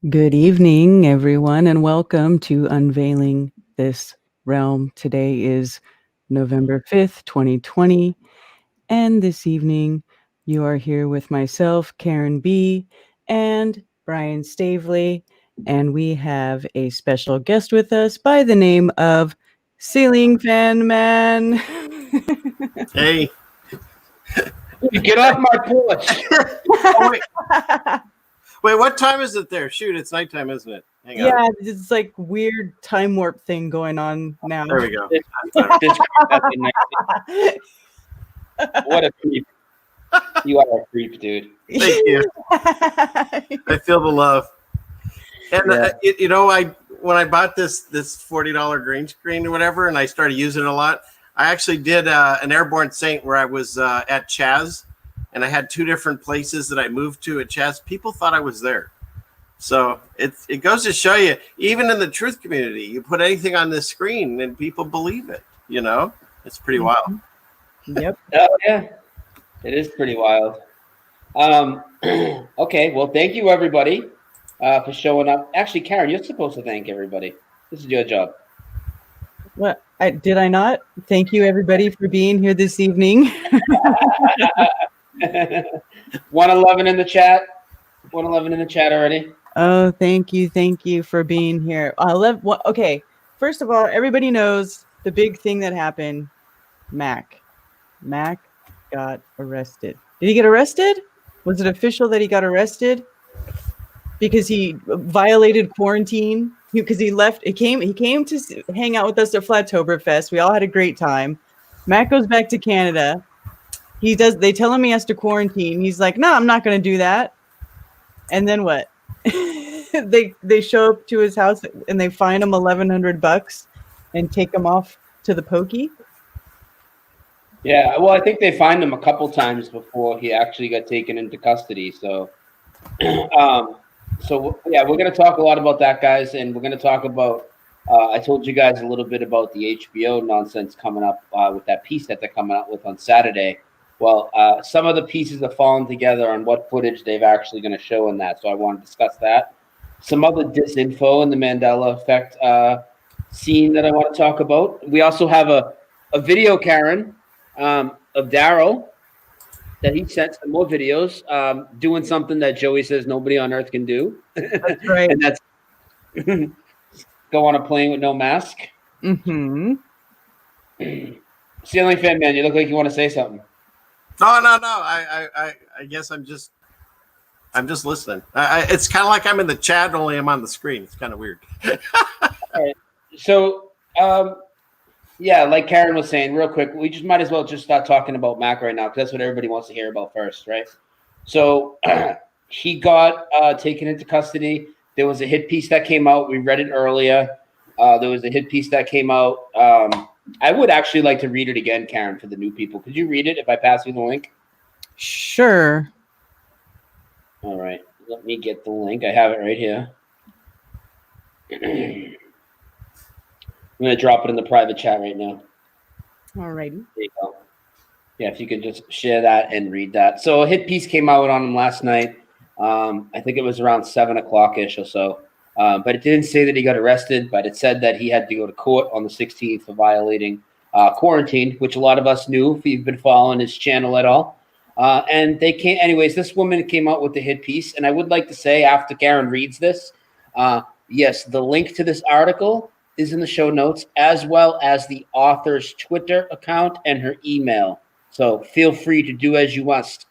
Good evening, everyone, and welcome to Unveiling This Realm. Today is November 5th, 2020, and this evening you are here with myself, Karen B., and Brian Stavely, and we have a special guest with us by the name of Ceiling Fan Man. Hey. Get off my porch. Oh, wait, what time is it there? Shoot, it's nighttime, isn't it? Hang on. Yeah, it's like weird time warp thing going on now. There we go. What a creep. You are a creep, dude. Thank you. I feel the love. And when I bought this $40 green screen or whatever, and I started using it a lot, I actually did an Airborne Saint where I was at Chaz, and I had two different places that I moved to at Chaz. People thought I was there. So it goes to show you, even in the truth community, you put anything on this screen and people believe it. You know, it's pretty wild. Yep. Oh, yeah. It is pretty wild. Okay, well, thank you, everybody, for showing up. Actually, Karen, you're supposed to thank everybody. This is your job. What? Did I not? Thank you, everybody, for being here this evening. 111 in the chat. 111 in the chat already. Oh, thank you for being here. Okay, first of all, everybody knows the big thing that happened. Mac got arrested. Did he get arrested? Was it official that he got arrested because he violated quarantine? Because he left. He came to hang out with us at Flattoberfest. We all had a great time. Mac goes back to Canada. They tell him he has to quarantine. He's like, no, I'm not going to do that. And then what? they show up to his house and they fine him $1,100 and take him off to the pokey. Yeah, well, I think they fined him a couple times before he actually got taken into custody. So, yeah, we're going to talk a lot about that, guys, and we're going to talk about. I told you guys a little bit about the HBO nonsense coming up with that piece that they're coming out with on Saturday. Well, some of the pieces have fallen together on what footage they've actually going to show in that. So I want to discuss that. Some other disinfo in the Mandela Effect scene that I want to talk about. We also have a video, Karen, of Daryl that he sent some more videos doing something that Joey says nobody on earth can do. That's right. And that's go on a plane with no mask. Mm-hmm. Ceiling Fan Man, you look like you want to say something. No. I guess I'm just I'm just listening. It's kind of like I'm in the chat, only I'm on the screen. It's kind of weird. All right. So, yeah, like Karen was saying, real quick, we just might as well just start talking about Mac right now because that's what everybody wants to hear about first, right? So he got taken into custody. There was a hit piece that came out. We read it earlier. There was a hit piece that came out. I would actually like to read it again, Karen, for the new people. Could you read it if I pass you the link? Sure. All right. Let me get the link. I have it right here. I'm going to drop it in the private chat right now. All righty. There you go. Yeah, if you could just share that and read that. So a hit piece came out on him last night. I think it was around 7 o'clock-ish or so. But it didn't say that he got arrested, but it said that he had to go to court on the 16th for violating quarantine, which a lot of us knew if you've been following his channel at all. And they can't. Anyways, this woman came out with the hit piece. And I would like to say, after Karen reads this, yes, the link to this article is in the show notes, as well as the author's Twitter account and her email. So feel free to do as you must.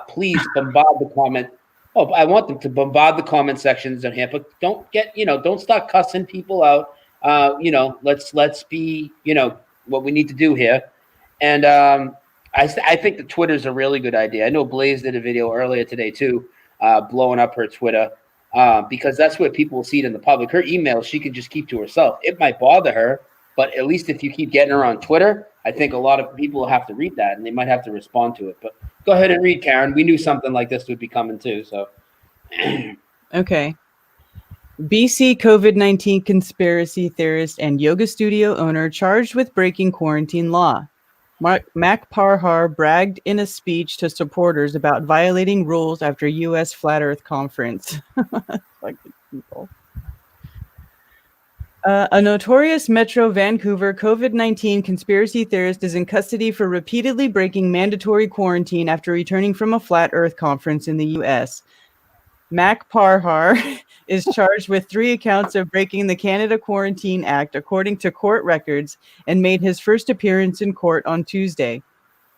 Please bombard the comment. Oh, I want them to bombard the comment sections in here, but don't start cussing people out. Let's be, what we need to do here. And I think the Twitter's a really good idea. I know Blaze did a video earlier today too, blowing up her Twitter, because that's where people will see it in the public. Her email, she can just keep to herself. It might bother her, but at least if you keep getting her on Twitter, I think a lot of people will have to read that and they might have to respond to it. But go ahead and read, Karen. We knew something like this would be coming too. So, Okay. BC COVID-19 conspiracy theorist and yoga studio owner charged with breaking quarantine law. Mak Parhar bragged in a speech to supporters about violating rules after U.S. Flat Earth conference. Fucking people. A notorious Metro Vancouver COVID-19 conspiracy theorist is in custody for repeatedly breaking mandatory quarantine after returning from a Flat Earth conference in the U.S. Mak Parhar is charged with 3 accounts of breaking the Canada Quarantine Act, according to court records, and made his first appearance in court on Tuesday.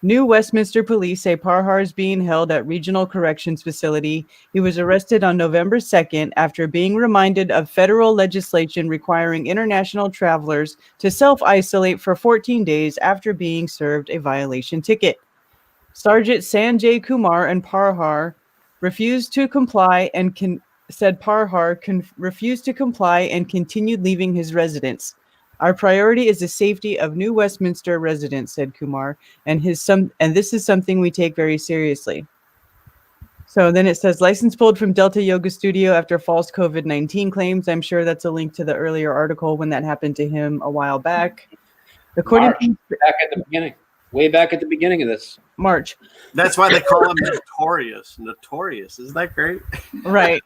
New Westminster police say Parhar is being held at Regional Corrections Facility. He was arrested on November 2nd after being reminded of federal legislation requiring international travelers to self-isolate for 14 days after being served a violation ticket. Sergeant Sanjay Kumar and Parhar refused to comply and refused to comply and continued leaving his residence. Our priority is the safety of New Westminster residents, said Kumar, and this is something we take very seriously. So then it says, license pulled from Delta Yoga Studio after false COVID-19 claims. I'm sure that's a link to the earlier article when that happened to him a while back. back at the beginning. Way back at the beginning of this. March. That's why they call him notorious. Notorious. Isn't that great? Right.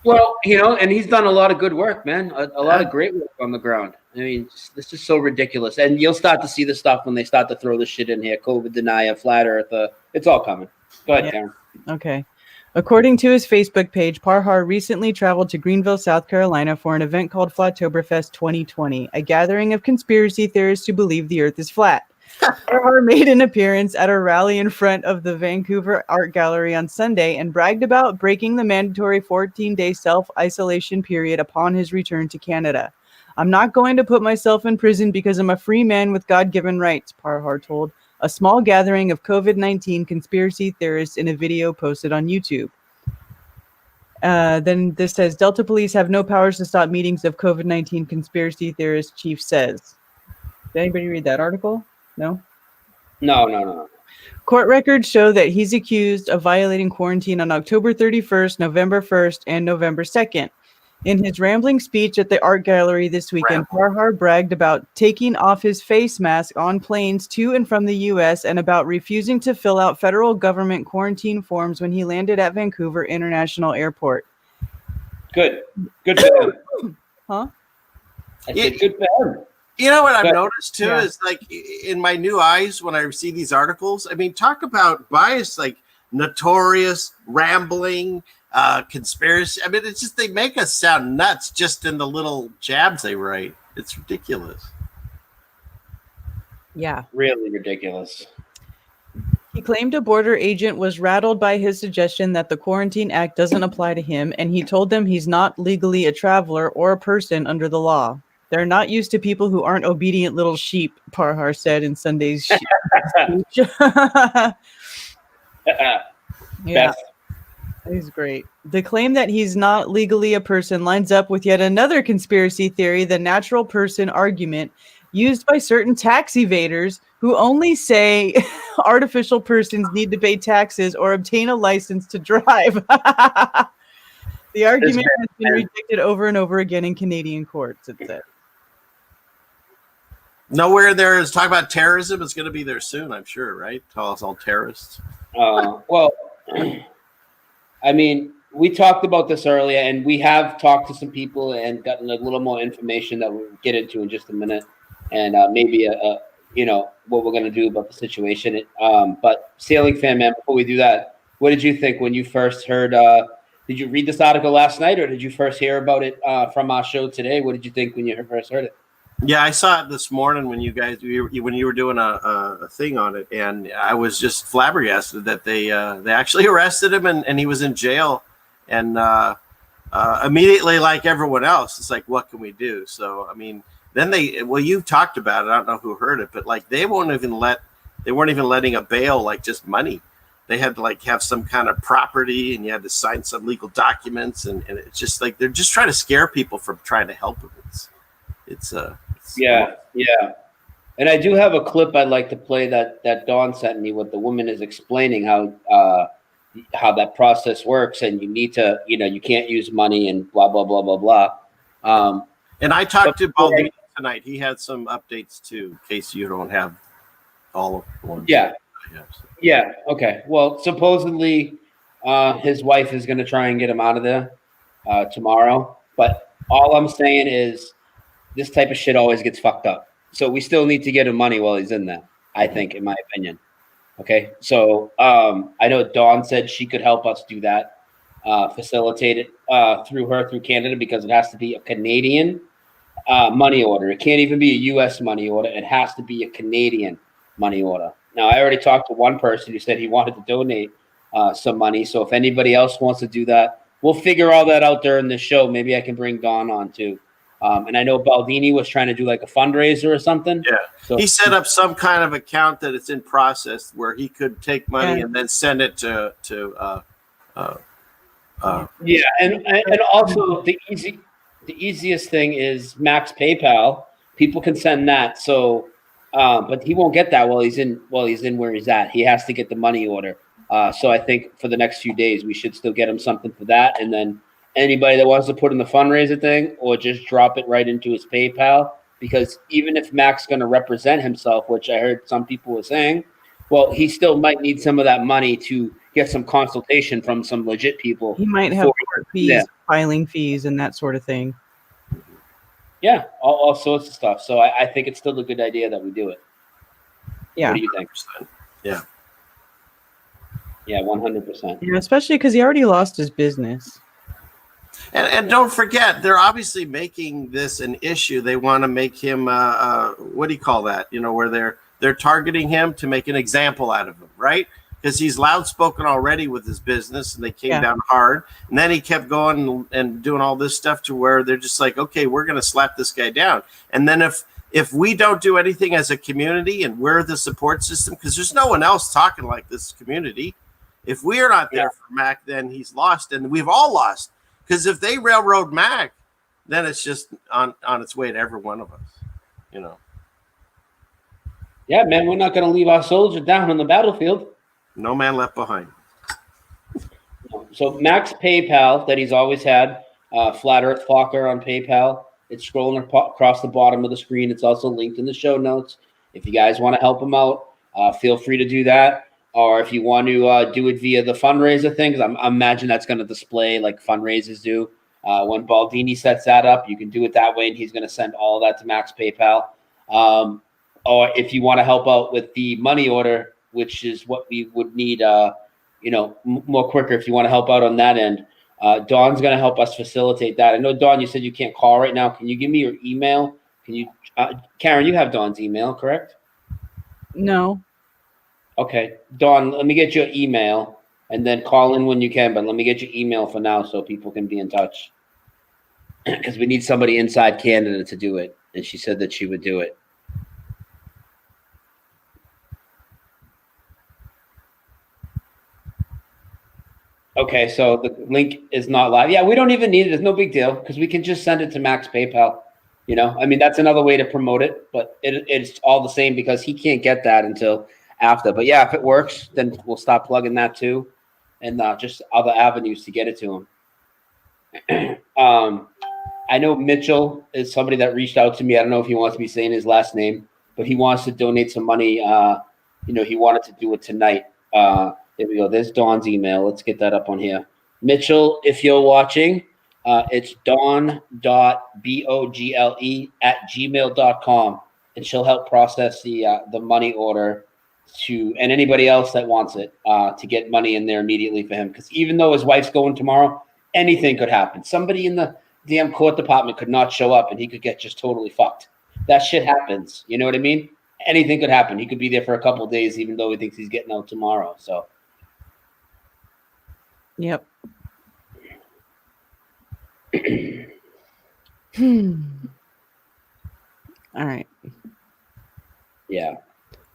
Well, and he's done a lot of good work, man. A lot of great work on the ground. I mean, this is so ridiculous. And you'll start to see the stuff when they start to throw this shit in here. COVID denier, flat earth. It's all coming. Go ahead, Karen. Okay. According to his Facebook page, Parhar recently traveled to Greenville, South Carolina for an event called Flattoberfest 2020, a gathering of conspiracy theorists who believe the earth is flat. Parhar made an appearance at a rally in front of the Vancouver Art Gallery on Sunday and bragged about breaking the mandatory 14-day self-isolation period upon his return to Canada. I'm not going to put myself in prison because I'm a free man with God-given rights, Parhar told a small gathering of COVID-19 conspiracy theorists in a video posted on YouTube. Then this says, Delta police have no powers to stop meetings of COVID-19 conspiracy theorists, chief says. Did anybody read that article? No? No. Court records show that he's accused of violating quarantine on October 31st, November 1st, and November 2nd. In his rambling speech at the art gallery this weekend, Parhar bragged about taking off his face mask on planes to and from the U.S. and about refusing to fill out federal government quarantine forms when he landed at Vancouver International Airport. Good for him. Huh? I said good for him. You know what I've noticed too is like in my new eyes when I see these articles, I mean, talk about bias, like notorious, rambling, conspiracy. I mean, it's just, they make us sound nuts just in the little jabs they write. It's ridiculous. Yeah. Really ridiculous. He claimed a border agent was rattled by his suggestion that the Quarantine Act doesn't apply to him, and he told them he's not legally a traveler or a person under the law. They're not used to people who aren't obedient little sheep, Parhar said in Sunday's speech. Yeah, he's great. The claim that he's not legally a person lines up with yet another conspiracy theory, the natural person argument, used by certain tax evaders who only say artificial persons need to pay taxes or obtain a license to drive. The argument has been rejected over and over again in Canadian courts, it said. Nowhere there is talk about terrorism. It's going to be there soon, I'm sure, right? Call us all terrorists. Well, I mean, we talked about this earlier, and we have talked to some people and gotten a little more information that we'll get into in just a minute, and maybe what we're going to do about the situation. But Sailing Fan Man, before we do that, what did you think when you first heard? Did you read this article last night, or did you first hear about it from our show today? What did you think when you first heard it? Yeah, I saw it this morning when you were doing a thing on it, and I was just flabbergasted that they actually arrested him and he was in jail, and immediately, like everyone else, it's like, what can we do? So I mean, then you talked about it. I don't know who heard it, but like they weren't even letting a bail like just money. They had to like have some kind of property, and you had to sign some legal documents, and it's just like they're just trying to scare people from trying to help them. Yeah. And I do have a clip I'd like to play that Dawn sent me. What the woman is explaining how that process works, and you need to, you can't use money and blah blah blah blah blah. And I talked to Baldini tonight. He had some updates too, in case you don't have all of them. Yeah. Okay. Well, supposedly his wife is going to try and get him out of there tomorrow. But all I'm saying is, this type of shit always gets fucked up. So we still need to get him money while he's in there, I think, in my opinion. Okay. So I know Dawn said she could help us do that, facilitate it through Canada, because it has to be a Canadian money order. It can't even be a U.S. money order. It has to be a Canadian money order. Now, I already talked to one person who said he wanted to donate some money. So if anybody else wants to do that, we'll figure all that out during the show. Maybe I can bring Dawn on too. And I know Baldini was trying to do like a fundraiser or something. Yeah. So he set up some kind of account that it's in process where he could take money and then send it to and also the easiest thing is Mac's PayPal. People can send that. So but he won't get that while he's in where he's at. He has to get the money order. So I think for the next few days we should still get him something for that, and then anybody that wants to put in the fundraiser thing or just drop it right into his PayPal, because even if Mac's going to represent himself, which I heard some people were saying, well, he still might need some of that money to get some consultation from some legit people. He might have court fees, filing fees, and that sort of thing. Yeah, all sorts of stuff. So I think it's still a good idea that we do it. Yeah. What do you think? Yeah. Yeah, 100%. Yeah, especially because he already lost his business. And don't forget, they're obviously making this an issue. They want to make him, what do you call that? Where they're targeting him to make an example out of him, right? Because he's loud spoken already with his business, and they came down hard. And then he kept going and doing all this stuff to where they're just like, okay, we're going to slap this guy down. And then if we don't do anything as a community and we're the support system, because there's no one else talking like this community. If we are not there for Mac, then he's lost, and we've all lost. Because if they railroad Mac, then it's just on its way to every one of us, Yeah, man, we're not going to leave our soldier down on the battlefield. No man left behind. So Mac's PayPal that he's always had, Flat Earth Focker on PayPal. It's scrolling across the bottom of the screen. It's also linked in the show notes. If you guys want to help him out, feel free to do that. Or if you want to do it via the fundraiser thing, because I imagine that's going to display like fundraisers do. When Baldini sets that up, you can do it that way, and he's going to send all of that to Mac's PayPal. Or if you want to help out with the money order, which is what we would need, more quicker. If you want to help out on that end, Dawn's going to help us facilitate that. I know, Dawn, you said you can't call right now. Can you give me your email? Can you, Karen? You have Dawn's email, correct? No. Okay, Dawn, let me get your email and then call in when you can, but let me get your email for now so people can be in touch. Because we need somebody inside Canada to do it. And she said that she would do it. Okay, so the link is not live. Yeah, we don't even need it. It's no big deal because we can just send it to Mac's PayPal. You know, I mean, that's another way to promote it, but it's all the same because he can't get that until after. But yeah, if it works, then we'll stop plugging that too, and just other avenues to get it to him. I know Mitchell is somebody that reached out to me. I don't know if he wants me saying his last name, but he wants to donate some money. You know, he wanted to do it tonight. There we go. There's Dawn's email. Let's get that up on here. Mitchell, if you're watching, it's dawn.bogle@gmail.com, and she'll help process the money order and anybody else that wants it to get money in there immediately for him. Because even though his wife's going tomorrow, anything could happen. Somebody in the damn court department could not show up, and he could get just totally fucked. That shit happens. You know what I mean? Anything could happen. He could be there for a couple of days, even though he thinks he's getting out tomorrow. So. Yep. All right. Yeah.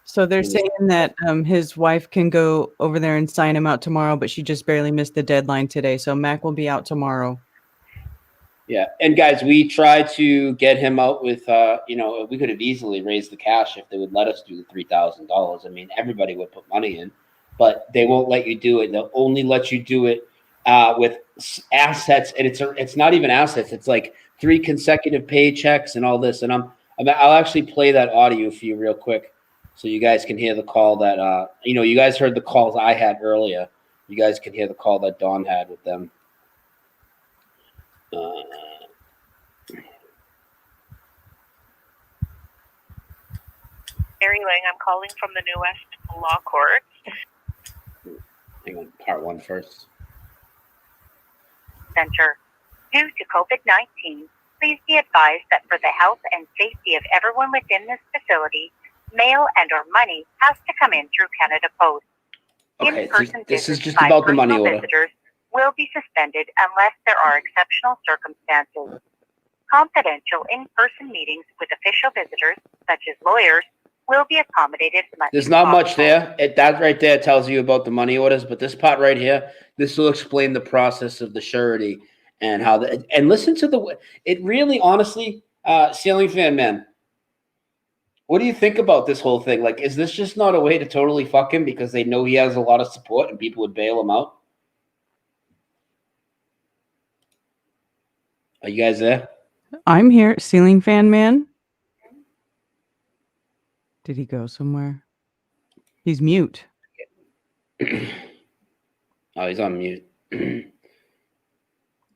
So they're saying that his wife can go over there and sign him out tomorrow, but she just barely missed the deadline today. So Mac will be out tomorrow. Yeah. And guys, we tried to get him out with, you know, we could have easily raised the cash if they would let us do the $3,000. I mean, everybody would put money in, but they won't let you do it. They'll only let you do it with assets, and it's not even assets. It's like 3 consecutive paychecks and all this. And I'll actually play that audio for you real quick, so you guys can hear the call that you know, you guys heard the calls I had earlier. You guys can hear the call that Dawn had with them. Mary Lang, I'm calling from the New West Law Court. Hang on, part 1 first. Center. Due to COVID-19, please be advised that for the health and safety of everyone within this facility, mail and/or money has to come in through Canada Post. Okay, In-person this is visits just by about the money personal order. visitors will be suspended unless there are exceptional circumstances. Confidential in-person meetings with official visitors, such as lawyers, will be accommodated. There's not much there. That right there tells you about the money orders, but this part right here, this will explain the process of the surety and how and listen to it really, honestly, Ceiling Fan Man, what do you think about this whole thing? Like, is this just not a way to totally fuck him because they know he has a lot of support and people would bail him out? Are you guys there? I'm here. Ceiling Fan Man. Did he go somewhere? He's mute. Oh, he's on mute.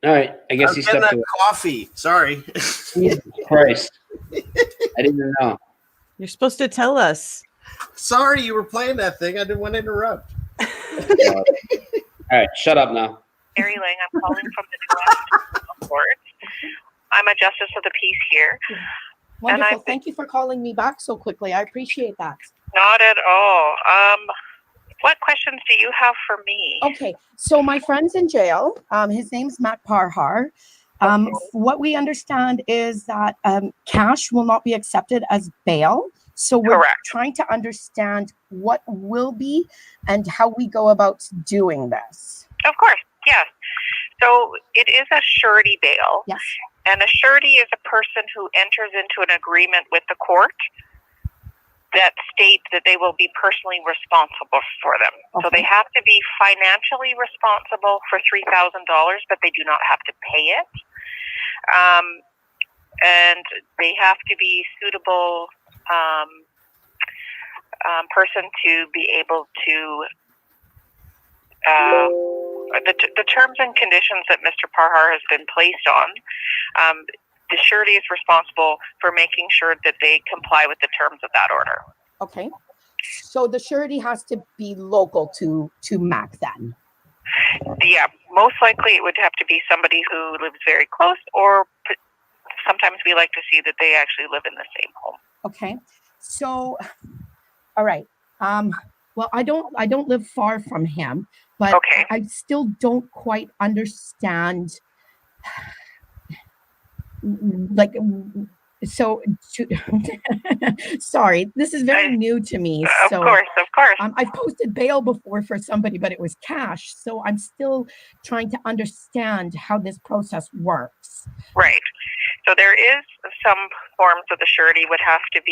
All right. I guess he stepped away. Coffee. Sorry. Jesus Christ. I didn't even know. You're supposed to tell us. Sorry, you were playing that thing. I didn't want to interrupt. All right. Shut up now. Mary Lang, I'm calling from the New West Law Court. I'm a justice of the peace here. Wonderful. Thank you for calling me back so quickly. I appreciate that. Not at all. What questions do you have for me? Okay, so my friend's in jail. His name's Matt Parhar. What we understand is that cash will not be accepted as bail. So we're trying to understand what will be and how we go about doing this. Of course, yes. So it is a surety bail. Yes. And a surety is a person who enters into an agreement with the court that states that they will be personally responsible for them. Okay. So they have to be financially responsible for $3,000, but they do not have to pay it. And they have to be suitable person to be able to the terms and conditions that Mr. Parhar has been placed on. The surety is responsible for making sure that they comply with the terms of that order. Okay. So the surety has to be local to Mac then? Yeah, most likely it would have to be somebody who lives very close, or sometimes we like to see that they actually live in the same home. Okay. So, all right. Well, I don't live far from him, but Okay. I still don't quite understand. Like, so sorry, this is very new to me. Of course. I've posted bail before for somebody, but it was cash. So I'm still trying to understand how this process works. Right. So there is some forms that the surety would have to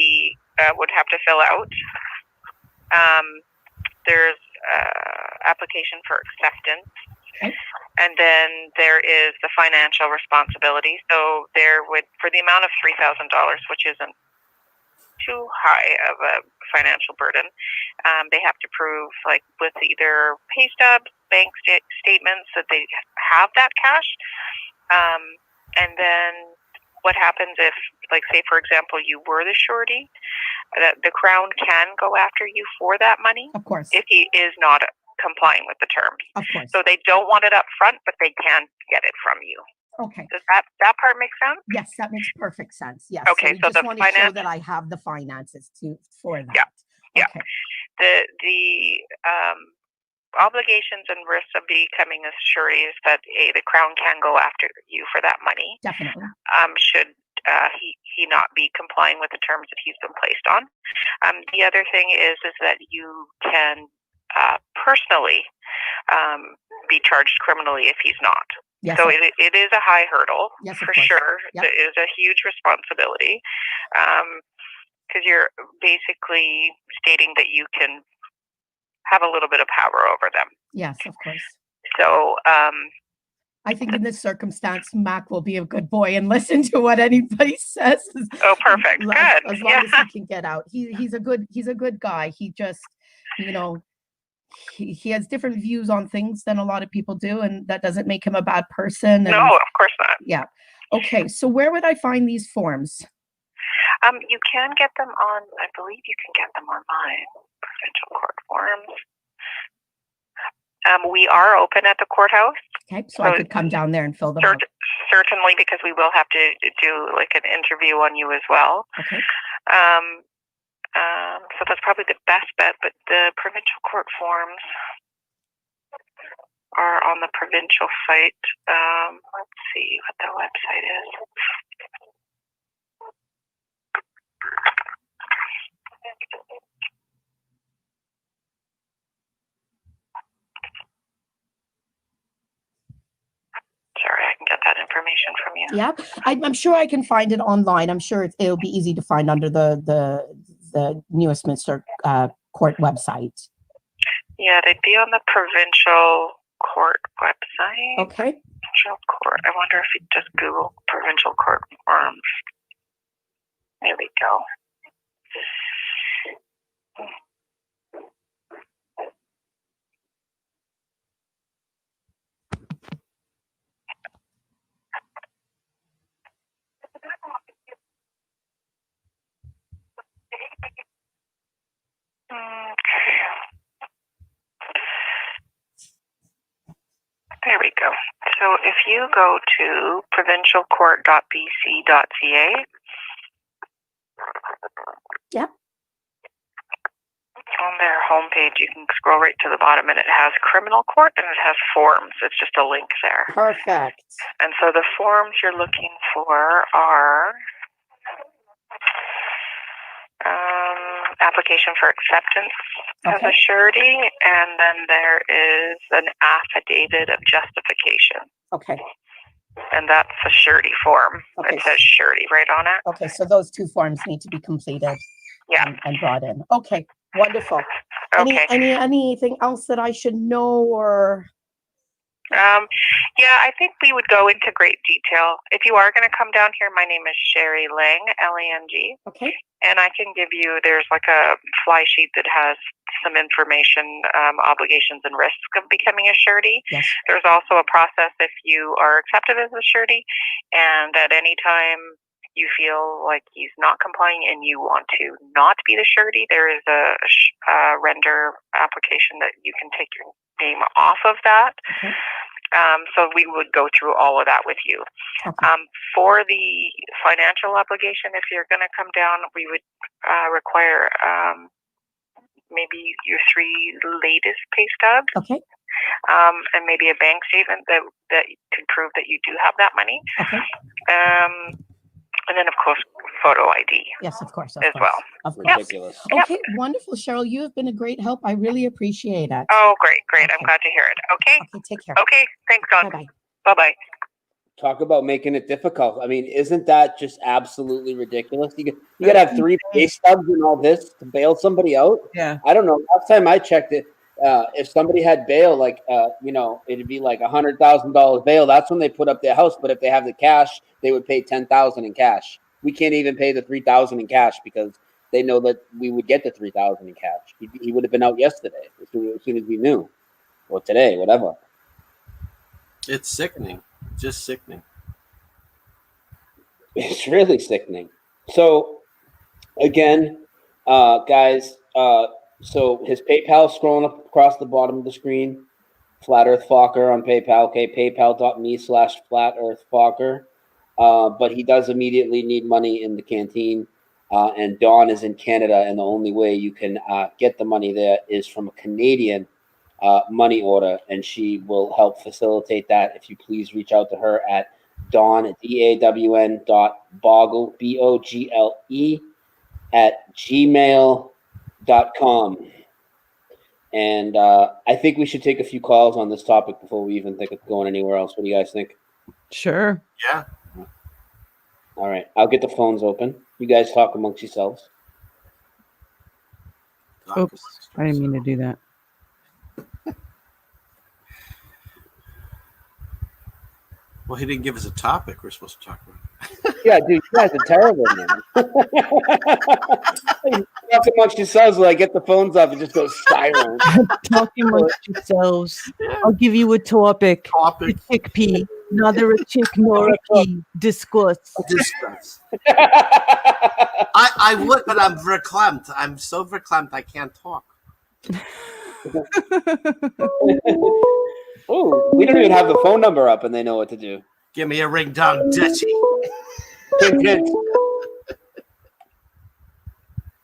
fill out. There's application for acceptance. Okay. And then there is the financial responsibility. So there would, for the amount of $3,000, which isn't too high of a financial burden, they have to prove, like, with either pay stubs, bank statements, that they have that cash. And then what happens if, like, say, for example, you were the surety, the Crown can go after you for that money. Of course. If he is not complying with the terms. Of course. So they don't want it up front, but they can get it from you. Okay. Does that part make sense? Yes, that makes perfect sense. Yes. Okay, so we just want to show that I have the finances for that. Yeah. Okay. The obligations and risks of becoming a surety is that the Crown can go after you for that money. Definitely. Should he not be complying with the terms that he's been placed on. The other thing is that you can personally be charged criminally if he's not. Yes, so it is a high hurdle, yes, for course. sure. Yep. It is a huge responsibility because you're basically stating that you can have a little bit of power over them. Yes, of course. So I think in this circumstance, Mak will be a good boy and listen to what anybody says. Oh, perfect. Good. As long as he can get out. He's a good guy. He just, he has different views on things than a lot of people do, and that doesn't make him a bad person. No, of course not. Yeah. Okay. So where would I find these forms? You can get them on, I believe you can get them online, provincial court forms. We are open at the courthouse. Okay, so I could come down there and fill them out. Certainly, because we will have to do like an interview on you as well. Okay. So that's probably the best bet, but the provincial court forms are on the provincial site. Let's see what the website is. Sorry, I can get that information from you. Yeah, I'm sure I can find it online. I'm sure it'll be easy to find under the Westminster court website. Yeah, they'd be on the provincial court website. Okay. Provincial court. I wonder if you just Google provincial court forms. There we go. There we go. So if you go to provincialcourt.bc.ca. Yep. On their homepage, you can scroll right to the bottom, and it has criminal court and it has forms. It's just a link there. Perfect. And so the forms you're looking for are application for acceptance as a surety, and then there is an affidavit of justification. Okay. And that's a surety form. Okay. It says surety right on it. Okay, so those two forms need to be completed. Yeah. And brought in. Okay, wonderful. Okay. Anything else that I should know or? Yeah, I think we would go into great detail. If you are going to come down here, my name is Sherry Lang, L-A-N-G. Okay. And I can give you, there's like a fly sheet that has some information, obligations and risks of becoming a surety. Yes. There's also a process if you are accepted as a surety, and at any time you feel like he's not complying and you want to not be the surety, there is a render application that you can take your name off of that. Okay. So we would go through all of that with you. Okay. For the financial obligation, if you're going to come down, we would require maybe your 3 latest pay stubs. Okay. And maybe a bank statement that could prove that you do have that money. Okay. And then, of course, photo ID. Yes, of course. As well. Of course. Ridiculous. Okay, wonderful, Cheryl. You have been a great help. I really appreciate it. Oh, great. Okay. I'm glad to hear it. Okay. Okay, take care. Okay. Thanks, Dawn. Bye-bye. Bye-bye. Talk about making it difficult. I mean, isn't that just absolutely ridiculous? You got to have 3 pay stubs and all this to bail somebody out? Yeah. I don't know. Last time I checked it, if somebody had bail, like, it'd be like $100,000 bail. That's when they put up their house. But if they have the cash, they would pay $10,000 in cash. We can't even pay the $3,000 in cash because they know that we would get the $3,000 in cash. He would have been out yesterday as soon as we knew, or today, whatever. It's sickening. Just sickening. It's really sickening. So, again, guys, so his PayPal scrolling up across the bottom of the screen. Flat Earth Focker on PayPal. Okay, paypal.me/Flat Earth Focker. But he does immediately need money in the canteen. And Dawn is in Canada, and the only way you can get the money there is from a Canadian money order, and she will help facilitate that. If you please reach out to her at Dawn, DAWN.bogle, BOGLE, at gmail.com. And I think we should take a few calls on this topic before we even think of going anywhere else. What do you guys think? Sure. Yeah. All right. I'll get the phones open. You guys talk amongst yourselves. Oops. I didn't mean to do that. Well, he didn't give us a topic we're supposed to talk about. Yeah, dude, you guys are terrible, man. Talk amongst yourselves while I get the phones up and just go silent. Talking amongst yourselves. I'll give you a topic. A chickpea. Neither a chick nor a pea. Discuss. I would, but I'm verklempt. I'm so verklempt I can't talk. Oh, we don't even have the phone number up, and they know what to do. Give me a ring dong ditchy.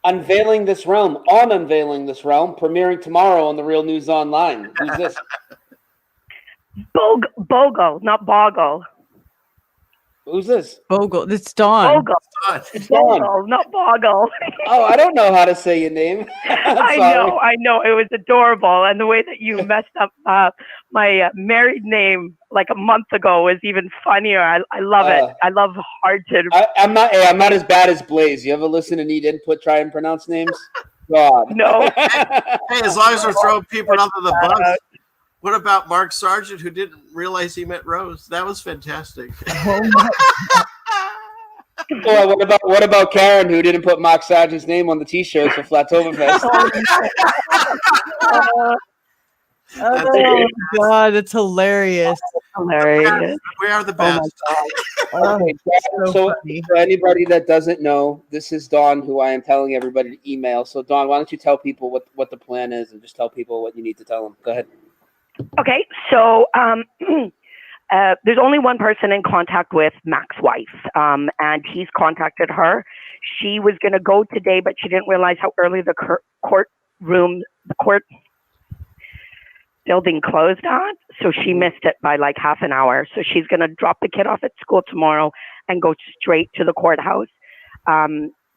Unveiling This Realm, premiering tomorrow on the Real News Online. Who's this? Bogle, not Boggle. Who's this? Bogle. It's Dawn. Bogle. It's Dawn. Bogle, not Boggle. Oh, I don't know how to say your name. I know. It was adorable. And the way that you messed up my married name like a month ago was even funnier. I love it. I love hard to... I'm not as bad as Blaze. You ever listen and need input, try and pronounce names? God. No. Hey, as long as we're throwing people under the bus. What about Mark Sargent, who didn't realize he meant Rose? That was fantastic. Well, what about Karen, who didn't put Mark Sargent's name on the T-shirts for Flattoberfest? Oh God, it's hilarious. Hilarious. We are the best. So for anybody that doesn't know, this is Dawn, who I am telling everybody to email. So Dawn, why don't you tell people what the plan is, and just tell people what you need to tell them. Go ahead. Okay, so there's only one person in contact with Mac's wife, and he's contacted her. She was going to go today, but she didn't realize how early the court building closed at, so she missed it by like half an hour. So she's going to drop the kid off at school tomorrow and go straight to the courthouse.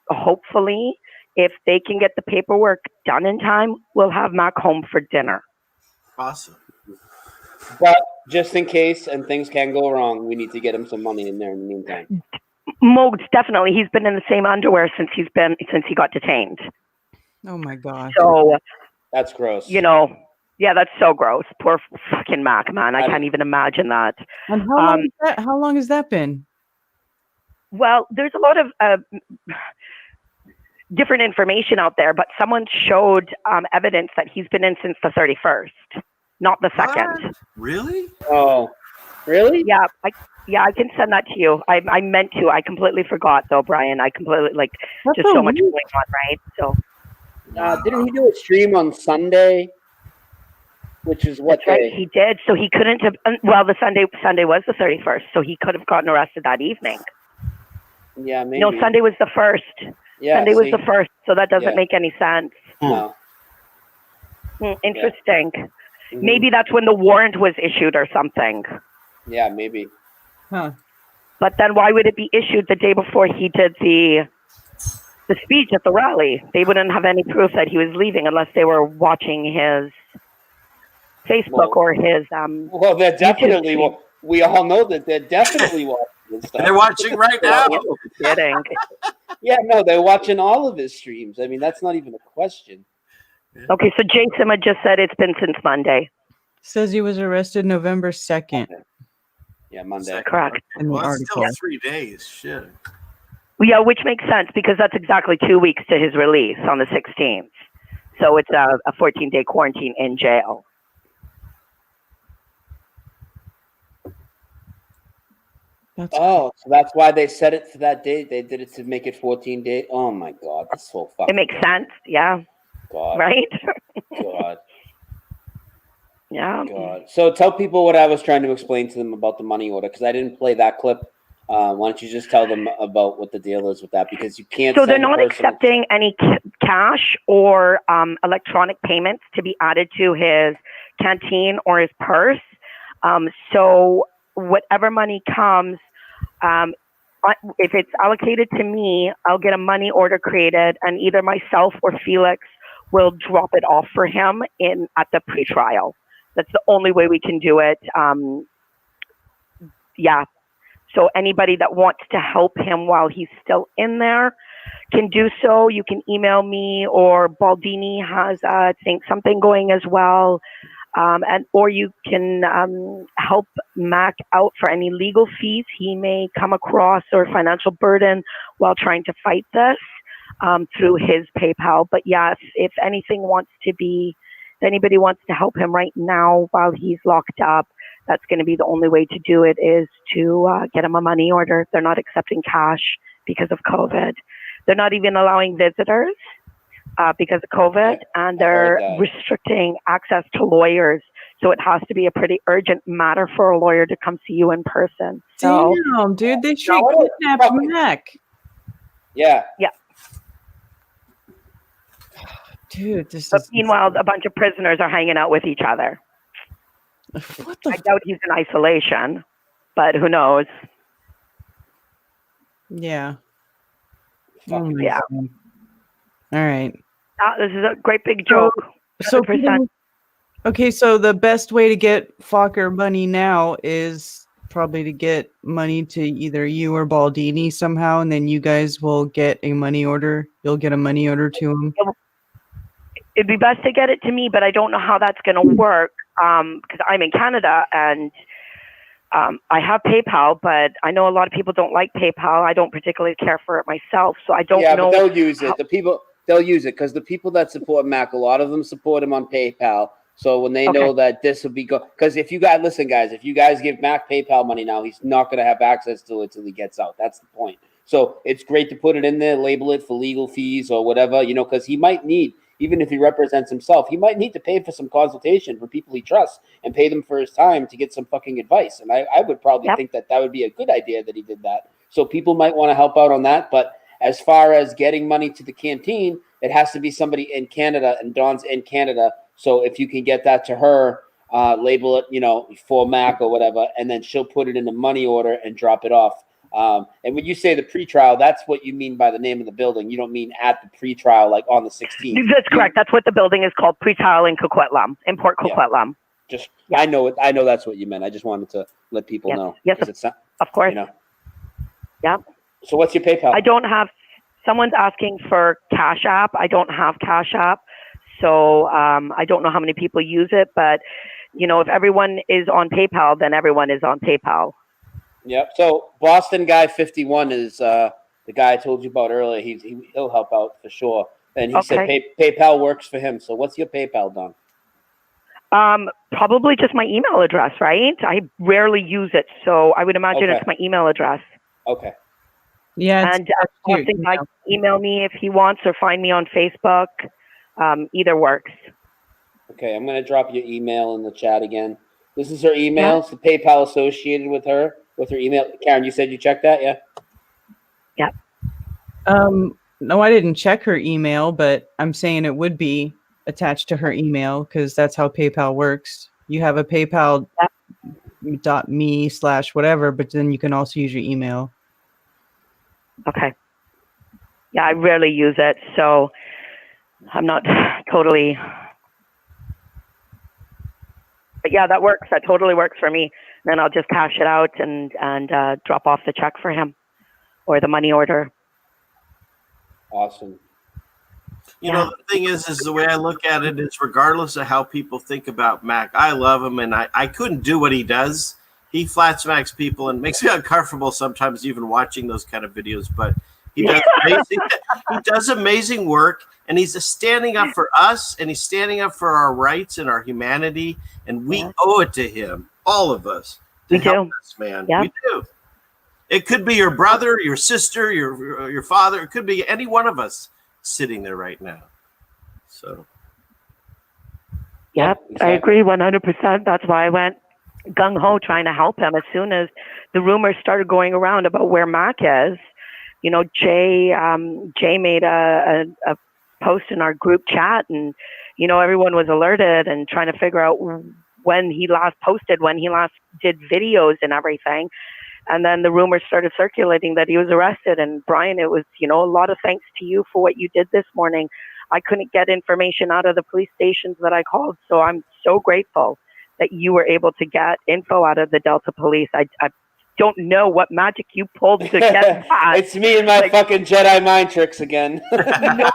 Hopefully, if they can get the paperwork done in time, we'll have Mac home for dinner. Awesome. But just in case, and things can go wrong, we need to get him some money in there in the meantime. Most definitely. He's been in the same underwear since he got detained. Oh my God. So that's gross. Yeah, that's so gross. Poor fucking Mac, man. I can't even imagine that. And how long has that been? Well, there's a lot of different information out there, but someone showed evidence that he's been in since the 31st, not the 2nd. What? Really? Oh, really? Yeah, I can send that to you. I meant to. I completely forgot, though, Brian. I completely That's just so much going on, right? So, didn't he do a stream on Sunday? Which is what that's right, he did. So he couldn't have. Well, the Sunday was the 31st, so he could have gotten arrested that evening. Yeah, maybe. No, Sunday was the 1st. Yeah, Sunday was the 1st, so that doesn't make any sense. No. Interesting. Mhm. Maybe that's when the warrant was issued or something. Yeah, maybe. Huh. But then why would it be issued the day before he did the speech at the rally? They wouldn't have any proof that he was leaving unless they were watching his Facebook or his Well, they're definitely. Well, we all know that they're definitely watching this stuff. They're watching right now. kidding. Yeah, no, they're watching all of his streams. I mean, that's not even a question. Okay, so Jason had just said it's been since Monday. Says he was arrested November 2nd. Yeah, Monday. Correct. In the Well, that's article. still 3 days. Shit. Yeah, which makes sense because that's exactly 2 weeks to his release on the 16th. So it's a 14-day quarantine in jail. So that's why they set it to that date. They did it to make it 14 days. Oh my God, that's so fucking. It makes sense. Yeah. God. Right. God. Yeah. God. So tell people what I was trying to explain to them about the money order because I didn't play that clip. Why don't you just tell them about what the deal is with that? Because you can't. So they're not accepting any cash or electronic payments to be added to his canteen or his purse. So whatever money comes, if it's allocated to me, I'll get a money order created, and either myself or Felix will drop it off for him at the pretrial. That's the only way we can do it. Yeah. So anybody that wants to help him while he's still in there can do so. You can email me, or Baldini has, I think, something going as well. Or you can help Mak out for any legal fees he may come across or financial burden while trying to fight this through his PayPal. But yes, if anybody wants to help him right now while he's locked up, that's going to be the only way to do it, is to get him a money order. They're not accepting cash because of COVID. They're not even allowing visitors because of COVID, and they're restricting access to lawyers. So it has to be a pretty urgent matter for a lawyer to come see you in person. So, damn, dude, they straight kidnapped Mak. Yeah. Yeah. Dude, this but is. Meanwhile, a bunch of prisoners are hanging out with each other. What the? I doubt he's in isolation, but who knows? Yeah. Yeah. God. All right. This is a great big joke. So okay, so the best way to get Focker money now is probably to get money to either you or Baldini somehow, and then you guys will get a money order. You'll get a money order to him. It'd be best to get it to me, but I don't know how that's going to work because I'm in Canada and I have PayPal, but I know a lot of people don't like PayPal. I don't particularly care for it myself, so I don't know. Yeah, but they'll use it. They'll use it because the people that support Mak, a lot of them support him on PayPal. So when they know that this will be because if you guys listen, guys, if you guys give Mak PayPal money now, he's not going to have access to it till he gets out. That's the point. So it's great to put it in there, label it for legal fees or whatever, because he might need, even if he represents himself, he might need to pay for some consultation for people he trusts and pay them for his time to get some fucking advice. And I would probably think that would be a good idea that he did that. So people might want to help out on that. But as far as getting money to the canteen, it has to be somebody in Canada, and Dawn's in Canada. So if you can get that to her, label it, for Mak or whatever, and then she'll put it in a money order and drop it off. And when you say the pretrial, that's what you mean by the name of the building. You don't mean at the pretrial, like on the 16th. That's correct. That's what the building is called, pretrial in Coquitlam, in Port Coquitlam. Yeah. I know it. I know that's what you meant. I just wanted to let people know. Yes, of course. Yeah. So what's your PayPal? I don't have. Someone's asking for Cash App. I don't have Cash App, so I don't know how many people use it. But if everyone is on PayPal, then everyone is on PayPal. Yep. So Boston Guy 51 is the guy I told you about earlier. He'll help out for sure. And he said PayPal works for him. So what's your PayPal, Don? Probably just my email address, right? I rarely use it, so I would imagine it's my email address. Okay. Yeah. And Boston Guy can email me if he wants, or find me on Facebook. Either works. Okay, I'm going to drop your email in the chat again. This is her email. It's the PayPal associated with her email. Karen, you said you checked that, yeah? Yeah. No, I didn't check her email, but I'm saying it would be attached to her email because that's how PayPal works. You have a PayPal.me/whatever, but then you can also use your email. Okay. Yeah, I rarely use it, so I'm not totally. But yeah, that works. That totally works for me. Then I'll just cash it out and drop off the check for him or the money order. Awesome. You know, the thing is the way I look at it is regardless of how people think about Mac, I love him, and I couldn't do what he does. He flat smacks people and makes me uncomfortable sometimes even watching those kind of videos, but he does amazing work, and he's standing up for us, and he's standing up for our rights and our humanity, and we owe it to him, all of us, to help us, man. We do. It could be your brother, your sister, your father. It could be any one of us sitting there right now. So. Yep, exactly. I agree 100%. That's why I went gung-ho trying to help him. As soon as the rumors started going around about where Mac is, you know, Jay made a post in our group chat, and, you know, everyone was alerted and trying to figure out when he last posted, when he last did videos and everything. And then the rumors started circulating that he was arrested. And Brian, it was, you know, a lot of thanks to you for what you did this morning. I couldn't get information out of the police stations that I called. So I'm so grateful that you were able to get info out of the Delta police. I don't know what magic you pulled to get that. It's me and my fucking Jedi mind tricks again. No,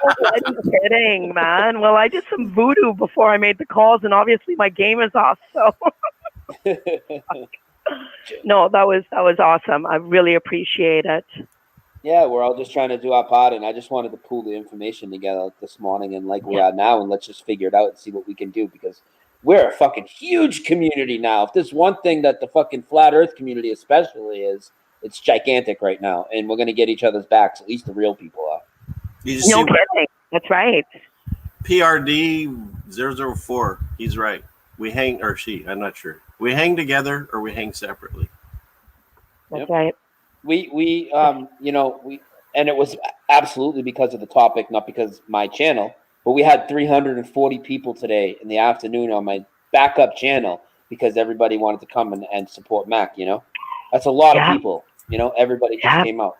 I'm kidding, man. Well, I did some voodoo before I made the calls, and obviously my game is off. So no, that was awesome. I really appreciate it. Yeah, we're all just trying to do our part, and I just wanted to pull the information together this morning, and like we are now, and let's just figure it out and see what we can do, because we're a fucking huge community now. If there's one thing that the fucking flat Earth community especially is, it's gigantic right now, and we're gonna get each other's backs. At least the real people are. No kidding. That's right. PRD 004. He's right. We hang, or she. I'm not sure. We hang together or we hang separately. That's right. We you know, and it was absolutely because of the topic, not because my channel, but we had 340 people today in the afternoon on my backup channel because everybody wanted to come and support Mac, you know? That's a lot of people, you know? Everybody just came out.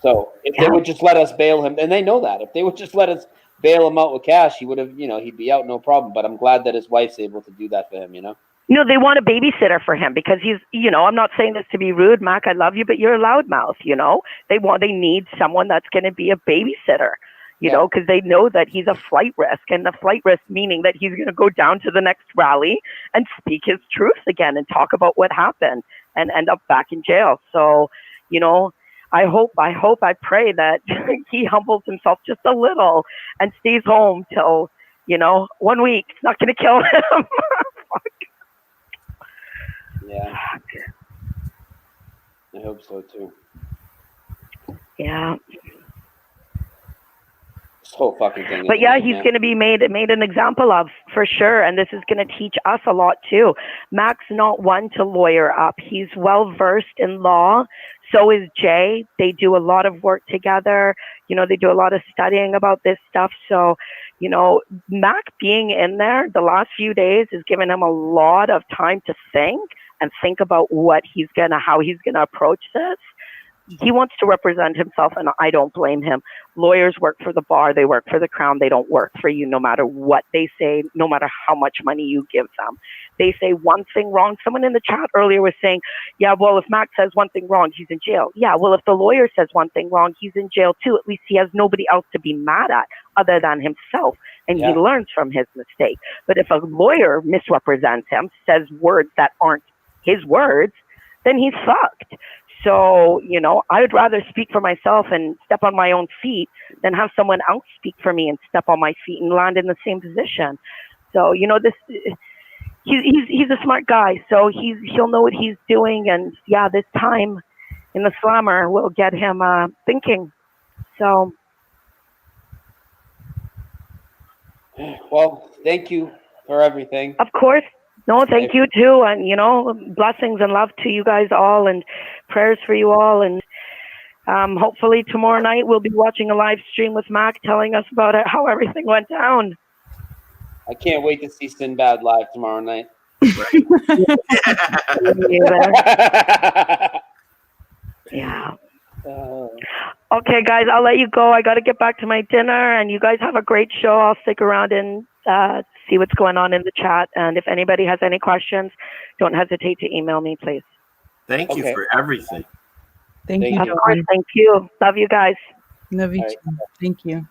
So if they would just let us bail him, and they know that, if they would just let us bail him out with cash, he would have, you know, he'd be out no problem. But I'm glad that his wife's able to do that for him, you know? You know, they want a babysitter for him because he's, you know, I'm not saying this to be rude, Mac, I love you, but you're a loudmouth, you know? They need someone that's going to be a babysitter, you know, because they know that he's a flight risk, and the flight risk meaning that he's going to go down to the next rally and speak his truth again and talk about what happened and end up back in jail. So, you know, I pray that he humbles himself just a little and stays home till, you know, 1 week. It's not going to kill him. Yeah. I hope so too. Yeah. This whole fucking thing. But yeah, he's going to be made an example of for sure, and this is going to teach us a lot too. Mac's not one to lawyer up. He's well versed in law. So is Jay. They do a lot of work together. You know, they do a lot of studying about this stuff. So, you know, Mac being in there the last few days has given him a lot of time to think about how he's gonna approach this. He wants to represent himself, and I don't blame him. Lawyers work for the bar, they work for the crown, they don't work for you no matter what they say, no matter how much money you give them. They say one thing wrong. Someone in the chat earlier was saying, yeah, well, if Mac says one thing wrong, he's in jail. Yeah, well, if the lawyer says one thing wrong, he's in jail too. At least he has nobody else to be mad at other than himself, and he learns from his mistake. But if a lawyer misrepresents him, says words that aren't his words, then he's fucked. So, you know, I would rather speak for myself and step on my own feet than have someone else speak for me and step on my feet and land in the same position. So, you know, he's a smart guy, so he'll know what he's doing, and yeah, this time in the slammer will get him thinking. So, well, thank you for everything. Of course. No, thank you too, and you know, blessings and love to you guys all, and prayers for you all, and hopefully tomorrow night we'll be watching a live stream with Mac telling us about how everything went down. I can't wait to see Sinbad live tomorrow night. Yeah. Okay, guys, I'll let you go. I got to get back to my dinner, and you guys have a great show. I'll stick around and see what's going on in the chat. And if anybody has any questions, don't hesitate to email me, please. Thank you for everything. Thank you, Of Dawn. course, thank you. Love you guys. Love you All too. right. Thank you.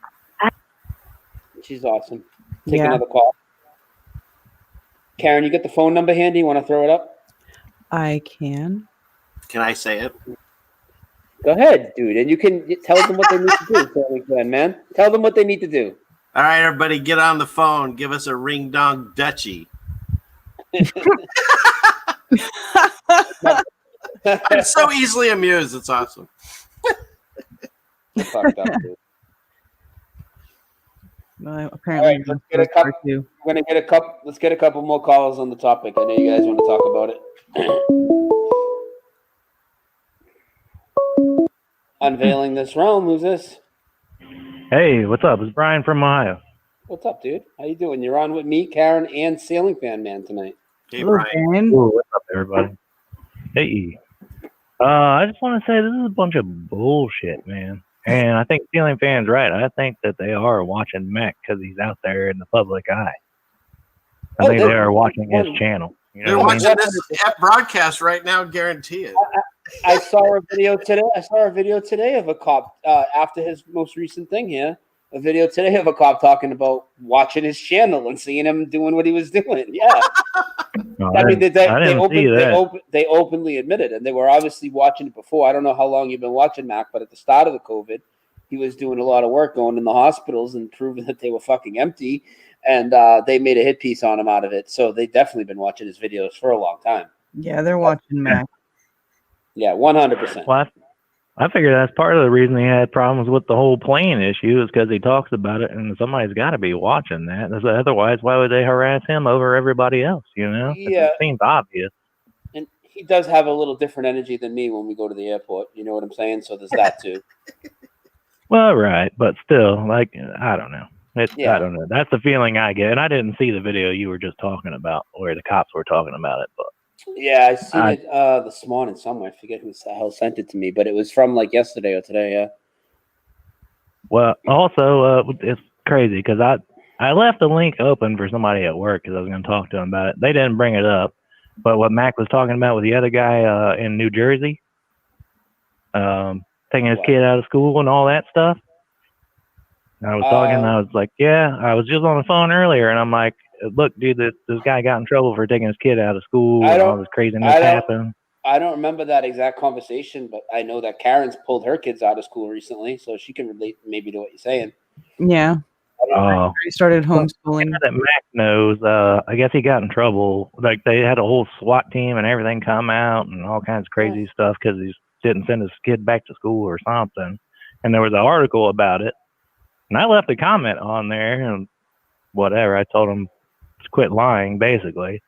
She's awesome. Take Yeah. another call. Karen, you got the phone number handy? You want to throw it up? I can. Can I say it? Go ahead, dude. And you can tell them what they need to do. Tell them, man. Tell them what they need to do. All right, everybody, get on the phone. Give us a ring dong dutchie. I'm so easily amused. It's awesome. Fucked up, dude. Well, apparently, All right, let's get a couple more calls on the topic. I know you guys want to talk about it. Unveiling this realm. Who's this? Hey, what's up? It's Brian from Ohio. What's up, dude? How you doing? You're on with me, Karen, and Sailing Fan Man tonight. Hey, Brian. Ooh, what's up, everybody? Hey. I just want to say this is a bunch of bullshit, man. And I think Sailing Fan's right. I think that they are watching Mak because he's out there in the public eye. I think they are watching his channel. You know They're watching this broadcast right now, guarantee it. I saw a video today of a cop after his most recent thing here. A video today of a cop talking about watching his channel and seeing him doing what he was doing. Yeah, No, I mean they see openly admitted, and they were obviously watching it before. I don't know how long you've been watching Mak, but at the start of the COVID, he was doing a lot of work going in the hospitals and proving that they were fucking empty. And they made a hit piece on him out of it. So they definitely been watching his videos for a long time. Yeah, they're watching Mak. Yeah, 100%. Well, I figure that's part of the reason he had problems with the whole plane issue is because he talks about it, and somebody's got to be watching that. Otherwise, why would they harass him over everybody else? You know, Yeah. It seems obvious. And he does have a little different energy than me when we go to the airport. You know what I'm saying? So there's that too. Well, right, but still, like, I don't know. I don't know. That's the feeling I get, and I didn't see the video you were just talking about, where the cops were talking about it, but. Yeah, I seen it this morning somewhere. I forget who the hell sent it to me, but it was from like yesterday or today. Yeah. Well, also, it's crazy because I left the link open for somebody at work because I was going to talk to them about it. They didn't bring it up, but what Mak was talking about with the other guy in New Jersey, taking his kid out of school and all that stuff. And I was talking, and I was like, yeah, I was just on the phone earlier, and I'm like, look, dude, this guy got in trouble for taking his kid out of school and all this craziness happened. I don't remember that exact conversation, but I know that Karen's pulled her kids out of school recently, so she can relate maybe to what you're saying. Yeah. He started homeschooling. That Mak knows, I guess he got in trouble. Like, they had a whole SWAT team and everything come out and all kinds of crazy stuff because he didn't send his kid back to school or something. And there was an article about it. And I left a comment on there and whatever. I told him to quit lying, basically.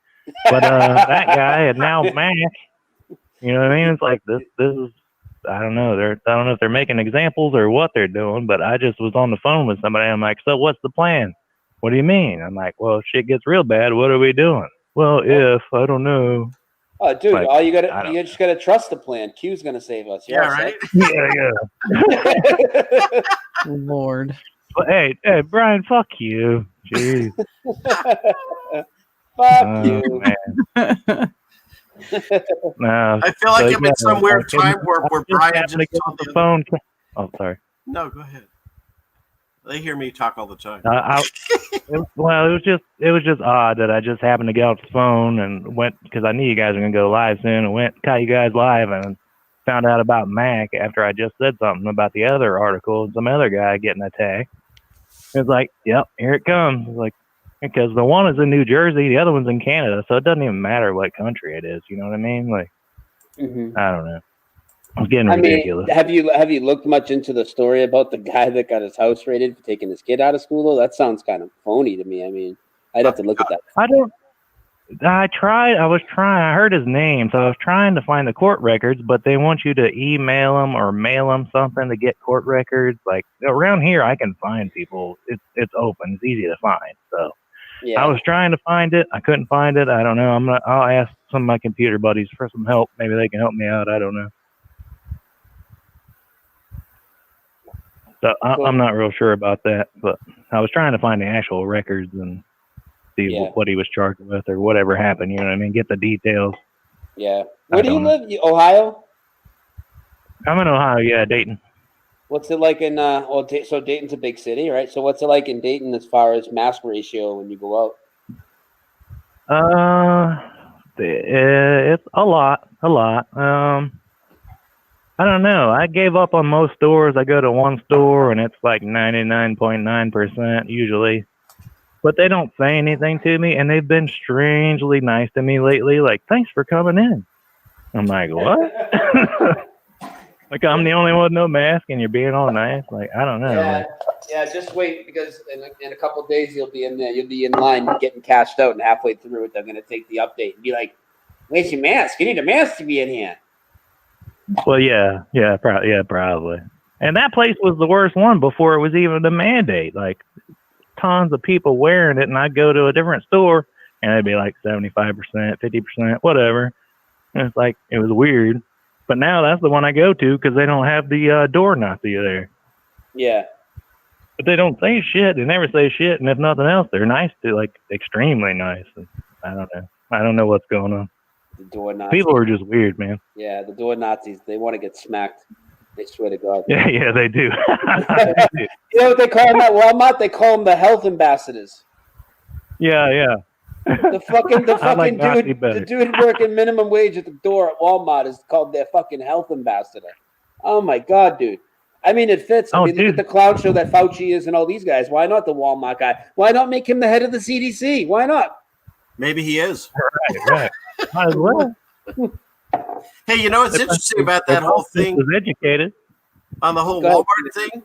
But that guy and now Mak, you know what I mean? It's like this is, I don't know. I don't know if they're making examples or what they're doing, but I just was on the phone with somebody. I'm like, so what's the plan? What do you mean? I'm like, well, if shit gets real bad, what are we doing? Well, I don't know. Oh, dude, like, you just gotta trust the plan. Q's gonna save us. Yeah, right? Yeah. Lord. But hey, Brian, fuck you. Jeez. Fuck you. Man. No, I feel like I'm in some weird time warp where Brian just on the phone. Oh, sorry. No, go ahead. They hear me talk all the time. It was just odd that I just happened to get off the phone and went because I knew you guys were gonna go live soon and caught you guys live and found out about Mak after I just said something about the other article and some other guy getting attacked. It's like, yep, here it comes. It's like, because the one is in New Jersey, the other one's in Canada, so it doesn't even matter what country it is. You know what I mean? Like, I don't know. It's getting ridiculous. Have you looked much into the story about the guy that got his house raided for taking his kid out of school? Though that sounds kind of phony to me. I mean, I'd have to look at that. I heard his name, so I was trying to find the court records, but they want you to email them or mail them something to get court records. Like around here, I can find people. It's open. It's easy to find. So Yeah. I was trying to find it. I couldn't find it. I don't know. I'll ask some of my computer buddies for some help. Maybe they can help me out. I don't know. So I'm not real sure about that, but I was trying to find the actual records and see what he was charged with or whatever happened. You know what I mean? Get the details. Yeah. Where do you live? Ohio? I'm in Ohio. Yeah, Dayton. What's it like in so Dayton's a big city, right? So what's it like in Dayton as far as mask ratio when you go out? It's a lot. I don't know. I gave up on most stores. I go to one store and it's like 99.9% usually. But they don't say anything to me, and they've been strangely nice to me lately. Like, thanks for coming in. I'm like, what? Like, I'm the only one with no mask, and you're being all nice. Like, I don't know. Yeah. Just wait, because in a couple of days you'll be in there. You'll be in line getting cashed out, and halfway through it, they're gonna take the update and be like, "Where's your mask? You need a mask to be in here." Well, yeah, probably. And that place was the worst one before it was even a mandate. Like, tons of people wearing it, and I'd go to a different store and it'd be like 75%, 50%, whatever. And it's like, it was weird. But now that's the one I go to because they don't have the door Nazi there. Yeah. But they don't say shit. They never say shit. And if nothing else, they're nice to, like, extremely nice. And I don't know. I don't know what's going on. The door Nazis. People are just weird, man. Yeah, the door Nazis, they want to get smacked. They swear to God. Yeah, they do. You know what they call them at Walmart? They call them the health ambassadors. Yeah. The fucking like dude, the dude working minimum wage at the door at Walmart is called their fucking health ambassador. Oh my God, dude. I mean, it fits. I mean, look at the clown show that Fauci is and all these guys. Why not the Walmart guy? Why not make him the head of the CDC? Why not? Maybe he is. Right. Might as well. Hey, you know what's interesting about that whole thing? Was educated on the whole Walmart thing.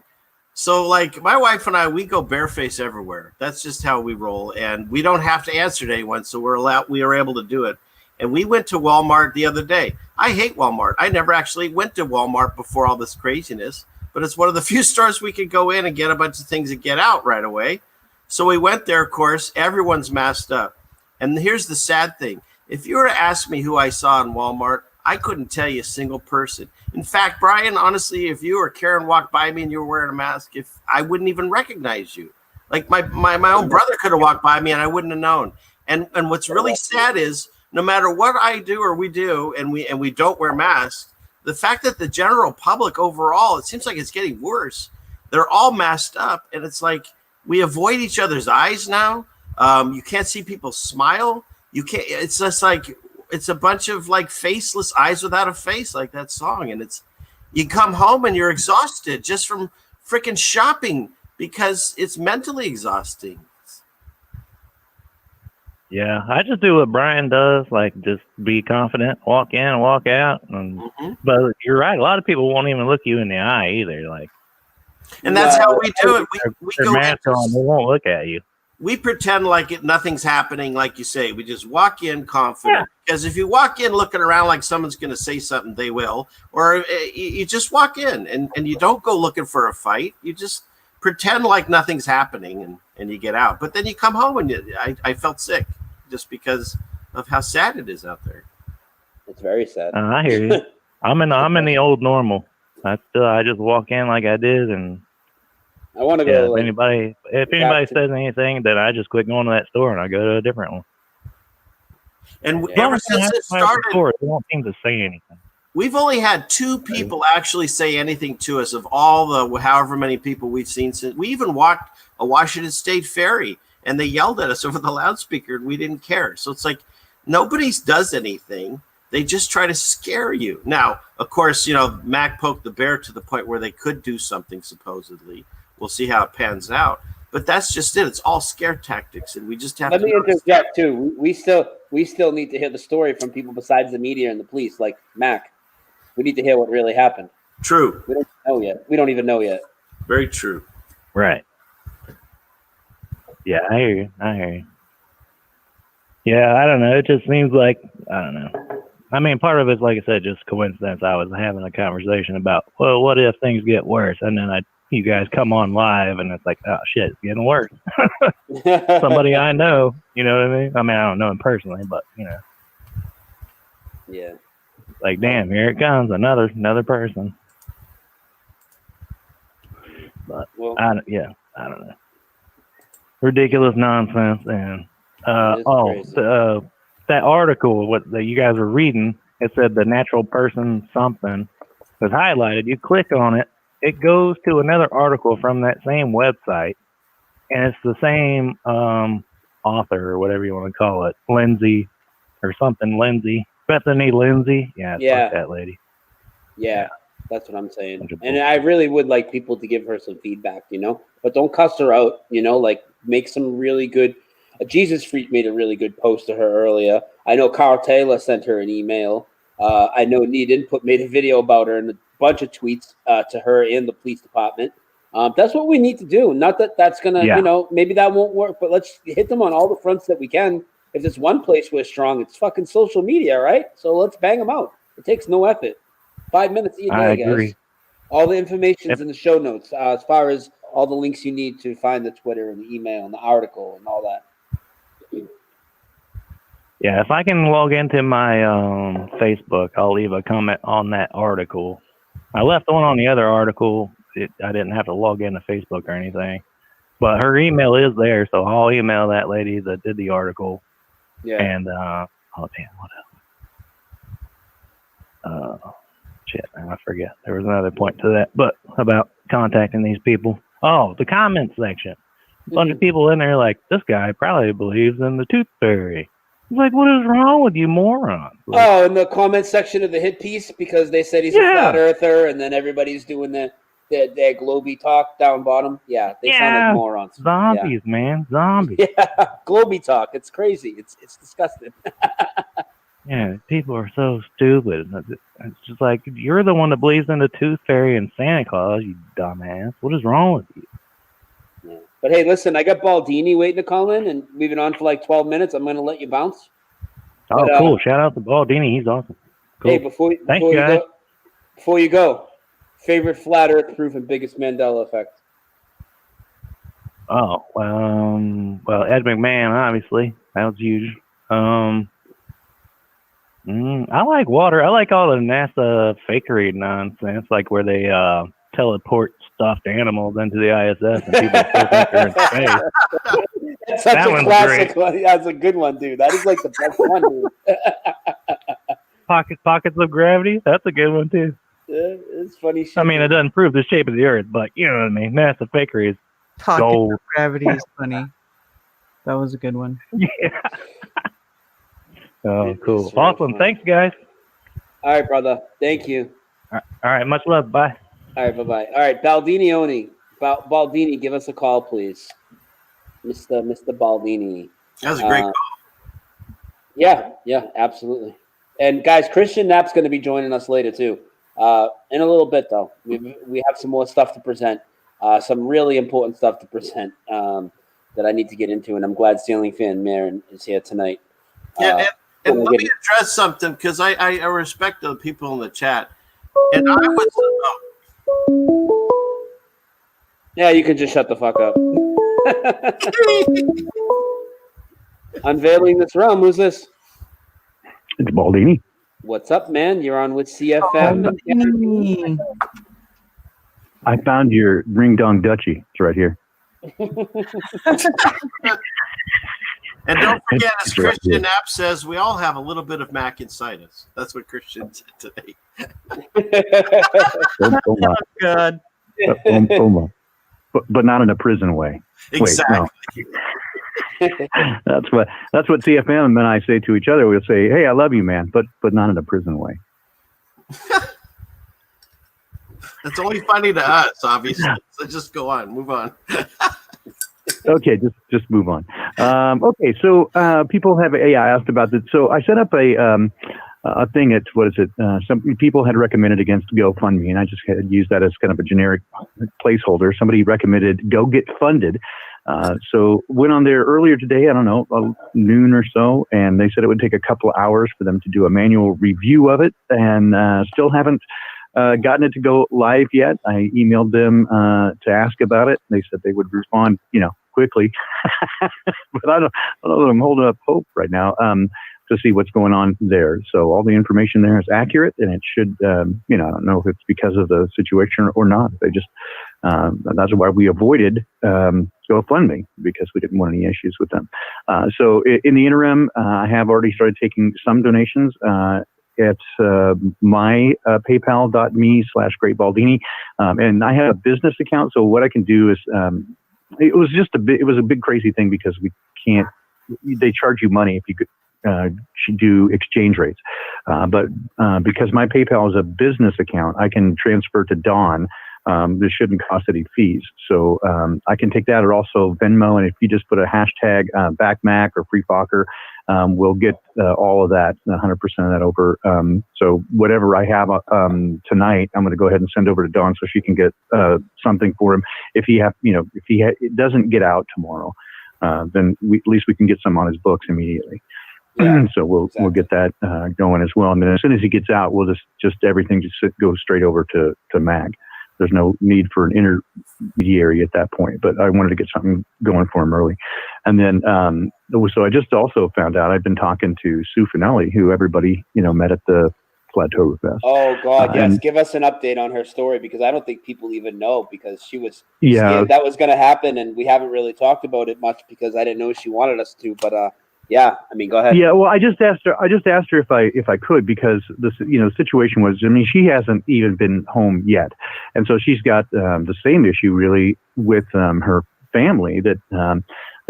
So, like, my wife and I, we go barefaced everywhere. That's just how we roll, and we don't have to answer to anyone, so we are able to do it. And we went to Walmart the other day. I hate Walmart. I never actually went to Walmart before all this craziness, but it's one of the few stores we could go in and get a bunch of things and get out right away. So we went there. Of course, everyone's masked up. And here's the sad thing: if you were to ask me who I saw in Walmart, I couldn't tell you a single person. In fact, Brian, honestly, if you or Karen walked by me and you were wearing a mask, I wouldn't even recognize you. Like my own brother could have walked by me and I wouldn't have known. And what's really sad is no matter what I do or we do, and we don't wear masks, the fact that the general public overall, it seems like it's getting worse. They're all masked up, and it's like we avoid each other's eyes now. You can't see people smile. You can't. It's just like. It's a bunch of like faceless eyes without a face, like that song. And you come home and you're exhausted just from freaking shopping because it's mentally exhausting. Yeah, I just do what Brian does, like just be confident, walk in, walk out. But you're right, a lot of people won't even look you in the eye either. Like, and that's how we do it. We go mask on, they won't look at you. We pretend like nothing's happening, like you say. We just walk in confident. Because if you walk in looking around like someone's going to say something, they will. Or you just walk in and you don't go looking for a fight. You just pretend like nothing's happening and you get out. But then you come home and I felt sick just because of how sad it is out there. It's very sad. I hear you. I'm in the old normal. I just walk in like I did, and I want to go. If anybody says anything, then I just quit going to that store and I go to a different one. And ever since it started, they don't seem to say anything. We've only had 2 people actually say anything to us of all the however many people we've seen since. We even walked a Washington State ferry and they yelled at us over the loudspeaker and we didn't care. So it's like nobody does anything. They just try to scare you. Now, of course, Mac poked the bear to the point where they could do something supposedly. We'll see how it pans out. But that's just it. It's all scare tactics, and we just have Let me interject, too. We still need to hear the story from people besides the media and the police, like Mac. We need to hear what really happened. True. We don't know yet. We don't even know yet. Very true. Right. Yeah, I hear you. Yeah, I don't know. It just seems like, I don't know. I mean, part of it's, like I said, just coincidence. I was having a conversation about, well, what if things get worse? And then I you guys come on live, and it's like, oh shit, it's getting worse. Somebody I know, you know what I mean? I mean, I don't know him personally, but you know. Yeah. Like, damn, here it comes, another person. But Well, I don't know. Ridiculous nonsense, and that article that you guys were reading, it said the natural person something was highlighted. You click on it, it goes to another article from that same website, and it's the same author or whatever you want to call it, Lindsay or something, Bethany Lindsay. Yeah, fuck that lady. Yeah, that's what I'm saying. And I really would like people to give her some feedback, you know, but don't cuss her out, you know, like make some really good. Jesus Freak made a really good post to her earlier. I know Carl Taylor sent her an email. I know Need Input made a video about her and a bunch of tweets to her and the police department. That's what we need to do. Not that that's going to, you know, maybe that won't work, but let's hit them on all the fronts that we can. If there's one place we're strong, it's fucking social media, right? So let's bang them out. It takes no effort. 5 minutes a day, I agree. guys. All the information's in the show notes as far as all the links you need to find the Twitter and the email and the article and all that. Yeah, if I can log into my Facebook, I'll leave a comment on that article. I left one on the other article. I didn't have to log into Facebook or anything. But her email is there, so I'll email that lady that did the article. Yeah. And, what else? Shit, I forget. There was another point to that, but about contacting these people. Oh, the comment section. A bunch of people in there like, this guy probably believes in the tooth fairy. It's like, what is wrong with you, moron? Like, in the comment section of the hit piece, because they said he's a flat earther, and then everybody's doing their globy talk down bottom. Yeah, they sound like morons. Zombies, man. Zombies. Yeah, globy talk. It's crazy. It's disgusting. Yeah, people are so stupid. It's just like, you're the one that believes in the tooth fairy and Santa Claus, you dumbass. What is wrong with you? Yeah. But hey, listen, I got Baldini waiting to call in, and we've been on for like 12 minutes. I'm going to let you bounce. Oh, but, cool. Shout out to Baldini. He's awesome. Cool. Hey, before you go, favorite flat earth proof and biggest Mandela effect? Oh, well, Ed McMahon, obviously. That was huge. I like water. I like all the NASA fakery nonsense, like where they teleport stuffed animals into the ISS and people still think they're in space. That's such a classic one. That's a good one, dude. That is like the best one, dude. Pockets of gravity. That's a good one too. Yeah, it's funny shit. I mean, it doesn't prove the shape of the Earth, but you know what I mean. NASA fakery is gold. Pockets of gravity is funny. That was a good one. Yeah. Oh, cool. Awesome. Thanks, guys. All right, brother. Thank you. All right. Much love. Bye. All right. Bye-bye. All right. Baldini, give us a call, please. Mr. Baldini. That was a great call. Yeah, absolutely. And guys, Christian Knapp's going to be joining us later too. In a little bit, though. We have some more stuff to present. Some really important stuff to present that I need to get into, and I'm glad Stealing Fan Marin is here tonight. Yeah, and let me address something, because I respect the people in the chat. And I was... Yeah, you can just shut the fuck up. Unveiling this realm. Who's this? It's Baldini. What's up, man? You're on with CFM. I found your ring dong duchy. It's right here. And don't forget, as Christian Knapp says, we all have a little bit of Mac inside us. That's what Christian said today. Oh, God. But not in a prison way. Exactly. Wait, no. That's what CFM and I say to each other. We'll say, "Hey, I love you, man," but not in a prison way. That's only funny to us, obviously. So just go on, move on. Okay, just move on. Okay, so people have I asked about this. So I set up a thing at some people had recommended against GoFundMe, and I just had used that as kind of a generic placeholder. Somebody recommended Go Get Funded. So went on there earlier today, I don't know, noon or so, and they said it would take a couple of hours for them to do a manual review of it, and still haven't gotten it to go live yet. I emailed them to ask about it. They said they would respond, quickly. But I don't know that I'm holding up hope right now to see what's going on there. So all the information there is accurate, and it should, I don't know if it's because of the situation or not. They just, that's why we avoided GoFundMe, because we didn't want any issues with them. So in the interim, I have already started taking some donations. It's my paypal.me/greatbaldini. And I have a business account. So what I can do is, it was a big crazy thing because they charge you money if you could do exchange rates. But because my PayPal is a business account, I can transfer to Dawn. This shouldn't cost any fees. So I can take that, or also Venmo. And if you just put a hashtag #BackMac or Free Focker, we'll get all of that, 100% of that over. So whatever I have tonight, I'm going to go ahead and send over to Dawn so she can get something for him. If it doesn't get out tomorrow, then at least we can get some on his books immediately. Yeah, so we'll get that going as well. And then as soon as he gets out, we'll just everything go straight over to Mag. There's no need for an intermediary at that point, but I wanted to get something going for him early. And then, so I just also found out, I've been talking to Sue Finelli, who everybody, met at the Plateau Fest. Oh God, yes. Give us an update on her story, because I don't think people even know, because she was scared that was going to happen. And we haven't really talked about it much because I didn't know she wanted us to, but, yeah, I mean, go ahead. Yeah, well, I just asked her if I could, because the situation was, she hasn't even been home yet, and so she's got the same issue really with her family that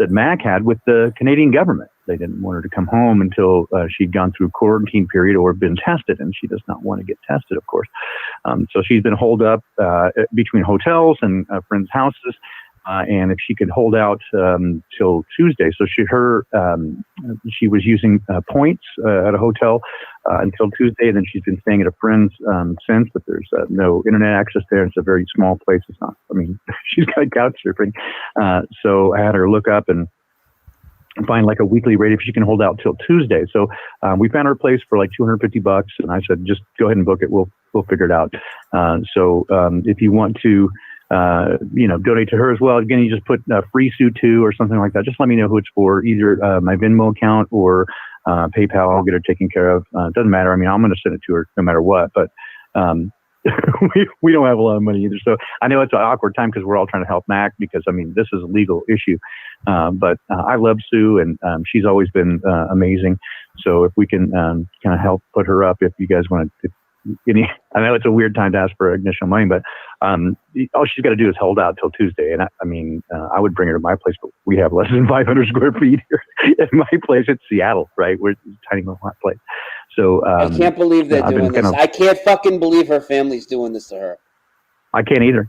Mac had with the Canadian government. They didn't want her to come home until she'd gone through quarantine period or been tested, and she does not want to get tested, of course. So she's been holed up between hotels and friends' houses. And if she could hold out till Tuesday, so she was using points at a hotel until Tuesday, and then she's been staying at a friend's since. But there's no internet access there. It's a very small place. It's not. She's got couch surfing. So I had her look up and find like a weekly rate if she can hold out till Tuesday. So we found her place for like $250, and I said, just go ahead and book it. We'll figure it out. So if you want to. Donate to her as well. Again, you just put free Sue 2 or something like that. Just let me know who it's for, either my Venmo account or PayPal. I'll get her taken care of. It doesn't matter. I'm going to send it to her no matter what, but we don't have a lot of money either. So I know it's an awkward time because we're all trying to help Mac, because this is a legal issue. But I love Sue, and she's always been amazing. So if we can kind of help put her up, if you guys want to, I know it's a weird time to ask for initial money, but all she's got to do is hold out till Tuesday. And I would bring her to my place, but we have less than 500 square feet here at my place. It's Seattle, right? We're a tiny little hot place. So I can't believe they're doing this. I can't fucking believe her family's doing this to her. I can't either.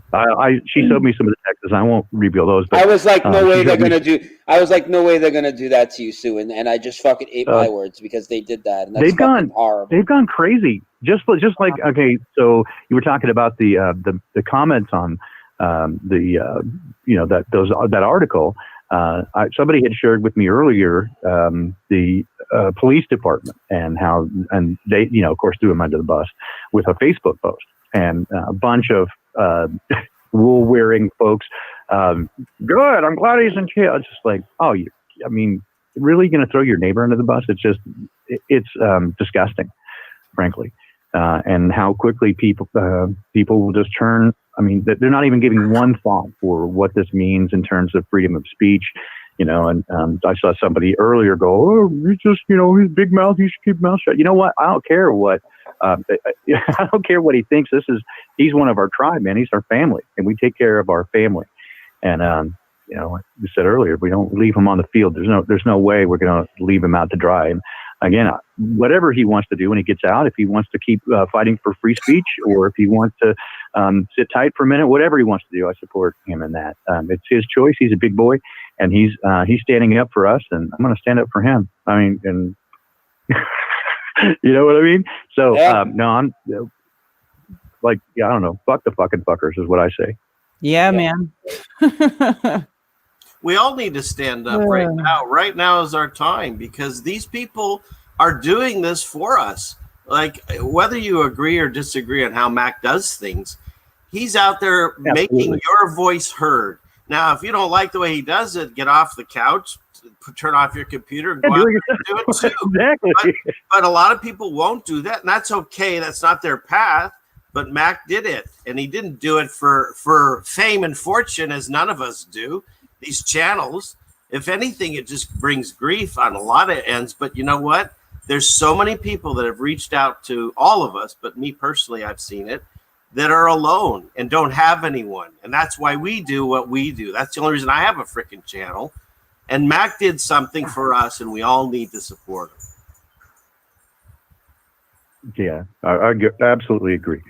She showed me some of the texts. I won't reveal those. But I was like, no way they're gonna do. I was like, no way they're gonna do that to you, Sue. And I just fucking ate my words, because they did that. And that's horrible. They've gone crazy. Just like, okay. So you were talking about the comments on that article. Somebody had shared with me earlier the police department and how they of course threw him under the bus with a Facebook post, and a bunch of wool wearing folks. Good. I'm glad he's in jail. It's just like, oh, really going to throw your neighbor under the bus? It's disgusting, frankly. And how quickly people will just turn. They're not even giving one thought for what this means in terms of freedom of speech. And I saw somebody earlier go, oh, he's just, he's big mouth. He should keep his mouth shut. You know what? I don't care what. I don't care what he thinks. He's one of our tribe, man. He's our family, and we take care of our family. And like you said earlier, we don't leave him on the field. There's no way we're going to leave him out to dry. And again, whatever he wants to do when he gets out, if he wants to keep fighting for free speech, or if he wants to sit tight for a minute, whatever he wants to do, I support him in that. It's his choice. He's a big boy, and he's standing up for us, and I'm going to stand up for him. And you know what I mean? So no, I'm like, I don't know. Fuck the fucking fuckers is what I say. Yeah. Man. We all need to stand up right now. Right now is our time, because these people are doing this for us. Like, whether you agree or disagree on how Mac does things, he's out there making your voice heard. Now, if you don't like the way he does it, get off the couch, turn off your computer, and go out there and do it too. Exactly. But a lot of people won't do that, and that's okay. That's not their path. But Mac did it, and he didn't do it for fame and fortune, as none of us do. These channels, if anything, it just brings grief on a lot of ends. But you know what? There's so many people that have reached out to all of us, but me personally, I've seen it, that are alone and don't have anyone. And that's why we do what we do. That's the only reason I have a freaking channel. And Mac did something for us, and we all need to support him. Yeah, I absolutely agree.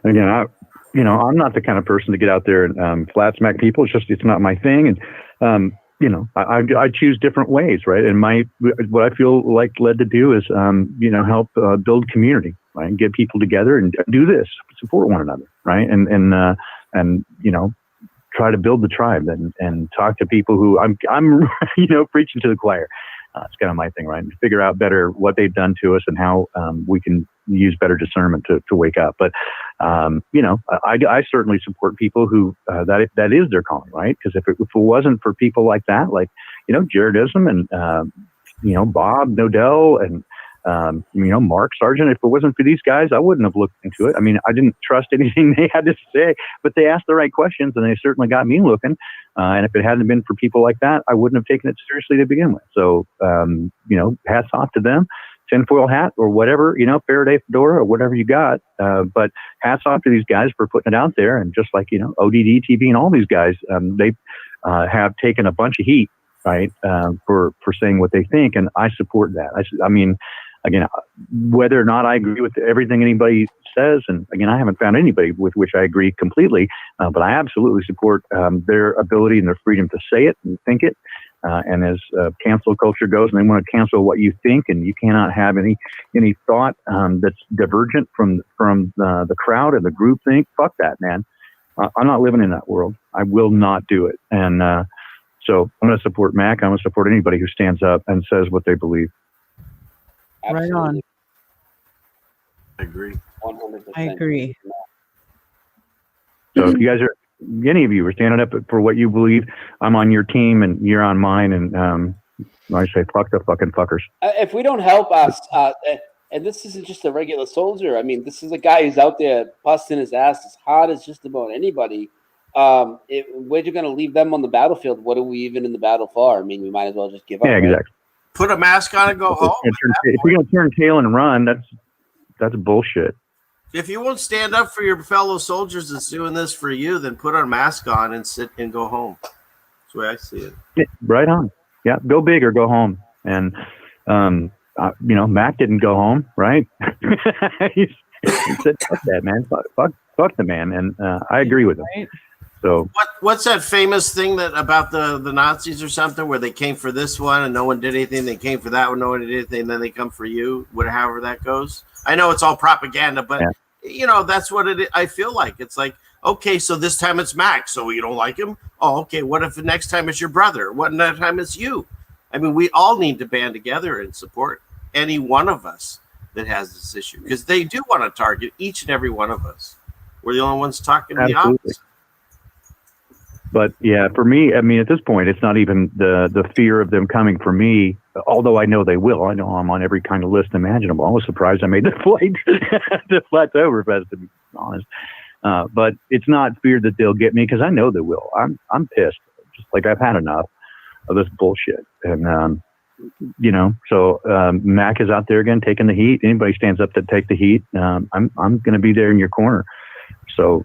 Again, I'm not the kind of person to get out there and flat smack people. It's not my thing. And, I choose different ways, right? And what I feel like led to do is, help build community, right? And get people together and do this, support one another, right? And try to build the tribe and talk to people who I'm preaching to the choir. It's kind of my thing, right? And figure out better what they've done to us and how we can use better discernment to wake up. But, I certainly support people who that is their calling, right? Because if it wasn't for people like that, like, Jaredism and, Bob Nodell and, Mark Sargent, if it wasn't for these guys, I wouldn't have looked into it. I mean, I didn't trust anything they had to say, but they asked the right questions and they certainly got me looking. And if it hadn't been for people like that, I wouldn't have taken it seriously to begin with. So, hats off to them, tinfoil hat or whatever, Faraday fedora or whatever you got. But hats off to these guys for putting it out there. And just like, ODD TV and all these guys, they have taken a bunch of heat, right, for saying what they think. And I support that. I mean, again, whether or not I agree with everything anybody says, and again, I haven't found anybody with which I agree completely, but I absolutely support their ability and their freedom to say it and think it. And as cancel culture goes, and they want to cancel what you think, and you cannot have any thought that's divergent from the crowd and the group think. Fuck that, man. I'm not living in that world. I will not do it. And so I'm going to support Mac. I'm going to support anybody who stands up and says what they believe. Absolutely. Right on. I agree. 100%. I agree. So if you guys any of you are standing up for what you believe, I'm on your team and you're on mine. And I say, fuck the fucking fuckers. If we don't help us, and this isn't just a regular soldier. I mean, this is a guy who's out there busting his ass as hard as just about anybody. We're just going to leave them on the battlefield. What are we even in the battle for? I mean, we might as well just give up. Yeah, exactly. Right? Put a mask on and go home. If you're going to turn tail and run, that's bullshit. If you won't stand up for your fellow soldiers that's doing this for you, then put a mask on and sit and go home. That's the way I see it. Yeah, right on. Yeah, go big or go home. And, Mac didn't go home, right? he said, fuck that, man. Fuck the man. And I agree with him. Right. So what's that famous thing that about the Nazis or something where they came for this one and no one did anything, they came for that one, no one did anything, and then they come for you, however that goes. I know it's all propaganda, but that's what I feel like. It's like, okay, so this time it's Mac, so you don't like him? Oh, okay, what if the next time it's your brother? What next time it's you? I mean, we all need to band together and support any one of us that has this issue, because they do want to target each and every one of us. We're the only ones talking the opposite. But yeah, for me, I mean, at this point, it's not even the fear of them coming for me, although I know they will. I know I'm on every kind of list imaginable. I was surprised I made the flight to Flatover, to be honest. But it's not fear that they'll get me, because I know they will. I'm pissed. Just like I've had enough of this bullshit. And, so Mac is out there again taking the heat. Anybody stands up to take the heat, I'm going to be there in your corner. So,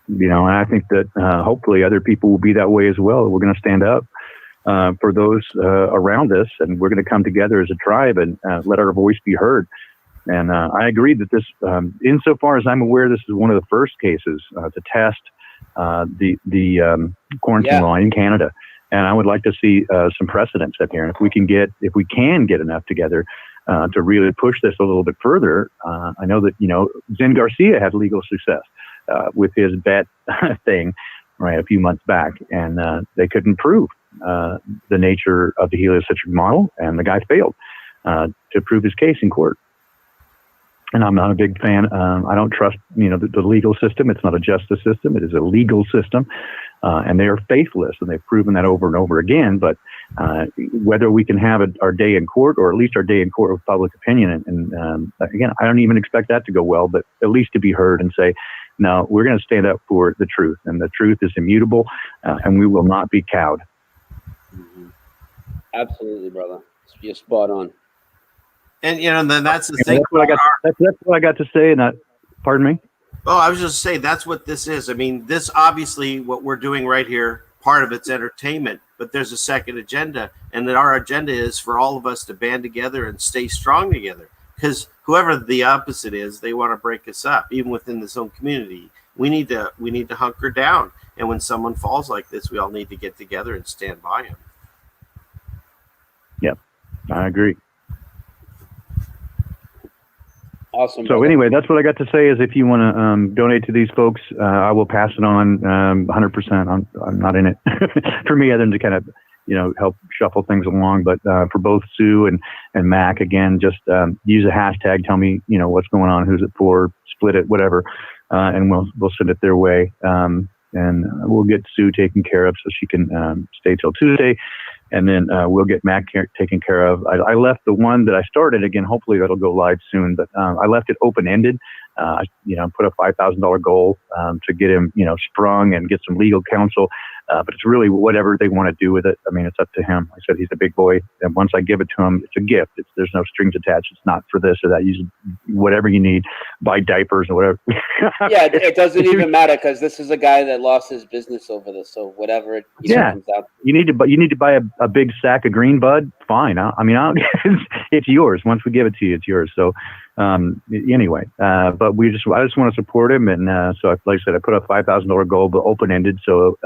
and I think that hopefully other people will be that way as well. We're going to stand up for those around us, and we're going to come together as a tribe and let our voice be heard. And I agree that this, insofar as I'm aware, this is one of the first cases to test the quarantine law in Canada. And I would like to see some precedents up here. And if we can get enough together to really push this a little bit further, I know that Zen Garcia had legal success with his bet thing, right, a few months back, and they couldn't prove the nature of the heliocentric model, and the guy failed to prove his case in court. and I'm not a big fan. I don't trust, the legal system. It's not a justice system. It is a legal system. And they are faithless, and they've proven that over and over again. But whether we can have our day in court, or at least our day in court with public opinion, and again, I don't even expect that to go well, but at least to be heard and say, no, we're going to stand up for the truth, and the truth is immutable, and we will not be cowed. Mm-hmm. Absolutely, brother. You're spot on. And then that's the thing. That's what I got to say. And pardon me. Oh, I was just saying that's what this is. I mean, this obviously what we're doing right here. Part of it's entertainment, but there's a second agenda, and that our agenda is for all of us to band together and stay strong together. Because whoever the opposite is, they want to break us up, even within this own community. We need to hunker down, and when someone falls like this, we all need to get together and stand by him. Yep, I agree. Awesome. So anyway, that's what I got to say. Is if you want to donate to these folks, I will pass it on 100%. I'm not in it for me, other than to kind of help shuffle things along. But for both Sue and Mac, again, just use a hashtag. Tell me what's going on, who's it for, split it, whatever, and we'll send it their way. And we'll get Sue taken care of so she can stay till Tuesday. And then we'll get Mac taken care of. I left the one that I started, again, hopefully that'll go live soon, but I left it open-ended. Put a $5,000 goal to get him, sprung and get some legal counsel. But it's really whatever they want to do with it. I mean, it's up to him. I said he's a big boy, and once I give it to him, it's a gift. There's no strings attached. It's not for this or that. Use whatever you need. Buy diapers or whatever. Yeah, it doesn't even matter, because this is a guy that lost his business over this. So whatever it comes out. You need to buy a big sack of green bud. Fine. It's yours. Once we give it to you, it's yours. So anyway, but I just want to support him, and so like I said, I put a $5,000 goal, but open ended. So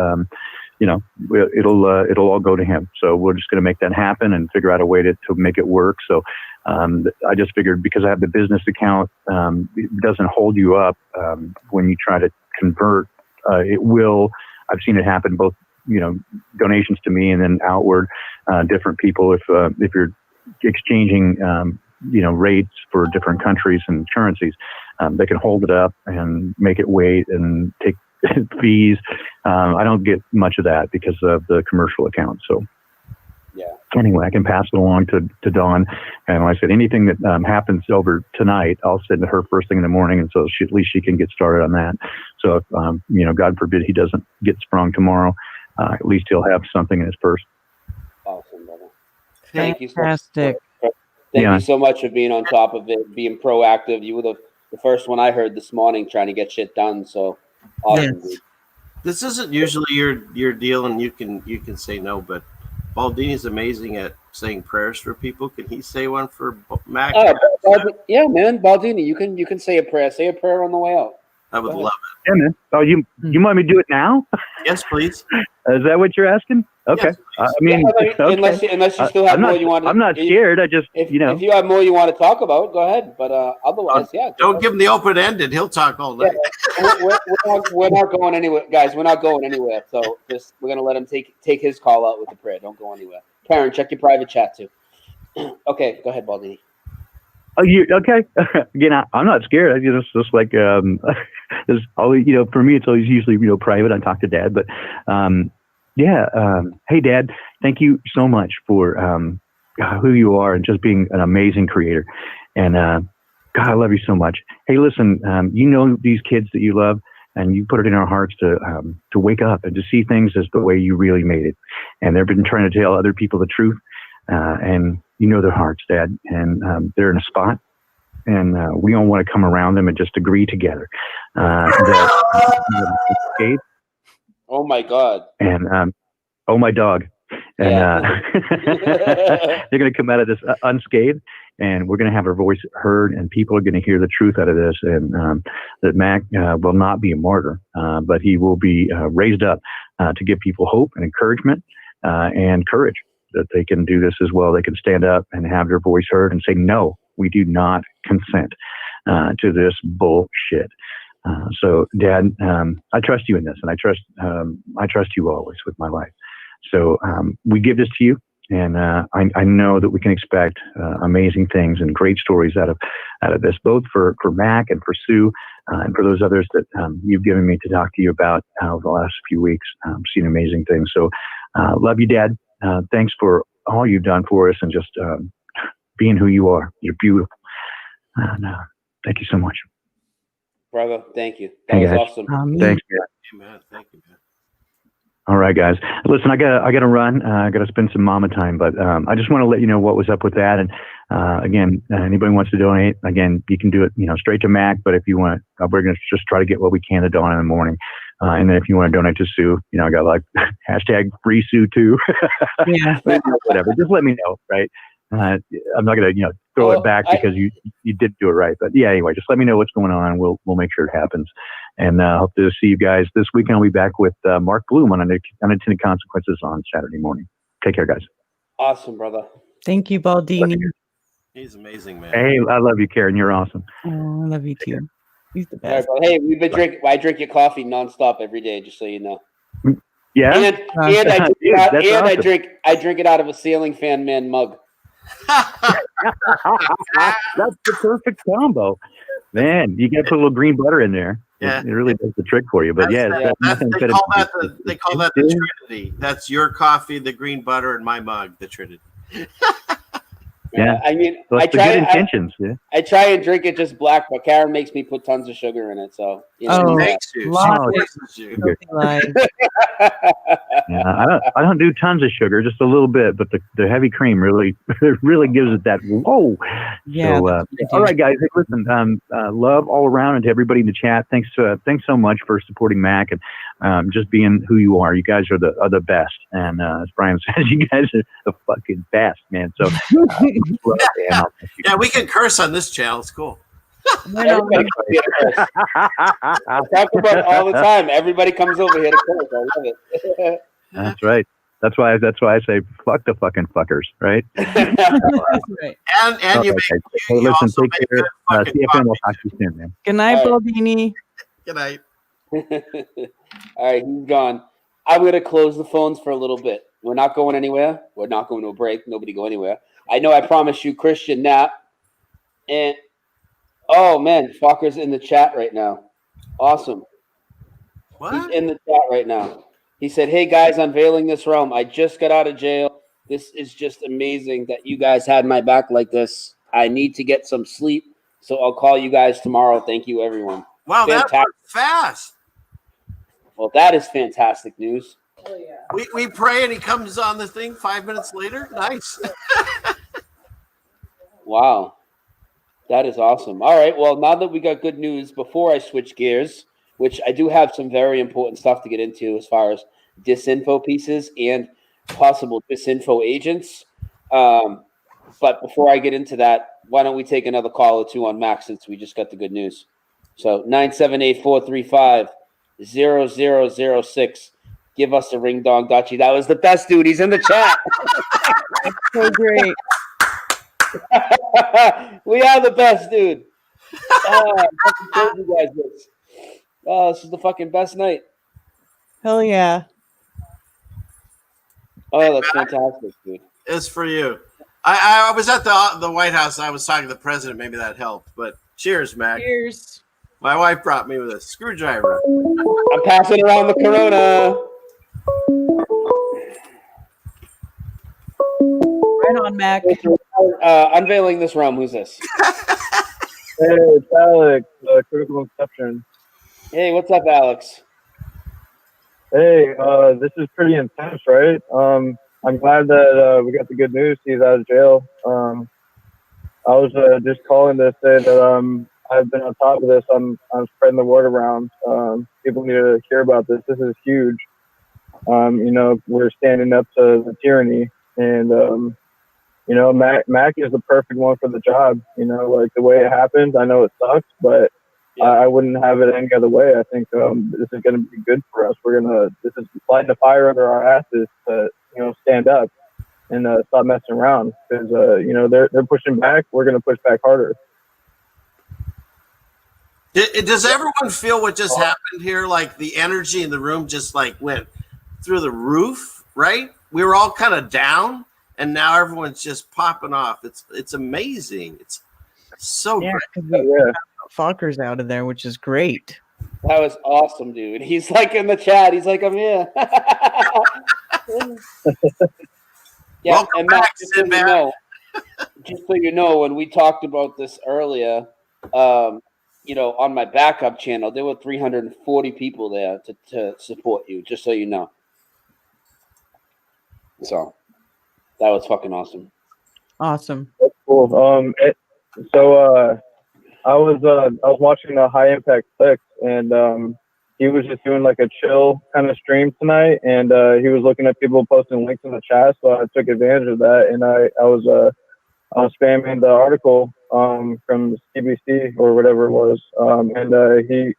it'll all go to him. So we're just going to make that happen and figure out a way to make it work. So I just figured, because I have the business account, it doesn't hold you up when you try to convert. It will. I've seen it happen both, donations to me and then outward, different people. If you're exchanging, rates for different countries and currencies, they can hold it up and make it wait and take fees. I don't get much of that because of the commercial account. So yeah. Anyway, I can pass it along to Dawn. And like I said, anything that happens over tonight, I'll send to her first thing in the morning. And so at least she can get started on that. So if, God forbid he doesn't get sprung tomorrow, at least he'll have something in his purse. Awesome, brother. Fantastic. Thank you so much for being on top of it, being proactive. You were the first one I heard this morning trying to get shit done. So awesome. Yes. This isn't usually your deal, and you can say no, but Baldini's amazing at saying prayers for people. Can he say one for Mac? Yeah, man, Baldini, you can say a prayer. Say a prayer on the way out. I would love it. Yeah, man. Oh, you want me to do it now? Yes, please. Is that what you're asking? Okay. Yes, okay. Unless you still have more you want to. I'm not scared. I just, if you have more you want to talk about, go ahead. But otherwise, Don't give him the open-ended. He'll talk all night. Yeah, we're not going anywhere, guys. We're not going anywhere. So we're gonna let him take his call out with the prayer. Don't go anywhere. Karen, check your private chat too. Okay, go ahead, Baldini. Oh, you okay? Again, I'm not scared. I just like there's always, for me, it's always usually private. I talk to Dad, but hey, Dad, thank you so much for who you are and just being an amazing creator. And God, I love you so much. Hey, listen, these kids that you love, and you put it in our hearts to wake up and to see things as the way you really made it. And they've been trying to tell other people the truth, and their hearts, Dad, and they're in a spot, and we don't want to come around them and just agree together. Oh my God! And oh my dog! And they're going to come out of this unscathed, and we're going to have our voice heard, and people are going to hear the truth out of this, and that Mac will not be a martyr, but he will be raised up to give people hope and encouragement and courage, that they can do this as well. They can stand up and have their voice heard and say, no, we do not consent to this bullshit. So, Dad, I trust you in this, and I trust you always with my life. So we give this to you. And I know that we can expect amazing things and great stories out of this, both for Mac and for Sue, and for those others that you've given me to talk to you about over the last few weeks. I've seen amazing things. So love you, Dad. Thanks for all you've done for us and just being who you are. You're beautiful. And, thank you so much. Brother, thank you. That was awesome. Thanks, man. Amen. Thank you, man. All right, guys. Listen, I gotta run. I gotta spend some mama time, but I just want to let you know what was up with that. And again, anybody wants to donate, again, you can do it, straight to Mac. But if you want, we're gonna just try to get what we can to Dawn in the morning. And then if you want to donate to Sue, I got like hashtag free Sue too. Yeah. Whatever. Just let me know, right? I'm not gonna, throw it back because you did do it right. But yeah, anyway, just let me know what's going on. We'll make sure it happens. And hope to see you guys this weekend. I'll be back with Mark Bloom on Unintended Consequences on Saturday morning. Take care, guys. Awesome, brother. Thank you, Baldini. He's amazing, man. Hey, I love you, Karen. You're awesome. Oh, I love you too. He's the All right, best. bro. Hey, we've been drinking. I drink your coffee nonstop every day, just so you know. Yeah. And I drink Dude, it out, that's and awesome. I drink it out of a ceiling fan man mug. That's the perfect combo. Man, you got to put a little green butter in there. Yeah. It really does the trick for you. But They call that the Trinity. Trinity. That's your coffee, the green butter, and my mug, the Trinity. Yeah. I mean, So it's the good intentions. I try and drink it just black, but Karen makes me put tons of sugar in it. So Makes you. Yeah, I don't do tons of sugar, just a little bit, but the heavy cream really gives it that whoa. Yeah. So, all right, guys. Hey, listen, love all around, and to everybody in the chat. Thanks so much for supporting Mac and just being who you are. You guys are the best, and as Brian says, you guys are the fucking best, man. So, yeah, we can curse on this channel. It's cool. Everybody comes here to curse. I talk about it all the time. Everybody comes over here to curse. I love it. That's right. That's why I say fuck the fucking fuckers, right? Right. And you okay. make Hey, you listen, also take make care. good fucking CFM will coffee. talk to you soon, man. Good night, All Baldini. Good night. All right, he's gone. I'm going to close the phones for a little bit. We're not going anywhere. We're not going to a break. Nobody go anywhere. I know I promised you Christian Knapp. And, oh, man, Focker's in the chat right now. Awesome. What? He's in the chat right now. He said, hey, guys, unveiling this realm. I just got out of jail. This is just amazing that you guys had my back like this. I need to get some sleep, so I'll call you guys tomorrow. Thank you, everyone. Wow, Fantastic. that was fast. Well, that is fantastic news. Oh, yeah. We pray and he comes on the thing 5 minutes later. Nice. Wow. That is awesome. All right. Well, now that we got good news, before I switch gears, which I do have some very important stuff to get into as far as disinfo pieces and possible disinfo agents. But before I get into that, why don't we take another call or two on Mac since we just got the good news. So 978-435-0006. Give us a ring dong, Dutchie. That was the best, dude. He's in the chat. So great. We are the best, dude. I fucking told you guys this. Oh, this is the fucking best night. Hell yeah. Oh, that's fantastic, dude. It's for you. I was at the White House. I was talking to the president. Maybe that helped. But cheers, Mac. Cheers. My wife brought me with a screwdriver. I'm passing around the Corona. Right on, Mac. Unveiling this realm. Who's this? Hey, it's Alex, Critical Inception. Hey, what's up, Alex? Hey, this is pretty intense, right? I'm glad that we got the good news. He's out of jail. I was just calling to say that I've been on top of this. I'm spreading the word around. People need to hear about this. This is huge. We're standing up to the tyranny, and Mac is the perfect one for the job. Like the way it happened, I know it sucks, but I wouldn't have it any other way. I think this is going to be good for us. This is lighting the fire under our asses to, stand up and stop messing around because, they're pushing back. We're going to push back harder. Does everyone feel what just happened here? Like the energy in the room just like went through the roof, right? We were all kind of down. and now everyone's just popping off. It's amazing. It's so Yeah, great. because we got Focker's out of there, which is great. That was awesome, dude. He's like in the chat. He's like, I'm here. Yeah, Welcome and back, Matt, Sinbad. just so you know, when we talked about this earlier, you know, on my backup channel, there were 340 people there to support you, just so you know. So that was fucking awesome. Awesome. That's cool. I was watching the High Impact Flicks, and he was just doing like a chill kind of stream tonight, and he was looking at people posting links in the chat, so I took advantage of that, and I was spamming the article from CBC or whatever it was, and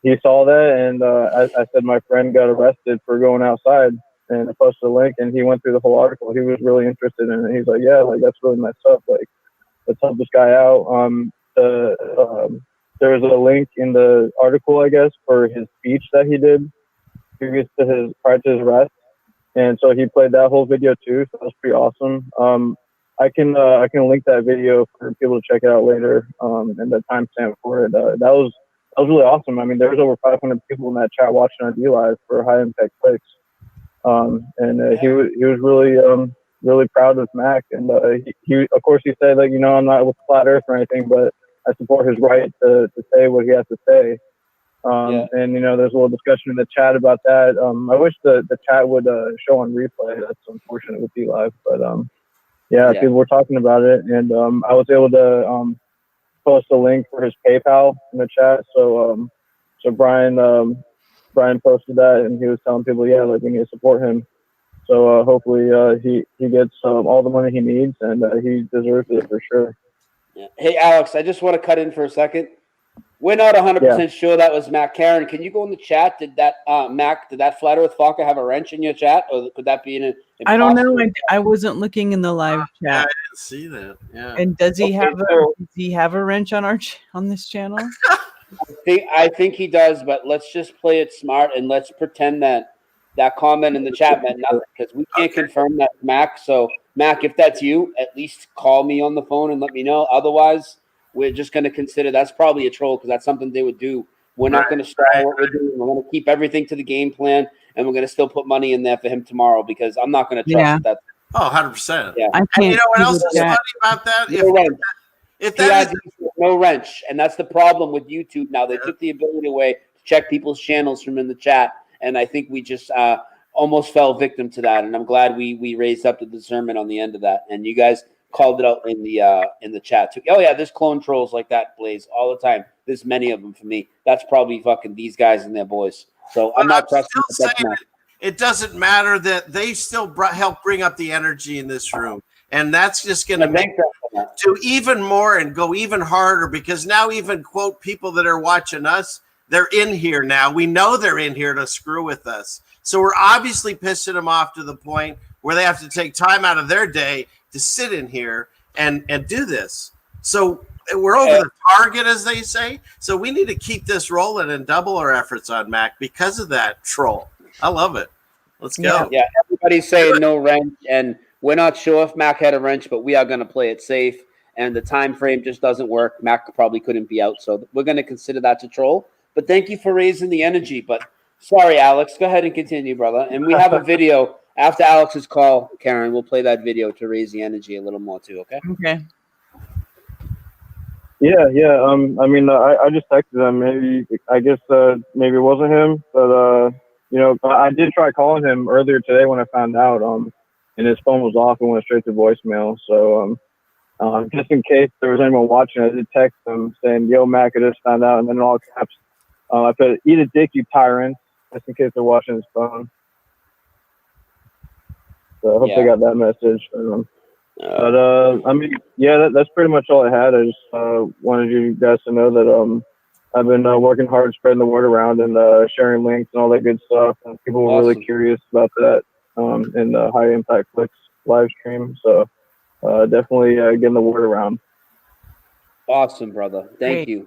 he saw that, and I said my friend got arrested for going outside, and I posted a link, and he went through the whole article. He was really interested in it. He's like, yeah, like that's really messed up. Like, let's help this guy out. There's a link in the article, I guess, for his speech that he did prior to his arrest, and so he played that whole video too. So that's pretty awesome. I can link that video for people to check it out later, and the timestamp for it. That was really awesome. I mean, there was over 500 people in that chat watching our D Live for High Impact Clicks, and he was really proud of Mac, and he of course he said, like, you know, I'm not with Flat Earth or anything, but I support his right to say what he has to say. And you know, there's a little discussion in the chat about that. I wish the chat would show on replay. That's unfortunate with D Live, but people were talking about it, and I was able to post a link for his PayPal in the chat. So Brian posted that, and he was telling people, yeah, like, we need to support him. So hopefully he gets all the money he needs, and he deserves it for sure. Yeah. Hey, Alex, I just want to cut in for a second. We're not 100% sure that was Mac. Karen, can you go in the chat? Did that Mac? Did that Flat Earth Focker have a wrench in your chat, or could that be an? I don't know. I wasn't looking in the live chat. Yeah, I didn't see that. Yeah. And does he have a wrench on this channel? I think he does, but let's just play it smart and let's pretend that comment in the chat meant nothing, because we can't confirm that, Mac. So, Mac, if that's you, at least call me on the phone and let me know. Otherwise, we're just going to consider that's probably a troll, because that's something they would do. We're not going to start what we're doing. We're going to keep everything to the game plan, and we're going to still put money in there for him tomorrow, because I'm not going to trust that. Oh, 100%. Yeah. And you know what else is funny about that? If that is no wrench, and that's the problem with YouTube now. They took the ability away to check people's channels from in the chat, and I think we just almost fell victim to that. And I'm glad we raised up the discernment on the end of that, and you guys called it out in the chat too. Oh yeah, there's clone trolls like that, Blaze, all the time. There's many of them for me. That's probably fucking these guys and their boys. So I'm not trusting. It doesn't matter that they still help bring up the energy in this room. And that's just going to make do even more and go even harder, because now even, quote, people that are watching us, they're in here now. We know they're in here to screw with us. So we're obviously pissing them off to the point where they have to take time out of their day to sit in here and do this. So we're over the target, as they say. So we need to keep this rolling and double our efforts on Mac because of that troll. I love it. Let's go. Yeah, everybody's saying no wrench, and we're not sure if Mac had a wrench, but we are going to play it safe. And the time frame just doesn't work. Mac probably couldn't be out, so we're going to consider that to troll. But thank you for raising the energy. But sorry, Alex. Go ahead and continue, brother. And we have a video after Alex's call, Karen. We'll play that video to raise the energy a little more too, okay? Okay. Yeah. I mean, I just texted him. Maybe maybe it wasn't him, but you know, I did try calling him earlier today when I found out. And his phone was off and went straight to voicemail. So just in case there was anyone watching, I did text him saying, "Yo, Mac, I just found out," and then in all caps, I put, "Eat a dick, you tyrant," just in case they're watching his phone. So I hope they got that message. But I mean, yeah, that's pretty much all I had. I just wanted you guys to know that I've been working hard spreading the word around and sharing links and all that good stuff. And people were really curious about that in the High Impact Clicks live stream. So definitely getting the word around. Awesome, brother. Thank you.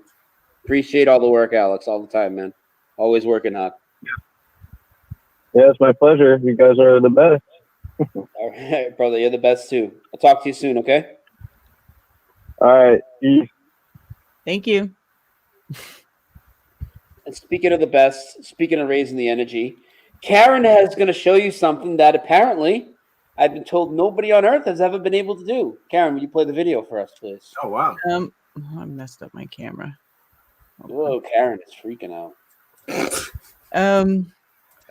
Appreciate all the work, Alex, all the time, man. Always working hard. Yeah, it's my pleasure. You guys are the best. All right, brother. You're the best too. I'll talk to you soon. Okay. All right. Peace. Thank you. And speaking of the best, speaking of raising the energy, Karen is going to show you something that apparently I've been told nobody on earth has ever been able to do. Karen, will you play the video for us, please? Oh, wow. I messed up my camera. Whoa, Karen is freaking out.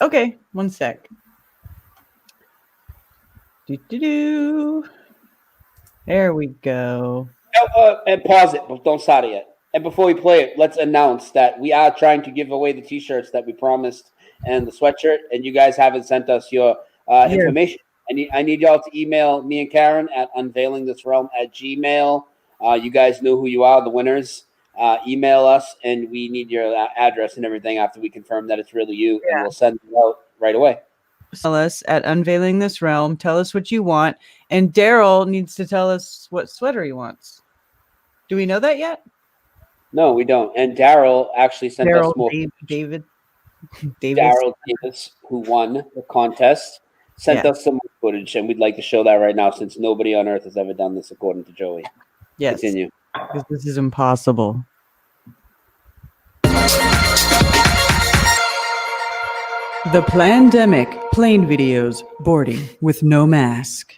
Okay, one sec. There we go. And pause it, but don't start it yet. And before we play it, let's announce that we are trying to give away the T-shirts that we promised and the sweatshirt, and you guys haven't sent us your information. I need y'all to email me and Karen at unveilingthisrealm@gmail. You guys know who you are, the winners. Email us, and we need your address and everything after we confirm that it's really you, and we'll send it out right away. Tell us at Unveiling This Realm. Tell us what you want. And Daryl needs to tell us what sweater he wants. Do we know that yet? No, we don't. And Daryl actually sent us more. David. Daryl Davis, who won the contest, sent us some footage, and we'd like to show that right now since nobody on earth has ever done this, according to Joey. Yes. Continue. Because this is impossible. The Plandemic plane videos boarding with no mask.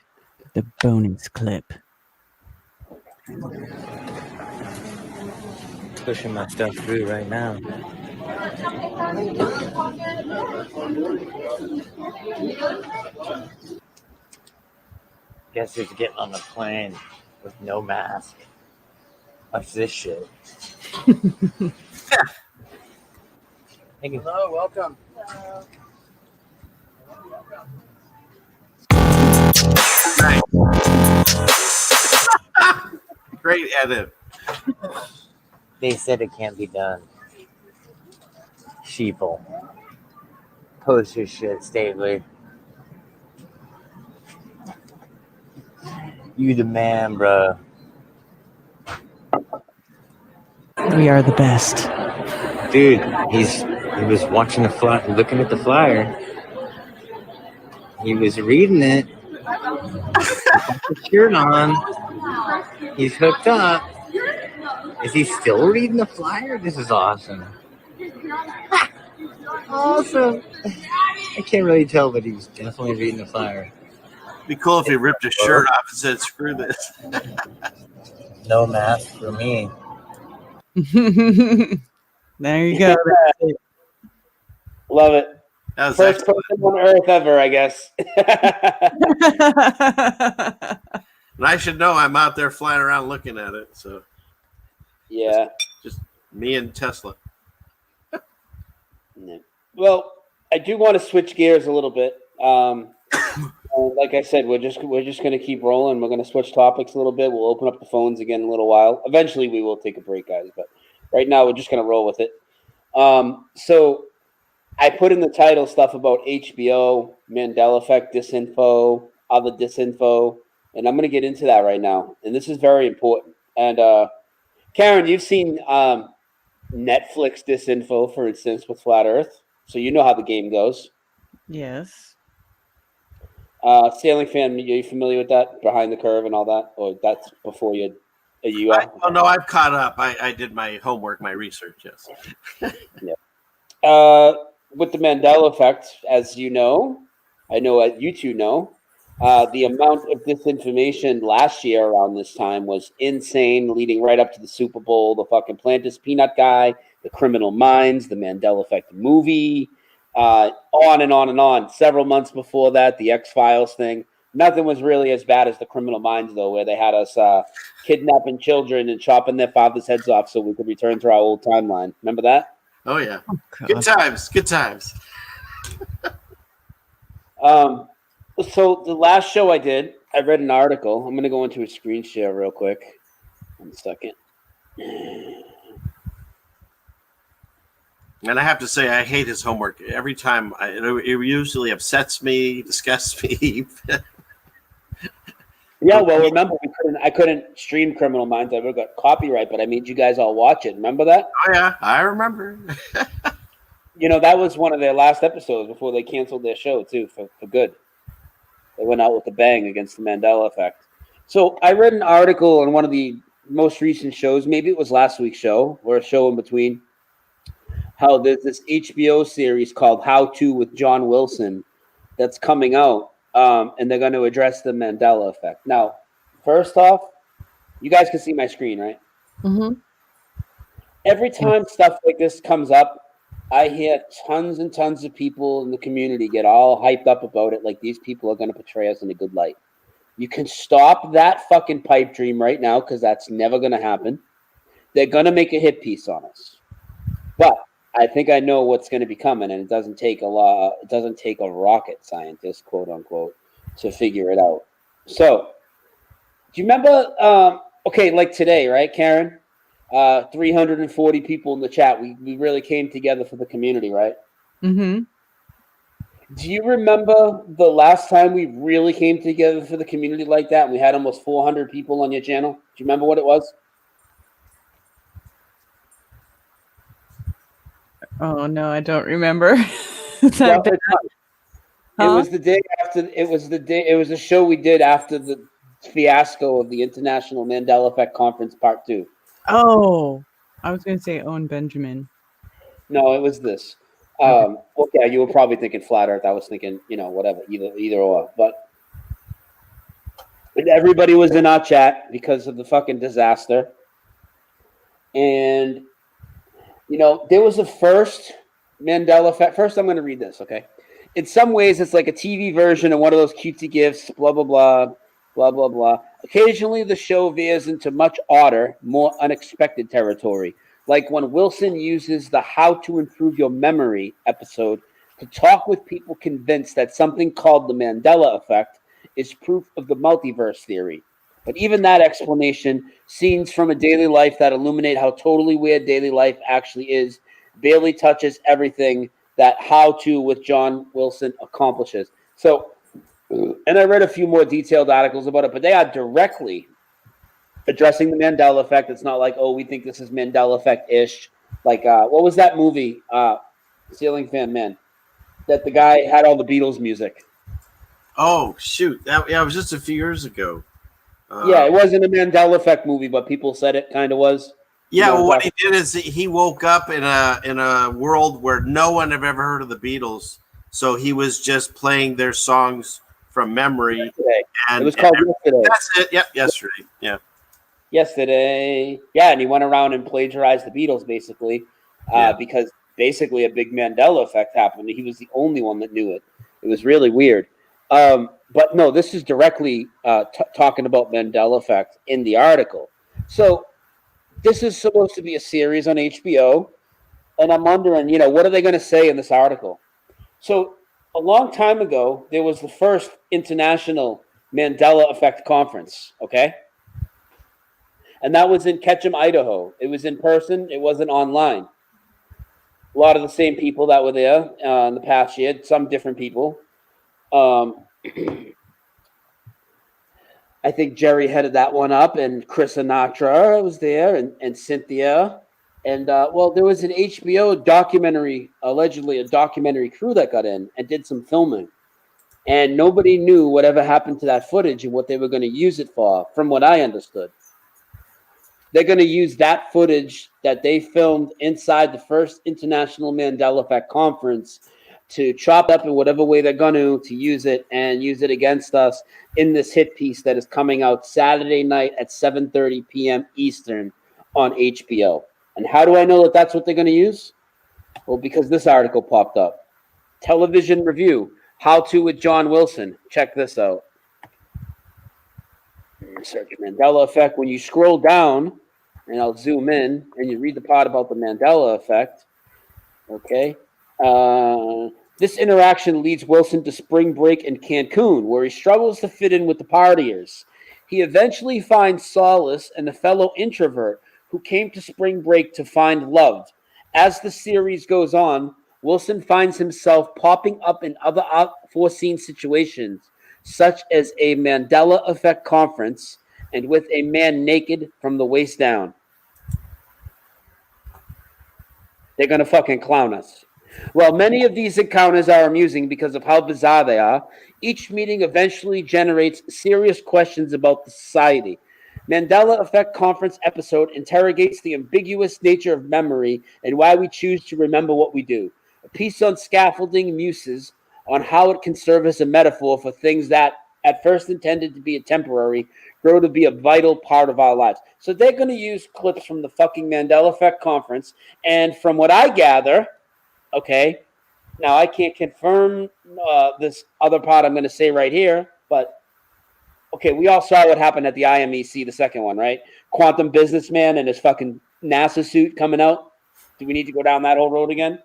The bonus clip. Pushing my stuff through right now. Guess who's getting on the plane with no mask? What's this shit? Thank you. Hello, welcome. Hello. Great edit. They said it can't be done. Sheeple. Post your shit, Stavely. You the man, bro. We are the best. Dude, he was watching the flyer, looking at the flyer. He was reading it. He got the shirt on. He's hooked up. Is he still reading the flyer? This is awesome. Awesome. I can't really tell, but he was definitely reading the flyer. It'd be cool if he ripped his shirt off and said, "Screw this." No mask for me. There you go. Love it. That was First person on earth ever, I guess. And I should know I'm out there flying around looking at it. So yeah, just me and Tesla. Well, I do want to switch gears a little bit. Like I said, we're just going to keep rolling. We're going to switch topics a little bit. We'll open up the phones again in a little while. Eventually, we will take a break, guys. But right now, we're just going to roll with it. So I put in the title stuff about HBO, Mandela Effect, Disinfo, other Disinfo, and I'm going to get into that right now. And this is very important. And Karen, you've seen Netflix Disinfo, for instance, with Flat Earth. So you know how the game goes. Yes. Sailing fan, are you familiar with that? Behind the curve and all that? Or that's before you Oh, no, I've caught up. I did my homework, my research, yes. Yeah. With the Mandela Effect, as you know, I know you two know, the amount of disinformation last year around this time was insane, leading right up to the Super Bowl, the fucking Plantis Peanut guy, the Criminal Minds, the Mandela Effect movie, on and on and on. Several months before that, the X-Files thing. Nothing was really as bad as the Criminal Minds, though, where they had us kidnapping children and chopping their fathers' heads off so we could return to our old timeline. Remember that? Oh, yeah. Good times. Good times. So the last show I did, I read an article. I'm going to go into a screen share real quick. 1 second. And I have to say, I hate his homework. Every time, it usually upsets me, disgusts me. Yeah, well, remember, I couldn't stream Criminal Minds. I would have got copyright, but I made you guys all watch it. Remember that? Oh, yeah, I remember. You know, that was one of their last episodes before they canceled their show, too, for good. They went out with a bang against the Mandela Effect. So I read an article on one of the most recent shows, maybe it was last week's show or a show in between, how there's this HBO series called How To with John Wilson that's coming out, and they're going to address the Mandela Effect. Now, first off, you guys can see my screen, right? Mm-hmm. Every time stuff like this comes up, I hear tons and tons of people in the community get all hyped up about it, like these people are going to portray us in a good light. You can stop that fucking pipe dream right now, because that's never going to happen. They're going to make a hit piece on us. But I think I know what's going to be coming, and it doesn't take a rocket scientist, quote unquote, to figure it out. So, do you remember, okay, like today, right, Karen? 340 people in the chat. We really came together for the community, right? Mm-hmm. Do you remember the last time we really came together for the community like that and we had almost 400 people on your channel? Do you remember what it was? Oh no, I don't remember. Well, it was the day after. It was the show we did after the fiasco of the International Mandela Effect Conference Part 2. Oh, I was going to say Owen Benjamin. No, it was this. Okay, you were probably thinking flat Earth. I was thinking, whatever, either or. But everybody was in our chat because of the fucking disaster. And, there was a first Mandela Effect. First, I'm going to read this, okay? In some ways, it's like a TV version of one of those cutesy gifs, blah, blah, blah, blah, blah, blah. Occasionally, the show veers into much odder, more unexpected territory, like when Wilson uses the How to Improve Your Memory episode to talk with people convinced that something called the Mandela Effect is proof of the multiverse theory. But even that explanation, scenes from a daily life that illuminate how totally weird daily life actually is, barely touches everything that How To with John Wilson accomplishes. So, and I read a few more detailed articles about it, but they are directly addressing the Mandela Effect. It's not like, oh, we think this is Mandela Effect-ish. Like, what was that movie, Ceiling Fan Man, that the guy had all the Beatles music? Oh, shoot. That was just a few years ago. Yeah, it wasn't a Mandela Effect movie, but people said it kind of was. Yeah, well, what he did is he woke up in a world where no one had ever heard of the Beatles. So he was just playing their songs from memory. Yesterday. And it was called Yesterday. That's it. Yep, Yesterday. Yeah. Yesterday. Yeah, and he went around and plagiarized the Beatles, basically, because basically a big Mandela Effect happened. He was the only one that knew it. It was really weird. But no, this is directly talking about Mandela Effect in the article. So this is supposed to be a series on HBO, and I'm wondering, what are they going to say in this article? So a long time ago, there was the first International Mandela Effect Conference, okay? And that was in Ketchum, Idaho. It was in person. It wasn't online. A lot of the same people that were there in the past year, some different people. I think Jerry headed that one up, and Chris Sinatra was there, and Cynthia. And, well, there was an HBO documentary, allegedly a documentary crew that got in and did some filming. And nobody knew whatever happened to that footage and what they were going to use it for, from what I understood. They're going to use that footage that they filmed inside the first International Mandela Effect Conference to chop up in whatever way they're going to use it and use it against us in this hit piece that is coming out Saturday night at 7:30 p.m. Eastern on HBO. And how do I know that that's what they're going to use? Well, because this article popped up. Television review, How To with John Wilson. Check this out. Search Mandela Effect. When you scroll down, and I'll zoom in, and you read the part about the Mandela Effect, okay? This interaction leads Wilson to spring break in Cancun, where he struggles to fit in with the partiers. He eventually finds solace in a fellow introvert who came to spring break to find love. As the series goes on, Wilson finds himself popping up in other unforeseen situations, such as a Mandela Effect conference and with a man naked from the waist down. They're going to fucking clown us. While many of these encounters are amusing because of how bizarre they are, each meeting eventually generates serious questions about the society. Mandela Effect Conference episode interrogates the ambiguous nature of memory and why we choose to remember what we do. A piece on scaffolding muses on how it can serve as a metaphor for things that, at first intended to be a temporary, grow to be a vital part of our lives. So they're going to use clips from the fucking Mandela Effect Conference, and from what I gather, okay, now I can't confirm this other part I'm going to say right here, but okay, we all saw what happened at the IMEC, the second one, right? Quantum businessman and his fucking NASA suit coming out. Do we need to go down that whole road again?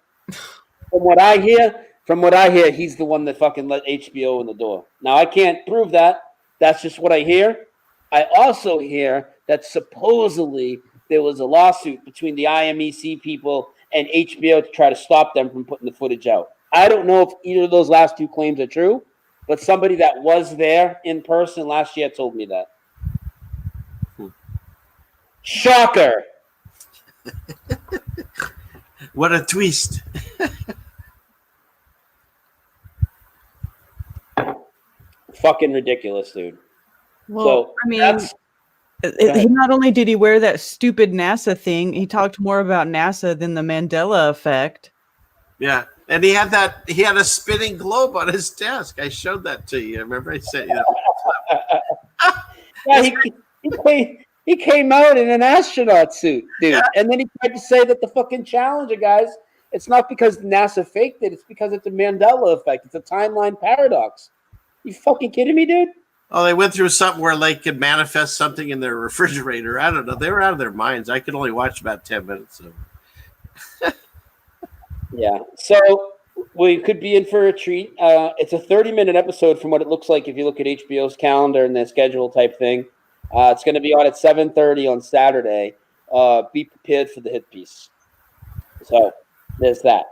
From what I hear, he's the one that fucking let HBO in the door. Now, I can't prove that. That's just what I hear. I also hear that supposedly there was a lawsuit between the IMEC people and HBO to try to stop them from putting the footage out. I don't know if either of those last two claims are true, but somebody that was there in person last year told me that. Shocker. What a twist. Fucking ridiculous, dude. Well, So, I mean, not only did he wear that stupid NASA thing, he talked more about NASA than the Mandela effect. Yeah. And he had a spinning globe on his desk. I showed that to you. Remember I sent you that? Yeah, he came out in an astronaut suit, dude. Yeah. And then he tried to say that the fucking Challenger guys, it's not because NASA faked it, it's because it's a Mandela effect. It's a timeline paradox. You fucking kidding me, dude? Oh, they went through something where they could manifest something in their refrigerator. I don't know. They were out of their minds. I could only watch about 10 minutes of it. Yeah. So we could be in for a treat. It's a 30-minute episode from what it looks like if you look at HBO's calendar and their schedule type thing. It's going to be on at 7:30 on Saturday. Be prepared for the hit piece. So there's that.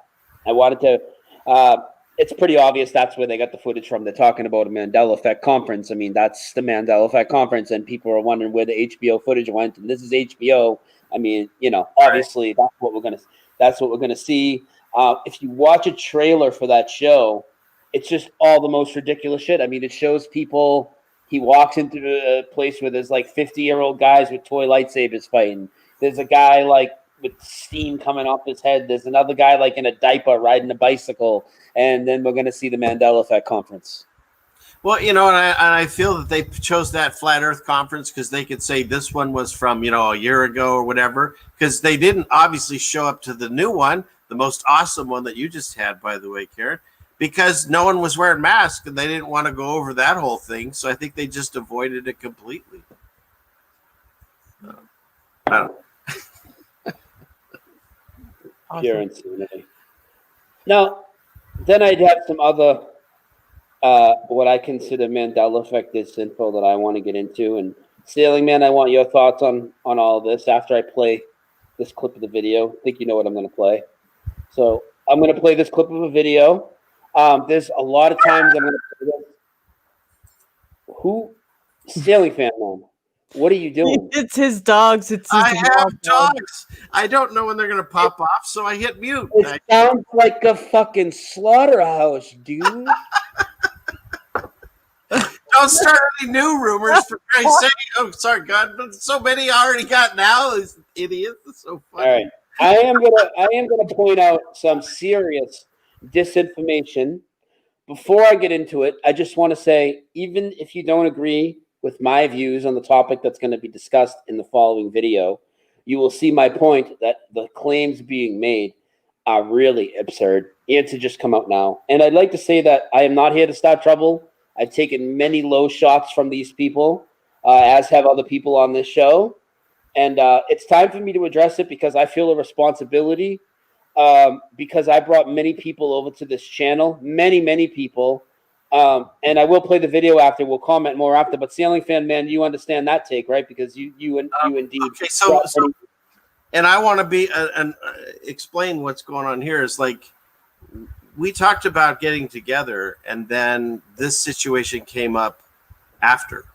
I wanted to... it's pretty obvious that's where they got the footage from. They're talking about a Mandela Effect conference. I mean, that's the Mandela Effect conference, and people are wondering where the HBO footage went. And this is HBO. I mean, you know, obviously that's what we're gonna see. If you watch a trailer for that show, it's just all the most ridiculous shit. I mean, it shows people. He walks into a place where there's like 50-year-old guys with toy lightsabers fighting. There's a guy like with steam coming off his head. There's another guy like in a diaper riding a bicycle. And then we're going to see the Mandela Effect conference. Well, you know, and I feel that they chose that Flat Earth conference because they could say this one was from, you know, a year ago or whatever, because they didn't obviously show up to the new one, the most awesome one that you just had, by the way, Karen, because no one was wearing masks and they didn't want to go over that whole thing. So I think they just avoided it completely. I don't know. Pure insanity. Now, then I'd have some other, what I consider Mandela Effect disinfo that I want to get into. And Sailing Man, I want your thoughts on all of this after I play this clip of the video. I think you know what I'm going to play. So I'm going to play this clip of a video. There's a lot of times I'm going to play this. Who? Sailing Fan, man. What are you doing? It's his dogs. I have dogs. I don't know when they're going to pop off, so I hit mute. It sounds like a fucking slaughterhouse, dude. Don't start any new rumors, for Christ's sake. Oh, sorry, God. But so many already got now. These idiots. It's so funny. All right. I am gonna point out some serious disinformation. Before I get into it, I just want to say, even if you don't agree with my views on the topic that's going to be discussed in the following video, you will see my point that the claims being made are really absurd and to just come out now. And I'd like to say that I am not here to start trouble. I've taken many low shots from these people, as have other people on this show. And it's time for me to address it because I feel a responsibility, because I brought many people over to this channel, many people. And I will play the video after. We'll comment more after. But Sailing Fan, man, you understand that take, right? Because you indeed. Okay, so and I want to be and explain what's going on here. Is like we talked about getting together, and then this situation came up after,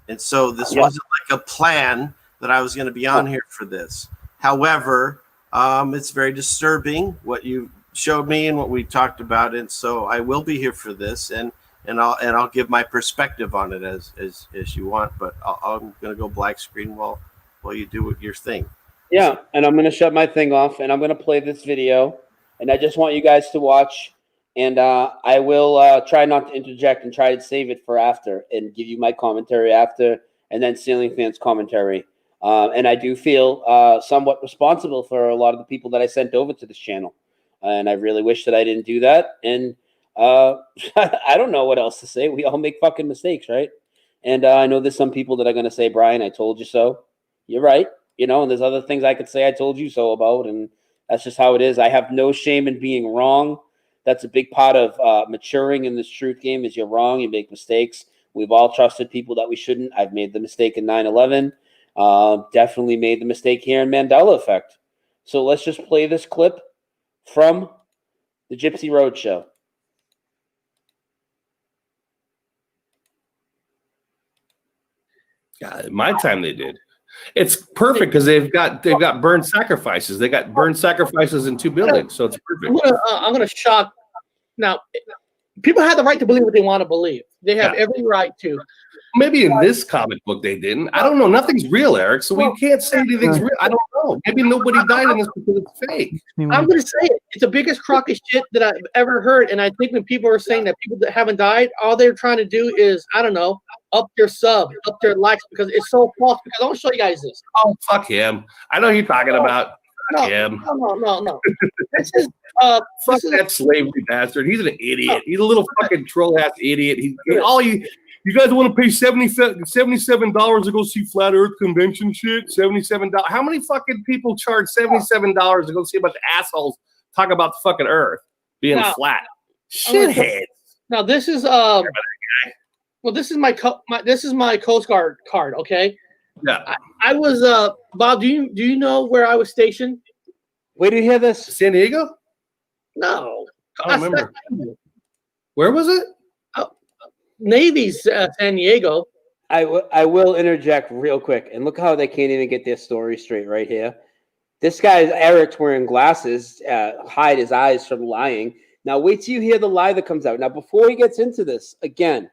and so this wasn't like a plan that I was going to be on here for this. However, it's very disturbing what you showed me and what we talked about, and so I will be here for this, and I'll give my perspective on it as you want, but I'm gonna go black screen while you do your thing. Yeah, and I'm gonna shut my thing off, and I'm gonna play this video, and I just want you guys to watch, and I will try not to interject and try to save it for after, and give you my commentary after, and then Ceiling Fans commentary. And I do feel somewhat responsible for a lot of the people that I sent over to this channel. And I really wish that I didn't do that. And I don't know what else to say. We all make fucking mistakes, right? And I know there's some people that are going to say, Brian, I told you so. You're right. You know, and there's other things I could say I told you so about. And that's just how it is. I have no shame in being wrong. That's a big part of maturing in this truth game is you're wrong. You make mistakes. We've all trusted people that we shouldn't. I've made the mistake in 9/11. Definitely made the mistake here in Mandela Effect. So let's just play this clip from the Gypsy Road Show. Yeah, in my time they did. It's perfect because they've got burned sacrifices. They got burned sacrifices in 2 buildings, so it's perfect. I'm gonna shock. Now, people have the right to believe what they want to believe. They have every right to. Maybe in this comic book they didn't. I don't know. Nothing's real, Eric. So we can't say anything's real. I don't know. Maybe nobody died in this because it's fake. I'm going to say it. It's the biggest crock of shit that I've ever heard. And I think when people are saying that people that haven't died, all they're trying to do is, I don't know, up their sub, up their likes, because it's so false. Because I want to show you guys this. Oh, fuck him. I know who you're talking about. Fuck him. No. This is fuck that slavery bastard. He's an idiot. He's a little fucking troll ass idiot. You guys want to pay $77 to go see Flat Earth convention shit? $77. How many fucking people charge $77 to go see a bunch of assholes talk about the fucking Earth being flat? Shitheads. Now this is this is my Coast Guard card. Okay. Yeah. I was Bob. Do you know where I was stationed? Where did you hear this? San Diego? No. I don't remember. Where was it? Navy's San Diego. I will interject real quick, and look how they can't even get their story straight right here. This guy, Eric's wearing glasses, hide his eyes from lying. Now wait till you hear the lie that comes out. Now before he gets into this, again,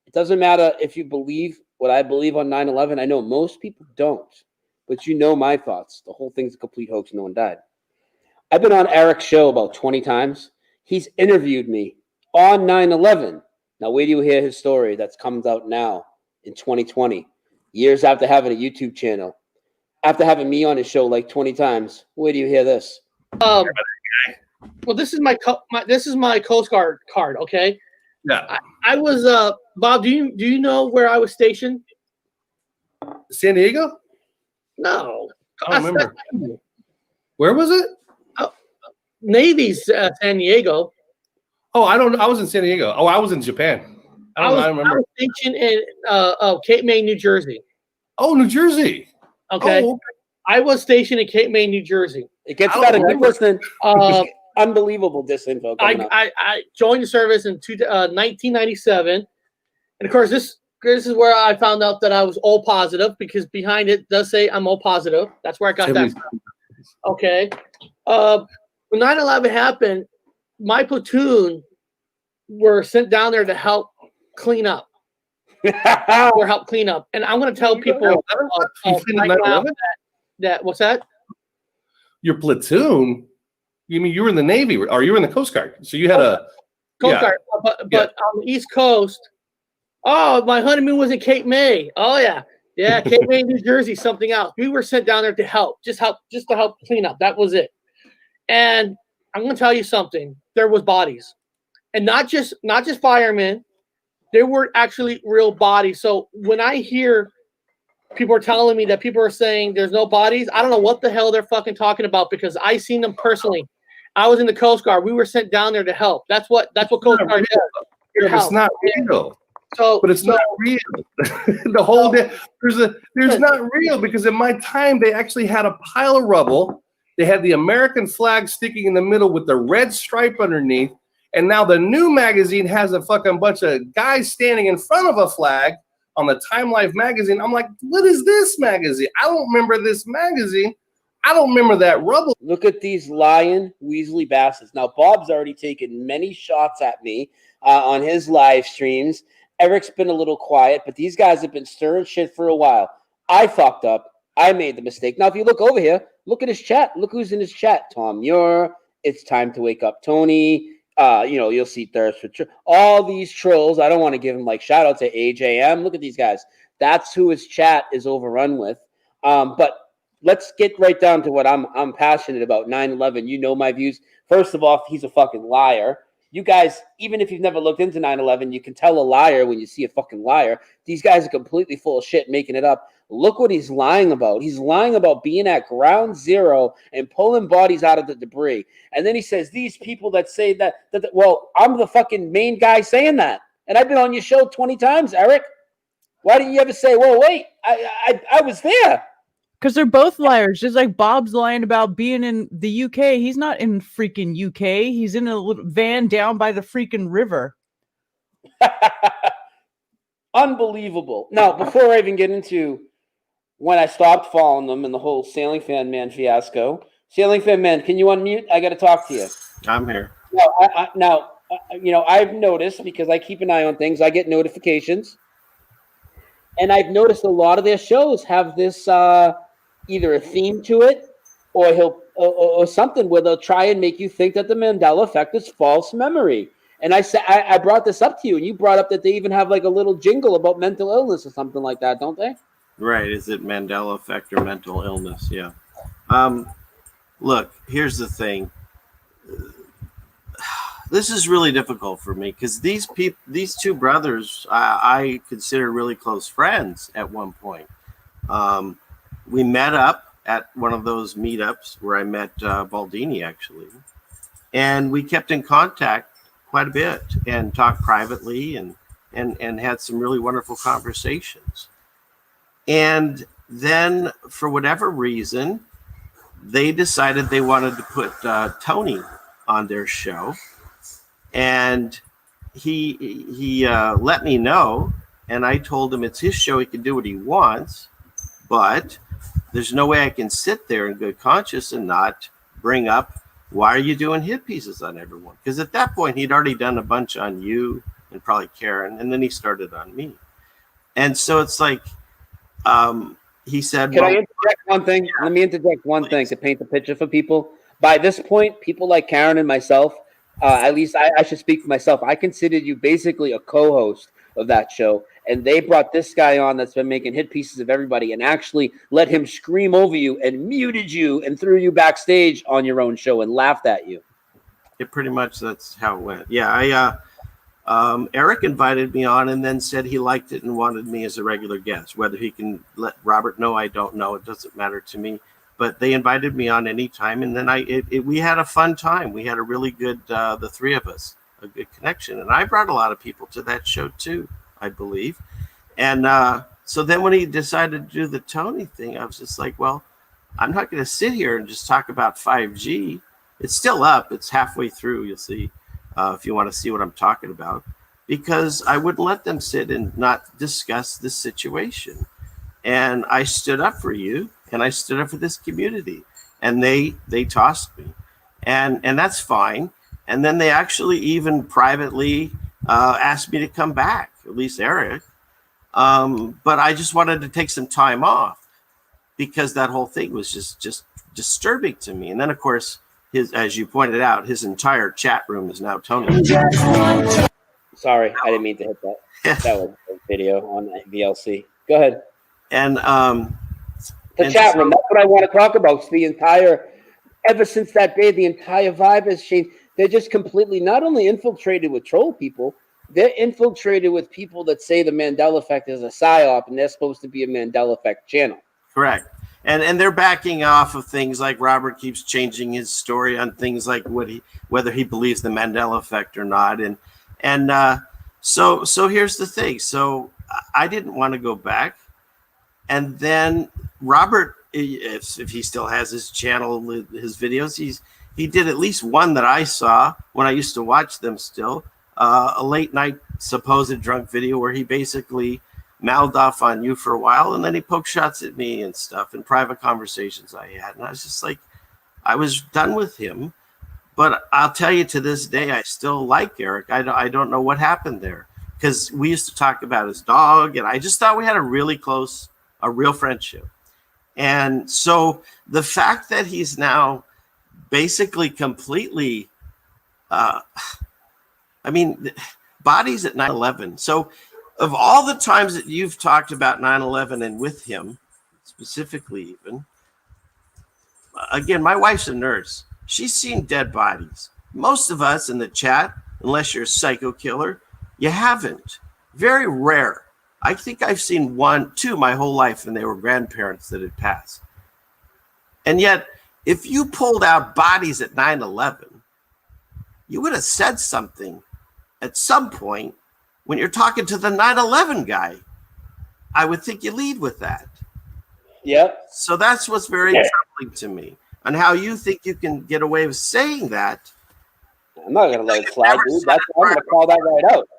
it doesn't matter if you believe what I believe on 9/11. I know most people don't, but you know my thoughts. The whole thing's a complete hoax. No one died. I've been on Eric's show about 20 times. He's interviewed me on 9/11. Now, wait till you hear his story that comes out now in 2020, years after having a YouTube channel, after having me on his show like 20 times. Wait till you hear this. Well, this is my Coast Guard card. Okay. Yeah. I was Bob. Do you know where I was stationed? San Diego? No. I don't remember. Where was it? Navy's San Diego. Oh, I don't know. I was in San Diego. Oh, I was in Japan. I don't remember. I was stationed in Cape May, New Jersey. Oh, New Jersey. Okay. Oh, okay. I was stationed in Cape May, New Jersey. It gets better. Keep listening. Unbelievable disinfo. I joined the service in 1997, and of course this is where I found out that I was O positive, because behind it does say I'm O positive. That's where I got that from. Okay. When 9/11 happened, my platoon were sent down there to help clean up. And I'm going to tell people right now that what's that? Your platoon? You mean you were in the Navy, or you were in the Coast Guard? So you had a Coast Guard, but on the East Coast. Oh, my honeymoon was in Cape May. Oh yeah, Cape May, New Jersey. Something else. We were sent down there to help, just to help clean up. That was it. And I'm going to tell you something. There was bodies, and not just firemen. There were actually real bodies. So when I hear people are telling me that people are saying there's no bodies, I don't know what the hell they're fucking talking about, because I seen them personally. I was in the Coast Guard. We were sent down there to help. That's what Coast Guard does. It's not real. But it's not real. The whole day, there's not real, because in my time they actually had a pile of rubble. They had the American flag sticking in the middle with the red stripe underneath. And now the new magazine has a fucking bunch of guys standing in front of a flag on the Time Life magazine. I'm like, what is this magazine? I don't remember this magazine. I don't remember that rubble. Look at these lying Weasley bastards. Now, Bob's already taken many shots at me on his live streams. Eric's been a little quiet, but these guys have been stirring shit for a while. I fucked up. I made the mistake. Now, if you look over here, look at his chat. Look who's in his chat. Tom Muir. It's Time to Wake Up, Tony. You'll see Thirst for all these trolls. I don't want to give him like shout out to AJM. Look at these guys. That's who his chat is overrun with. But let's get right down to what I'm passionate about. 9/11. You know my views. First of all, he's a fucking liar. You guys, even if you've never looked into 9/11, you can tell a liar when you see a fucking liar. These guys are completely full of shit, making it up. Look what he's lying about. He's lying about being at ground zero and pulling bodies out of the debris. And then he says, these people that say that well, I'm the fucking main guy saying that. And I've been on your show 20 times, Eric. Why didn't you ever say, well, wait, I was there? Because they're both liars. Just like Bob's lying about being in the UK. He's not in freaking UK. He's in a little van down by the freaking river. Unbelievable. Now, before I even get into when I stopped following them and the whole Sailing Fan Man fiasco, Sailing Fan Man, can you unmute? I got to talk to you. I'm here. Now, I've noticed, because I keep an eye on things, I get notifications. And I've noticed a lot of their shows have this either a theme to it or something where they'll try and make you think that the Mandela Effect is false memory. And I brought this up to you, and you brought up that they even have like a little jingle about mental illness or something like that, don't they? Right. Is it Mandela Effect or mental illness? Yeah. Look, here's the thing. This is really difficult for me because these two brothers, I consider really close friends at one point. We met up at one of those meetups where I met Baldini, actually. And we kept in contact quite a bit and talked privately and had some really wonderful conversations. And then, for whatever reason, they decided they wanted to put Tony on their show. And he let me know, and I told him it's his show. He can do what he wants, but there's no way I can sit there in good conscience and not bring up, why are you doing hit pieces on everyone? Because at that point, he'd already done a bunch on you and probably Karen, and then he started on me. And so it's like, he said, Can I interject one thing? Let me interject one thing to paint the picture for people. By this point, people like Karen and myself, at least I should speak for myself, I considered you basically a co-host of that show. And they brought this guy on that's been making hit pieces of everybody and actually let him scream over you and muted you and threw you backstage on your own show and laughed at you. Yeah, pretty much that's how it went. Yeah, Eric invited me on and then said he liked it and wanted me as a regular guest. Whether he can let Robert know, I don't know. It doesn't matter to me. But they invited me on anytime, and then we had a fun time. We had a really good, the three of us, a good connection. And I brought a lot of people to that show too, I believe. And so then when he decided to do the Tony thing, I was just like, well, I'm not going to sit here and just talk about 5G. It's still up. It's halfway through. You'll see if you want to see what I'm talking about, because I wouldn't let them sit and not discuss this situation. And I stood up for you, and I stood up for this community, and they tossed me, and that's fine. And then they actually even privately asked me to come back, at least Eric. But I just wanted to take some time off because that whole thing was just disturbing to me. And then, of course, as you pointed out, his entire chat room is now Tony. Sorry, I didn't mean to hit that. That was a video on VLC. Go ahead. And the chat room, that's what I want to talk about. It's the entire, ever since that day, the entire vibe has changed. They're just completely not only infiltrated with troll people, they're infiltrated with people that say the Mandela Effect is a psyop and they're supposed to be a Mandela Effect channel. Correct. And they're backing off of things like Robert keeps changing his story on things like whether he believes the Mandela Effect or not. And so here's the thing. So I didn't want to go back. And then Robert, if he still has his channel, his videos, he did at least one that I saw when I used to watch them still, a late night supposed drunk video where he basically mouthed off on you for a while, and then he poked shots at me and stuff in private conversations I had. And I was just like, I was done with him. But I'll tell you, to this day, I still like Eric. I don't know what happened there, because we used to talk about his dog, and I just thought we had a really close, a real friendship. And so the fact that he's now basically completely, bodies at 9/11. So of all the times that you've talked about 9/11 and with him specifically, even, again, my wife's a nurse. She's seen dead bodies. Most of us in the chat, unless you're a psycho killer, you haven't. Very rare. I think I've seen 1, 2 my whole life, and they were grandparents that had passed. And yet, if you pulled out bodies at 9/11, you would have said something at some point when you're talking to the 9/11 guy. I would think you lead with that. Yep. So that's what's very troubling to me, and how you think you can get away with saying that. I'm not going to let it slide, dude. I'm going to call that right out.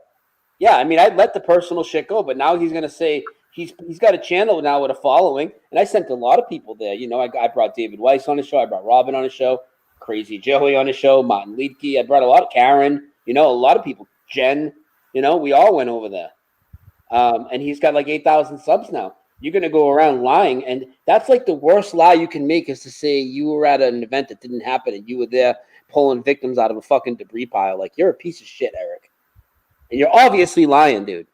Yeah, I mean, I'd let the personal shit go, but now he's going to say he's got a channel now with a following, and I sent a lot of people there. You know, I brought David Weiss on the show. I brought Robin on the show, Crazy Joey on the show, Martin Liedtke. I brought a lot of Karen, a lot of people, Jen, we all went over there. And he's got like 8,000 subs now. You're going to go around lying, and that's like the worst lie you can make, is to say you were at an event that didn't happen and you were there pulling victims out of a fucking debris pile. Like, you're a piece of shit, Eric. And you're obviously lying, dude.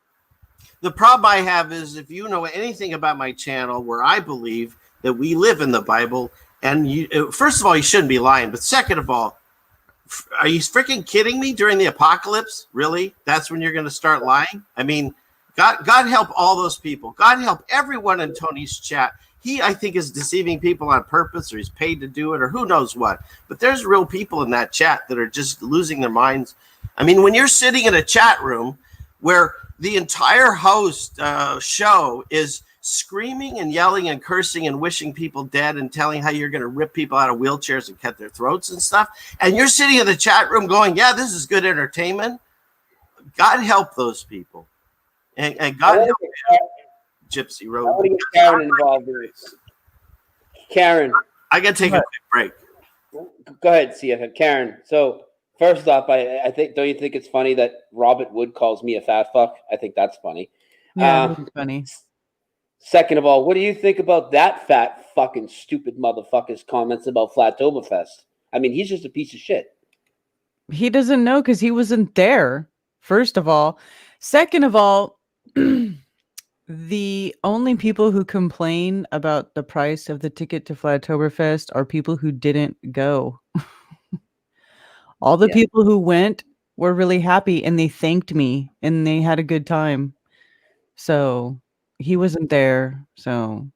The problem I have is, if you know anything about my channel, where I believe that we live in the Bible, and first of all, you shouldn't be lying. But second of all, are you freaking kidding me? During the apocalypse? Really? That's when you're going to start lying? I mean, God help all those people. God help everyone in Tony's chat. He, I think, is deceiving people on purpose, or he's paid to do it, or who knows what. But there's real people in that chat that are just losing their minds. I mean, when you're sitting in a chat room where the entire host show is screaming and yelling and cursing and wishing people dead and telling how you're going to rip people out of wheelchairs and cut their throats and stuff, and you're sitting in the chat room going, yeah, this is good entertainment. God help those people. And God help Gypsy Road. I want to get Karen involved in this. Karen. I got to take a quick break. Go ahead, CF. Karen. So, first off, I think, don't you think it's funny that Robert Wood calls me a fat fuck? I think that's funny. Yeah, that's funny. Second of all, what do you think about that fat fucking stupid motherfucker's comments about Flattoberfest? I mean, he's just a piece of shit. He doesn't know because he wasn't there, first of all. Second of all, the only people who complain about the price of the ticket to Flattoberfest are people who didn't go. All the people who went were really happy, and they thanked me, and they had a good time. So he wasn't there. So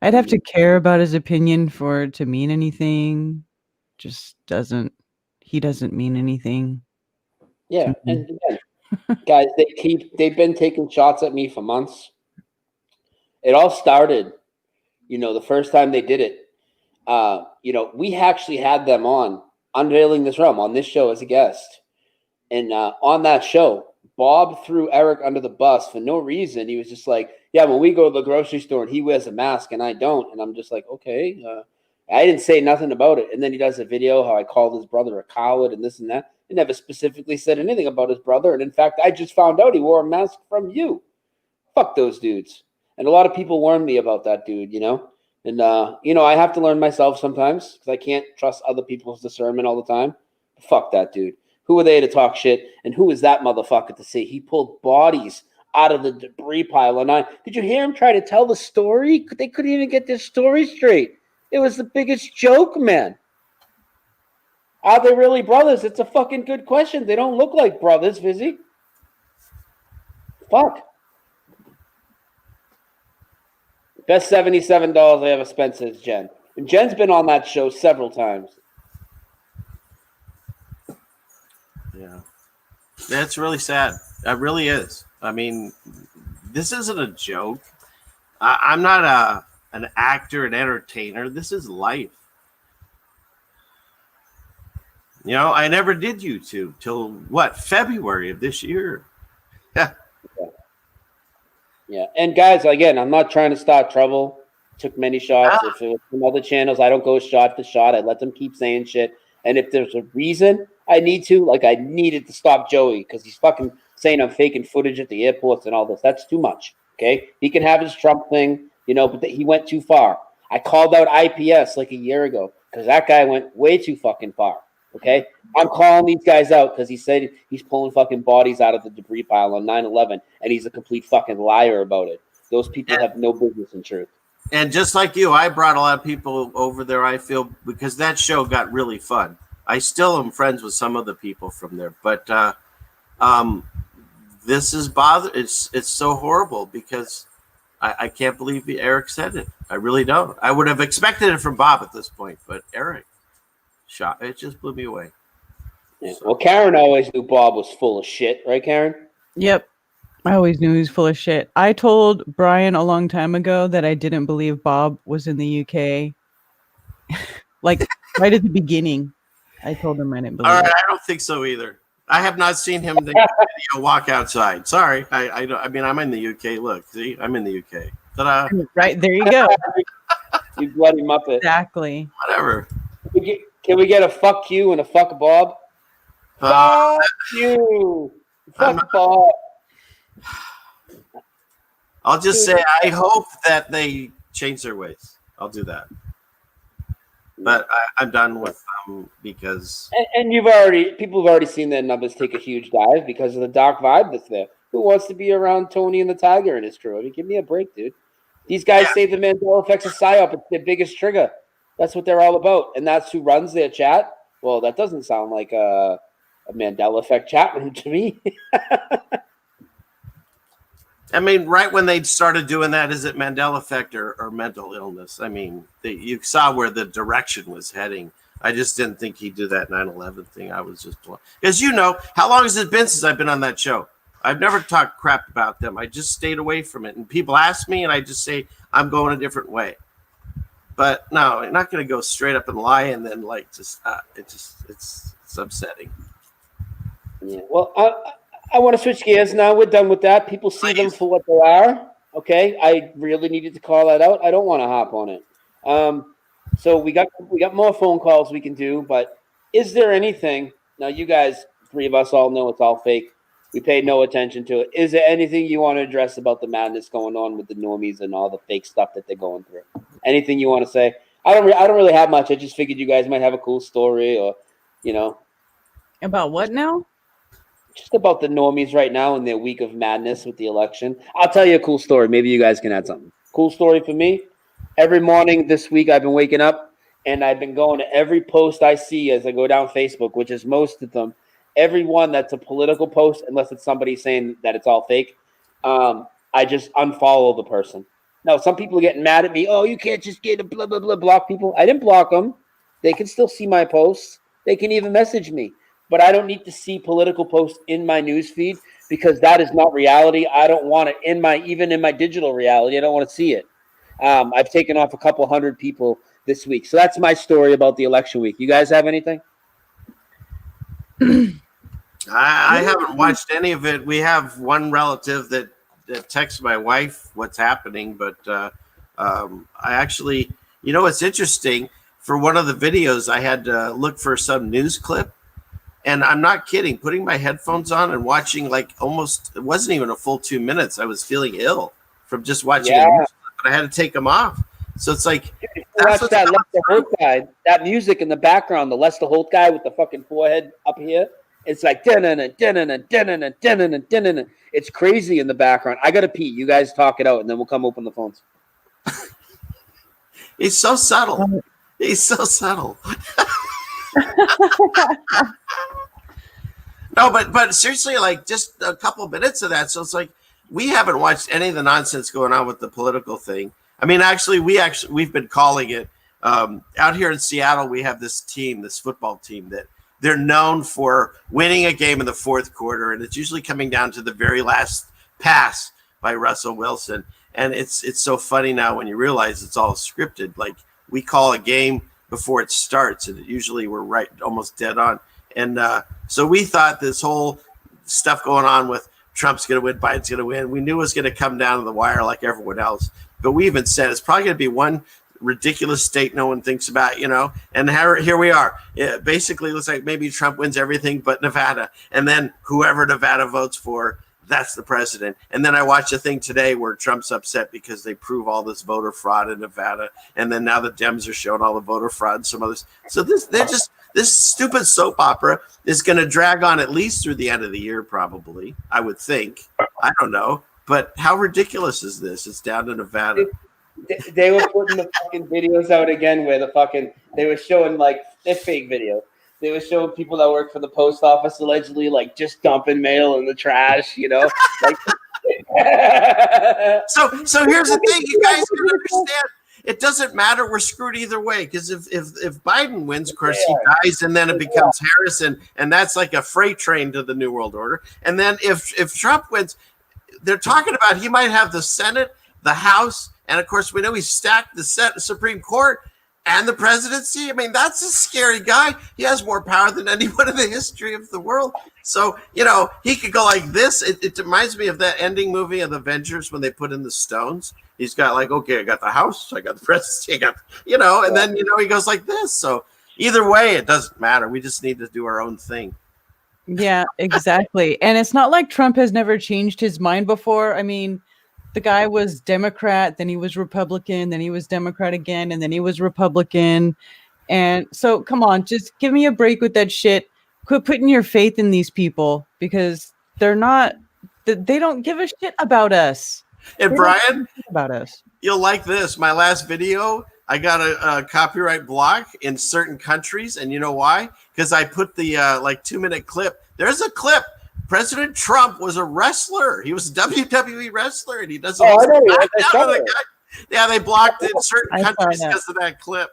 I'd have to care about his opinion for it to mean anything. He doesn't mean anything. Yeah, and again, guys, they've been taking shots at me for months. It all started, the first time they did it. We actually had them on Unveiling This Realm on this show as a guest, and on that show, Bob threw Eric under the bus for no reason. He was just like, "Yeah, when we go to the grocery store and he wears a mask and I don't," and I'm just like, "Okay." I didn't say nothing about it, and then he does a video how I called his brother a coward and this and that. He never specifically said anything about his brother. And in fact, I just found out he wore a mask from you. Fuck those dudes. And a lot of people warned me about that dude, And, I have to learn myself sometimes because I can't trust other people's discernment all the time. But fuck that dude. Who are they to talk shit? And who is that motherfucker to say he pulled bodies out of the debris pile? And did you hear him try to tell the story? They couldn't even get their story straight. It was the biggest joke, man. Are they really brothers? It's a fucking good question. They don't look like brothers, Vizzy. Fuck. Best $77 I ever spent, says Jen. And Jen's been on that show several times. Yeah. That's really sad. It really is. I mean, this isn't a joke. I'm not an actor, an entertainer. This is life. I never did YouTube till February of this year. Yeah, and guys, again, I'm not trying to start trouble. Took many shots. If it was from other channels, I don't go shot for shot. I let them keep saying shit. And if there's a reason I need to, like I needed to stop Joey because he's fucking saying I'm faking footage at the airports and all this. That's too much. Okay, he can have his Trump thing, you know, but he went too far. I called out IPS like a year ago because that guy went way too fucking far. Okay, I'm calling these guys out because he said he's pulling fucking bodies out of the debris pile on 9/11, and he's a complete fucking liar about it. Those people have no business in truth. And just like you, I brought a lot of people over there, I feel, because that show got really fun. I still am friends with some of the people from there, but this is it's so horrible because I can't believe Eric said it. I really don't. I would have expected it from Bob at this point, but Eric it just blew me away. Yeah. Well, Karen always knew Bob was full of shit, right, Karen? Yep. I always knew he was full of shit. I told Brian a long time ago that I didn't believe Bob was in the UK. Like right at the beginning, I told him I didn't believe All right, it. I don't think so either. I have not seen him walk outside. Sorry. I mean, I'm in the UK. Look, see, I'm in the UK. Ta-da. Right, there you go. You bloody muppet. Exactly. Whatever. Can we get a fuck you and a fuck Bob? Fuck you. Fuck Bob. I'll just say I hope that they change their ways. I'll do that. But I'm done with them because and people have already seen their numbers take a huge dive because of the dark vibe that's there. Who wants to be around Tony and the Tiger and his crew? I mean, give me a break, dude. These guys say the Mandela Effect's a psyop. It's their biggest trigger. That's what they're all about, and that's who runs their chat. Well, that doesn't sound like a Mandela Effect chat room to me. I mean, right when they started doing that, is it Mandela Effect or mental illness? I mean, you saw where the direction was heading. I just didn't think he'd do that 9/11 thing. I was just blown. Because how long has it been since I've been on that show? I've never talked crap about them. I just stayed away from it. And people ask me, and I just say, I'm going a different way. But no, I'm not going to go straight up and lie and then it's upsetting. Yeah. Well, I want to switch gears now. We're done with that. People see them for what they are. Okay. I really needed to call that out. I don't want to hop on it. So we got more phone calls we can do, but is there anything now? You guys, three of us all know it's all fake. We pay no attention to it. Is there anything you want to address about the madness going on with the normies and all the fake stuff that they're going through? Anything you want to say? I don't really have much. I just figured you guys might have a cool story or, About what now? Just about the normies right now in their week of madness with the election. I'll tell you a cool story. Maybe you guys can add something. Cool story for me. Every morning this week I've been waking up and I've been going to every post I see as I go down Facebook, which is most of them. Every one that's a political post, unless it's somebody saying that it's all fake, I just unfollow the person. Now, some people are getting mad at me. Oh, you can't just get a blah, blah, blah, block people. I didn't block them. They can still see my posts. They can even message me. But I don't need to see political posts in my news feed because that is not reality. I don't want it even in my digital reality. I don't want to see it. I've taken off a couple hundred people this week. So that's my story about the election week. You guys have anything? I haven't watched any of it. We have one relative that texts my wife what's happening, but I actually, it's interesting. For one of the videos, I had to look for some news clip, and I'm not kidding. Putting my headphones on and watching it wasn't even a full 2 minutes. I was feeling ill from just watching a news clip, but I had to take them off. So it's like, watch that Lester Holt guy, that music in the background, the Lester Holt guy with the fucking forehead up here. It's like, it's crazy in the background. I got to pee. You guys talk it out, and then we'll come open the phones. He's so subtle. He's so subtle. No, but seriously, like just a couple of minutes of that. So it's like we haven't watched any of the nonsense going on with the political thing. I mean, we've been calling it out here in Seattle. We have this football team that they're known for winning a game in the fourth quarter, and it's usually coming down to the very last pass by Russell Wilson. And it's so funny now when you realize it's all scripted. Like we call a game before it starts, and usually we're right, almost dead on. And so we thought this whole stuff going on with Trump's going to win, Biden's going to win. We knew it was going to come down to the wire like everyone else. But we even said it's probably going to be one ridiculous state no one thinks about, and here we are. It basically looks like maybe Trump wins everything but Nevada, and then whoever Nevada votes for, that's the president. And then I watched a thing today where Trump's upset because they prove all this voter fraud in Nevada, and then now the Dems are showing all the voter fraud and some others. So this stupid soap opera is going to drag on at least through the end of the year, probably, I would think. I don't know, but how ridiculous is this? It's down to Nevada. They were putting the fucking videos out again where they were showing like they're fake videos. They were showing people that work for the post office allegedly like just dumping mail in the trash, Like, so here's the thing, you guys can understand. It doesn't matter. We're screwed either way, because if Biden wins, of course, he dies, and then it becomes Harris, and that's like a freight train to the New World Order. And then if Trump wins, they're talking about he might have the Senate, the House, and of course, we know he's stacked the Supreme Court and the presidency. I mean, that's a scary guy. He has more power than anyone in the history of the world. So, he could go like this. It reminds me of that ending movie of the Avengers when they put in the stones. He's got like, okay, I got the House, I got the presidency, I got, and then, he goes like this. So either way, it doesn't matter. We just need to do our own thing. Yeah, exactly. And it's not like Trump has never changed his mind before. I mean, the guy was Democrat, then he was Republican, then he was Democrat again, and then he was Republican. And so, come on, just give me a break with that shit. Quit putting your faith in these people, because they don't give a shit about us. And Brian, about us. You'll like this. My last video, I got a copyright block in certain countries. And you know why? Because I put the 2-minute clip. There's a clip. President Trump was a wrestler. He was a WWE wrestler, and he does. I know. Yeah, they blocked it in certain countries because of that clip.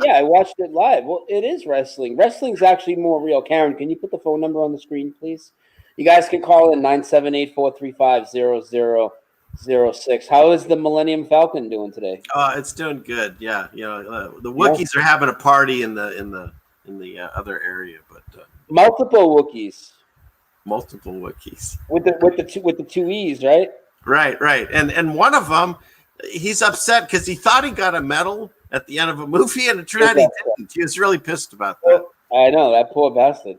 Yeah, I watched it live. Well, it is wrestling. Wrestling's actually more real. Karen, can you put the phone number on the screen, please? You guys can call in 978-435-0006. How is the Millennium Falcon doing today? It's doing good. Yeah, the Wookiees are having a party in the other area, but multiple Wookiees. Multiple Wookiees with the two E's, right? Right. And one of them, he's upset because he thought he got a medal at the end of a movie, and it turned out he didn't. He was really pissed about that. I know, that poor bastard.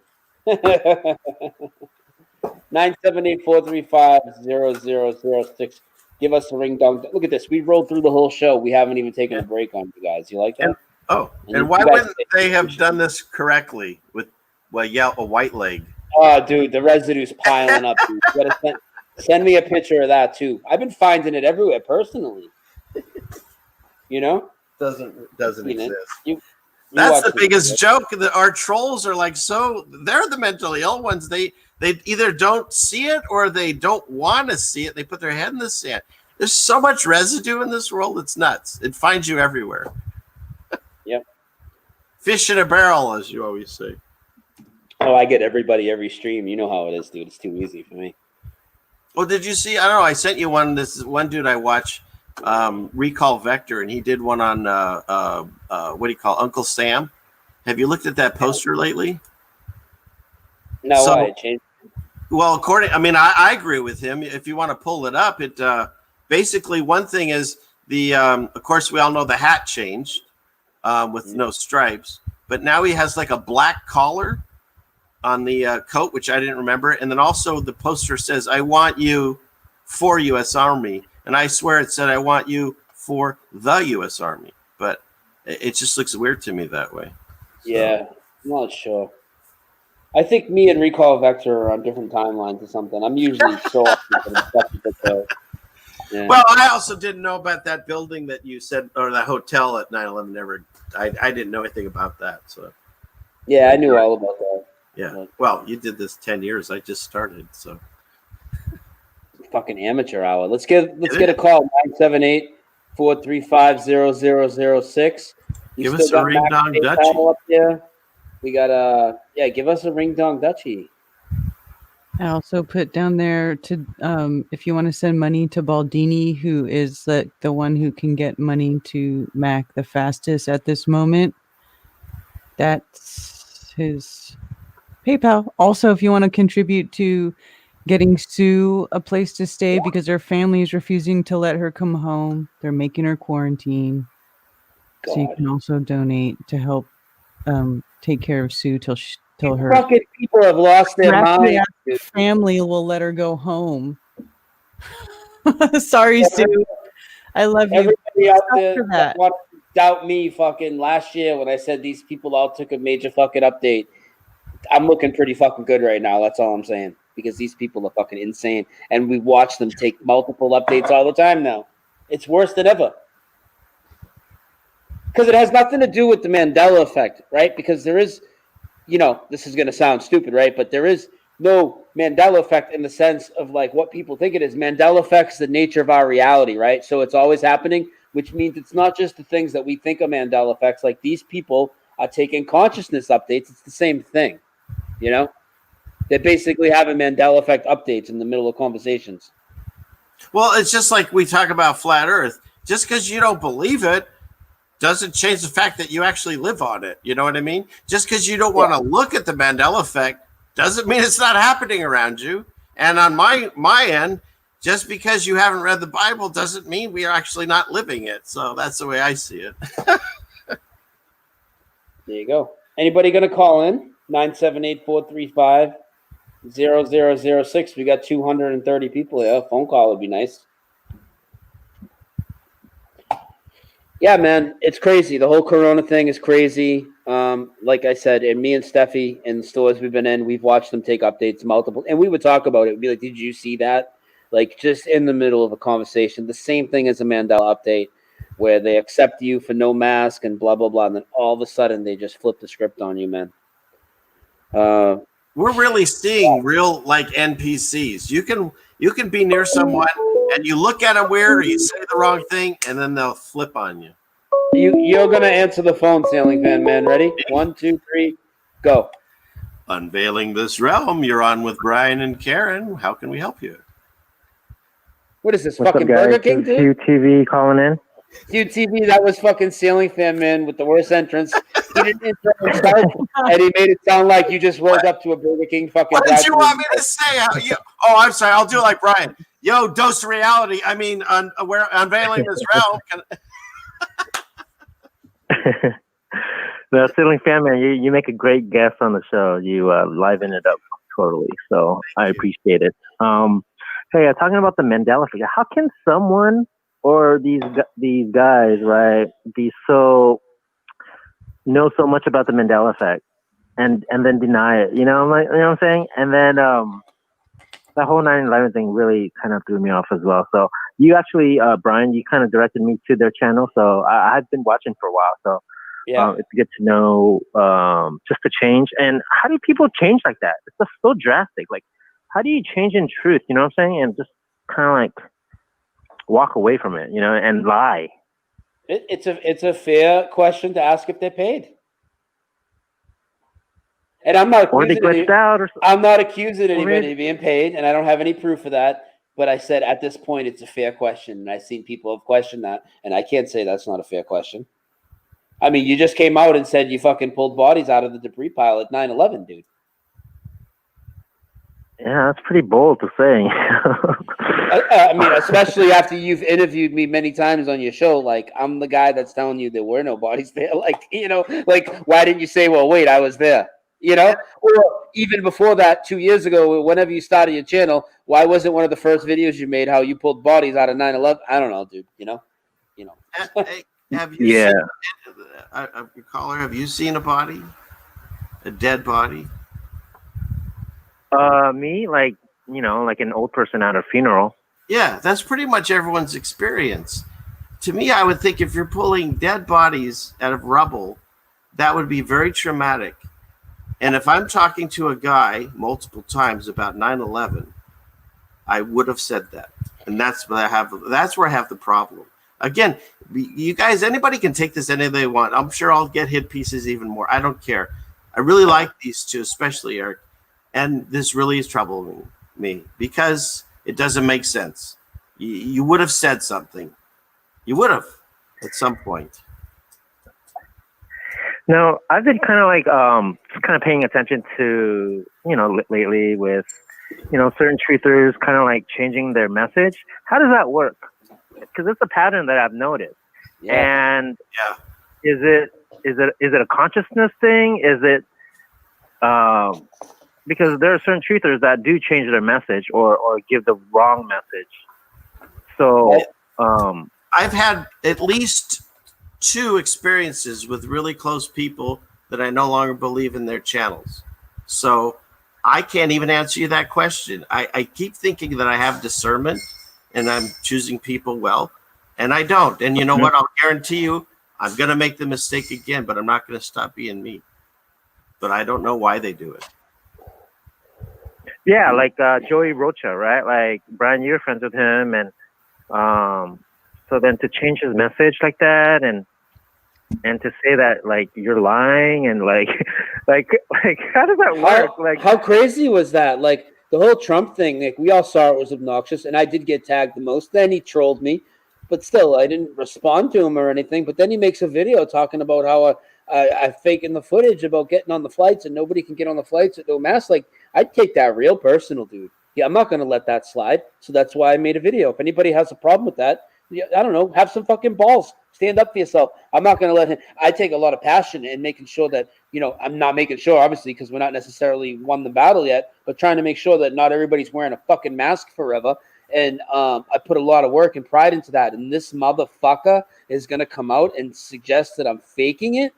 978-435-0006. Give us a ring dong. Look at this. We rolled through the whole show. We haven't even taken a break on you guys. You like that? And why wouldn't they have done this correctly with a white leg? Oh, dude, the residue's piling up. Dude. You gotta send me a picture of that too. I've been finding it everywhere personally. Doesn't exist. You That's the biggest joke. That our trolls are they're the mentally ill ones. They either don't see it or they don't want to see it. They put their head in the sand. There's so much residue in this world. It's nuts. It finds you everywhere. Yep. Fish in a barrel, as you always say. Oh, I get everybody every stream. You know how it is, dude. It's too easy for me. Well, did you see? I don't know. I sent you one. This is one dude I watch, Recall Vector, and he did one on what do you call Uncle Sam? Have you looked at that poster lately? No, I changed. Well, I agree with him. If you want to pull it up, it basically one thing is of course we all know the hat changed with no stripes, but now he has like a black collar on the coat, which I didn't remember. And then also the poster says, I want you for U.S. Army. And I swear it said, I want you for the U.S. Army. But it just looks weird to me that way. So. Yeah, I'm not sure. I think me and Recall Vector are on different timelines or something. I'm usually so yeah. Well, I also didn't know about that building that you said, or the hotel at 9/11. I didn't know anything about that. So yeah, I knew all about that. Yeah. Well, you did this 10 years. I just started, so. Fucking amateur hour. Let's get a call. 978-435-0006. Give us a ring dong dutchie. Up there. We got give us a ring dong dutchie. I also put down there to if you want to send money to Baldini, who is the one who can get money to Mak the fastest at this moment. That's his PayPal. Also, if you want to contribute to getting Sue a place to stay because her family is refusing to let her come home. They're making her quarantine. God. So you can also donate to help take care of Sue till her fucking people have lost their minds. Family will let her go home. Sorry, Sue. I love you. Everybody out there that wants to doubt me fucking last year when I said these people all took a major fucking update. I'm looking pretty fucking good right now. That's all I'm saying. Because these people are fucking insane. And we watch them take multiple updates all the time now. It's worse than ever. Because it has nothing to do with the Mandela effect, right? Because there is, this is going to sound stupid, right? But there is no Mandela effect in the sense of like what people think it is. Mandela effect's the nature of our reality, right? So it's always happening, which means it's not just the things that we think are Mandela effects. Like these people are taking consciousness updates. It's the same thing, They basically have a Mandela effect updates in the middle of conversations. Well, it's just like we talk about flat Earth. Just because you don't believe it doesn't change the fact that you actually live on it. You know what I mean? Just because you don't want to look at the Mandela effect doesn't mean it's not happening around you. And on my end, just because you haven't read the Bible doesn't mean we are actually not living it. So that's the way I see it. There you go. Anybody going to call in? 978-435-0006. We got 230 people here. A phone call would be nice. Yeah, man, it's crazy. The whole Corona thing is crazy. Like I said, and me and Steffi in the stores we've been in, we've watched them take updates multiple, and we would talk about it. We'd be like, "Did you see that?" Like just in the middle of a conversation. The same thing as a Mandela update, where they accept you for no mask and blah blah blah, and then all of a sudden they just flip the script on you, man. We're really seeing real like NPCs. You can be near someone and you look at them weird, or you say the wrong thing, and then they'll flip on you. You're gonna answer the phone, Sailing Fan Man. Ready? 1, 2, 3, go. Unveiling this realm. You're on with Brian and Karen. How can we help you? What is this? What's fucking up, guys? Burger King, dude? QTV calling in. QTV, that was fucking Sailing Fan Man with the worst entrance. He didn't intro himself, and he made it sound like you just rolled up to a Burger King fucking. What did you want me to say? I'm sorry. I'll do it like Brian. Yo, dose of reality. I mean, we're unveiling this realm. The Sailing Fan Man, you make a great guest on the show. You liven it up totally, so I appreciate it. Hey, talking about the Mandela Effect, how can someone or these guys, right, know so much about the Mandela Effect and then deny it? You know what I'm saying? And then the whole 9/11 thing really kind of threw me off as well. So you actually, Brian, you kind of directed me to their channel. So I've been watching for a while. So yeah, it's good to know just to change. And how do people change like that? It's just so drastic. Like, how do you change in truth? You know what I'm saying? And just kind of like walk away from it, and lie. It's a fair question to ask if they're paid. And I'm not accusing anybody of being paid, and I don't have any proof of that. But I said at this point, it's a fair question, and I've seen people have questioned that, and I can't say that's not a fair question. I mean, you just came out and said you fucking pulled bodies out of the debris pile at 9/11, dude. Yeah, that's pretty bold to say. I mean, especially after you've interviewed me many times on your show. Like, I'm the guy that's telling you there were no bodies there. Like, why didn't you say, well, wait, I was there? Or even before that, 2 years ago, whenever you started your channel, why wasn't one of the first videos you made how you pulled bodies out of 9/11? I don't know, dude. Have you seen a caller? Have you seen a body? A dead body? Me, like an old person at a funeral. Yeah, that's pretty much everyone's experience. To me, I would think if you're pulling dead bodies out of rubble, that would be very traumatic. And if I'm talking to a guy multiple times about 9/11, I would have said that. And that's where I have the problem. Again, you guys, anybody can take this any they want. I'm sure I'll get hit pieces even more. I don't care. I really like these two, especially Eric. And this really is troubling me because it doesn't make sense. You would have said something. You would have at some point. No, I've been kind of like kind of paying attention to lately with certain truthers kind of like changing their message. How does that work? Because it's a pattern that I've noticed. Yeah. And is it a consciousness thing? Is it because there are certain truthers that do change their message or give the wrong message. So I've had at least 2 experiences with really close people that I no longer believe in their channels. So I can't even answer you that question. I keep thinking that I have discernment and I'm choosing people well, and I don't. And you know what? I'll guarantee you I'm going to make the mistake again, but I'm not going to stop being me. But I don't know why they do it. Yeah, like Joey Rocha, right? Like, Brian, you're friends with him, and so then to change his message like that, and to say that like you're lying, and like how does that work? Like, how crazy was that? Like the whole Trump thing, like we all saw it was obnoxious, and I did get tagged the most. Then he trolled me, but still, I didn't respond to him or anything. But then he makes a video talking about how I faking the footage about getting on the flights, and nobody can get on the flights with no mask. Like, I'd take that real personal, dude. Yeah, I'm not going to let that slide. So that's why I made a video. If anybody has a problem with that, I don't know, have some fucking balls. Stand up for yourself. I'm not going to let him. I take a lot of passion in making sure that, I'm not making sure, obviously, because we're not necessarily won the battle yet, but trying to make sure that not everybody's wearing a fucking mask forever. And I put a lot of work and pride into that. And this motherfucker is going to come out and suggest that I'm faking it.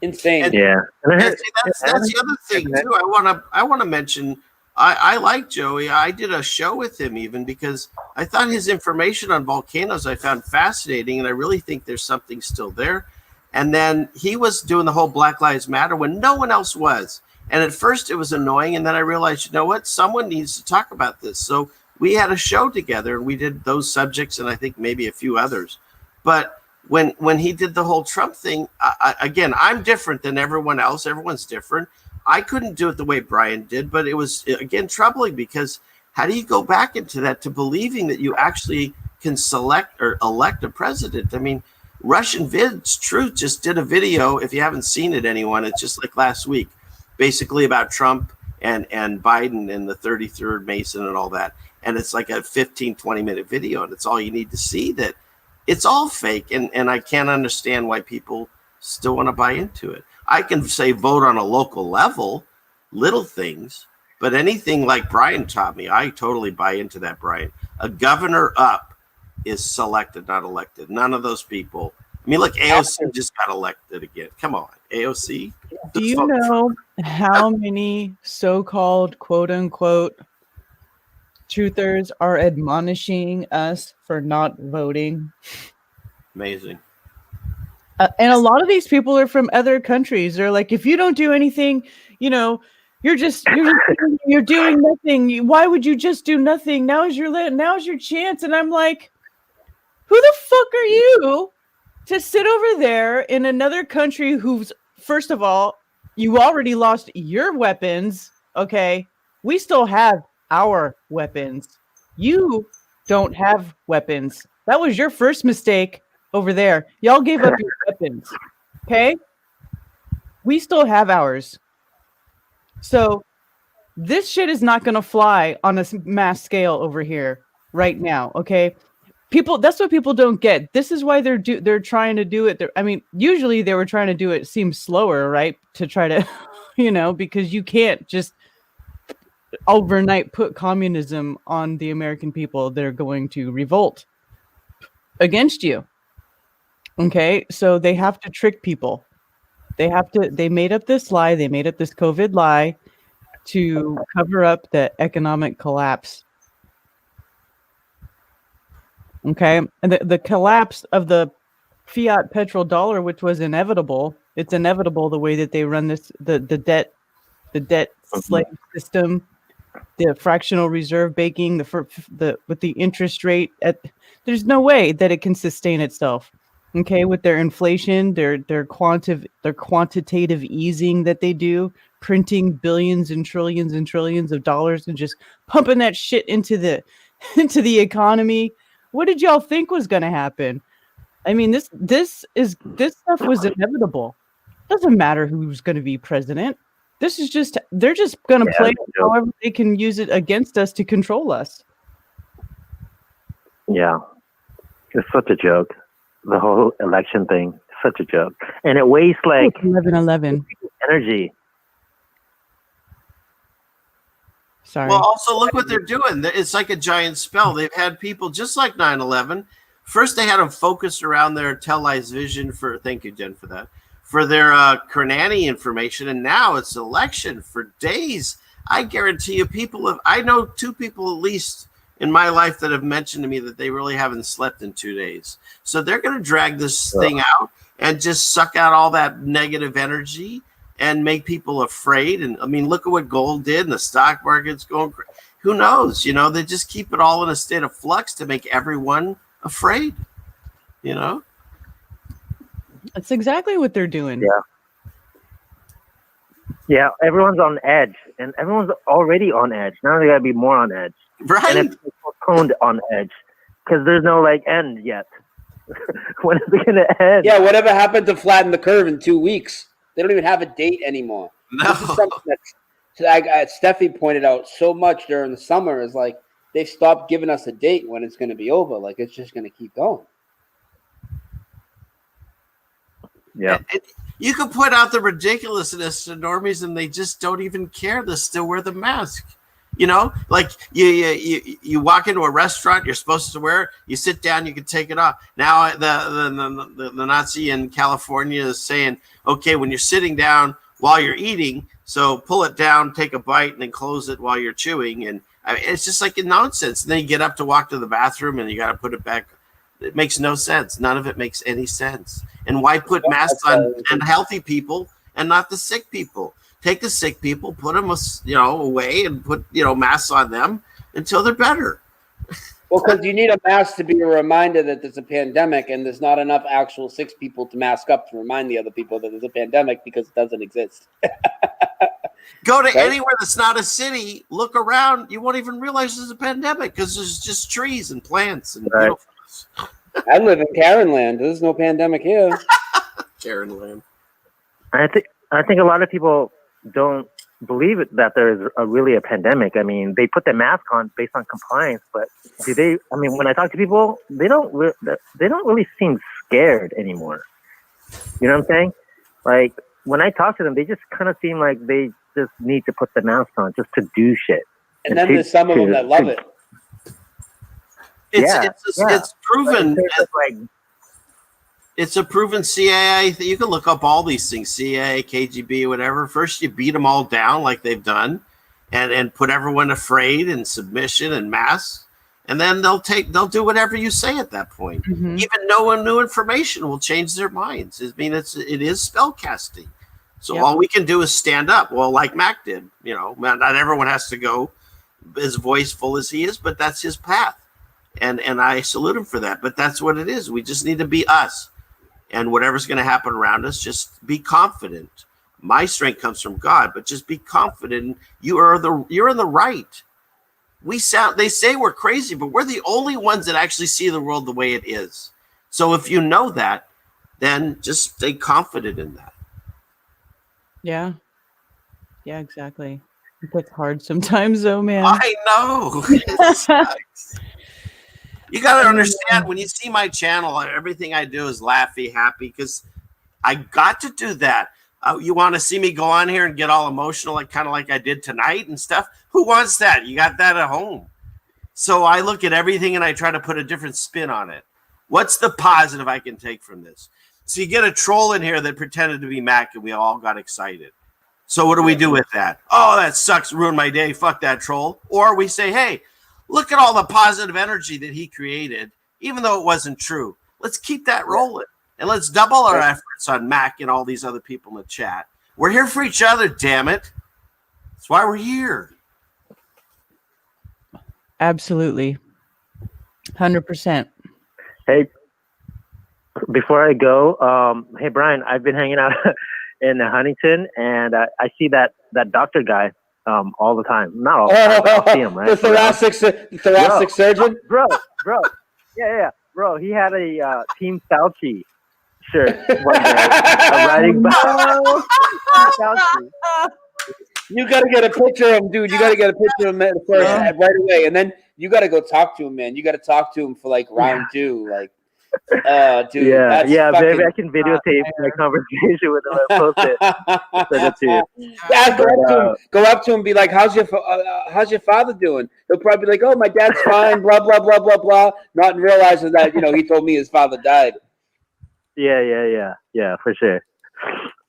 Insane. And, yeah. that's the other thing too. I want to mention. I like Joey. I did a show with him even because I thought his information on volcanoes I found fascinating, and I really think there's something still there. And then he was doing the whole Black Lives Matter when no one else was. And at first it was annoying, and then I realized, you know what? Someone needs to talk about this. So we had a show together, and we did those subjects, and I think maybe a few others. But when he did the whole Trump thing, again, I'm different than everyone else. Everyone's different. I couldn't do it the way Brian did, but it was, again, troubling because how do you go back into that to believing that you actually can select or elect a president? I mean, Russian Vids Truth just did a video. If you haven't seen it, anyone, it's just like last week, basically about Trump and Biden and the 33rd Mason and all that. And it's like a 15, 20-minute video, and it's all you need to see that it's all fake, and I can't understand why people still want to buy into it. I can say vote on a local level, little things, but anything like Brian taught me, I totally buy into that, Brian. A governor up is selected, not elected. None of those people. I mean, look, AOC just got elected again. Come on, AOC. Do you know how many so-called quote-unquote truthers are admonishing us for not voting? Amazing. And a lot of these people are from other countries. They're like, if you don't do anything, you're doing nothing. Why would you just do nothing? Now's your chance. And I'm like, who the fuck are you to sit over there in another country who's, first of all, you already lost your weapons. Okay. We still have our weapons. You don't have weapons. That was your first mistake over there. Y'all gave up your weapons. Okay? We still have ours. So this shit is not going to fly on a mass scale over here right now. Okay? People, that's what people don't get. This is why they're trying to do it. I mean, usually they were trying to do it seems slower, right? To try to, because you can't just overnight put communism on the American people that are going to revolt against you. Okay, so they have to trick people. They made up this lie. They made up this COVID lie to cover up the economic collapse. Okay, and the collapse of the fiat petrodollar, which was inevitable. It's inevitable the way that they run this, the debt slave system, the fractional reserve banking, with the interest rate there's no way that it can sustain itself. Okay, with their inflation, their quantitative easing that they do, printing billions and trillions of dollars and just pumping that shit into the economy. What did y'all think was going to happen? I mean, this stuff was inevitable. Doesn't matter who's going to be president. This is just, they're just going to play it however they can use it against us to control us. Yeah. It's such a joke. The whole election thing, such a joke. And it wastes like 11/11 energy. Sorry. Well, also look what they're doing. It's like a giant spell. They've had people just like 9/11. First, they had them focused around their televised vision for. Thank you, Jen, for that. For their Kernani information, and now it's election for days. I guarantee you, people have. I know 2 people at least in my life that have mentioned to me that they really haven't slept in 2 days. So they're going to drag this thing out and just suck out all that negative energy and make people afraid. And I mean, look at what gold did, and the stock market's going. Who knows? You know, they just keep it all in a state of flux to make everyone afraid. You know, that's exactly what they're doing. Yeah, everyone's on edge, and everyone's already on edge. Now they gotta be more on edge, right? And it's postponed on edge because there's no like end yet. When is it gonna end? Yeah, whatever happened to flatten the curve in 2 weeks? They don't even have a date anymore. No. This is something that Steffi pointed out so much during the summer is like they've stopped giving us a date when it's going to be over. Like it's just going to keep going. Yeah. You can point out the ridiculousness to normies and they just don't even care. They still wear the mask. You know, like you walk into a restaurant, you're supposed to wear it. You sit down, you can take it off. Now the Nazi in California is saying, okay, when you're sitting down while you're eating, so pull it down, take a bite, and then close it while you're chewing. And I mean, it's just like a nonsense. And then you get up to walk to the bathroom and you got to put it back. It makes no sense. None of it makes any sense. And why put masks on healthy people and not the sick people? Take the sick people, put them, away, and put masks on them until they're better. Well, because you need a mask to be a reminder that there's a pandemic, and there's not enough actual sick people to mask up to remind the other people that there's a pandemic because it doesn't exist. Go to anywhere that's not a city. Look around. You won't even realize there's a pandemic because there's just trees and plants and. Right. I live in Karen Land. There's no pandemic here. Karen Land. I think a lot of people don't believe it, that there is really a pandemic. I mean, they put their mask on based on compliance, but do they? I mean, when I talk to people, they don't really seem scared anymore. You know what I'm saying? Like when I talk to them, they just kind of seem like they just need to put the mask on just to do shit. And then there's some of them that love it. It's proven. It's a proven CIA. You can look up all these things, CIA, KGB, whatever. First, you beat them all down like they've done, and put everyone afraid and submission and masks, and then they'll do whatever you say at that point. Mm-hmm. Even no new information will change their minds. I mean, it is spell casting. So all we can do is stand up. Well, like Mac did. You know, not everyone has to go as voiceful as he is, but that's his path, and I salute him for that. But that's what it is. We just need to be us. And whatever's going to happen around us, just be confident. My strength comes from God, but just be confident. You're in the right. They say we're crazy, but we're the only ones that actually see the world the way it is. So if you know that, then just stay confident in that. Yeah. Yeah, exactly. It's hard sometimes, though, man. I know. It sucks. You got to understand, when you see my channel, everything I do is laughy, happy, because I got to do that. You want to see me go on here and get all emotional, like kind of like I did tonight and stuff? Who wants that? You got that at home. So I look at everything and I try to put a different spin on it. What's the positive I can take from this? So you get a troll in here that pretended to be Mac and we all got excited. So what do we do with that? Oh, that sucks. Ruined my day. Fuck that troll. Or we say, hey, look at all the positive energy that he created, even though it wasn't true. Let's keep that rolling. And let's double our efforts on Mac and all these other people in the chat. We're here for each other, damn it. That's why we're here. Absolutely. 100%. Hey, before I go, hey, Brian, I've been hanging out in Huntington, and I see that doctor guy all the time. Not all the time, but I'll see him, right? The thoracic surgeon? Bro. Yeah. Bro, he had a Team Fauci shirt one day. Writing about Team Fauci. You got to get a picture of him, dude. You got to get a picture of him first, right away, and then you got to go talk to him, man. You got to talk to him for like round 2, like. Dude, yeah, fucking, maybe I can videotape my conversation with him and post it. Send it to you. Yeah, go up to him, be like, "How's your father doing?" He'll probably be like, "Oh, my dad's fine." Blah blah blah blah blah. Not realizing that he told me his father died. Yeah, for sure.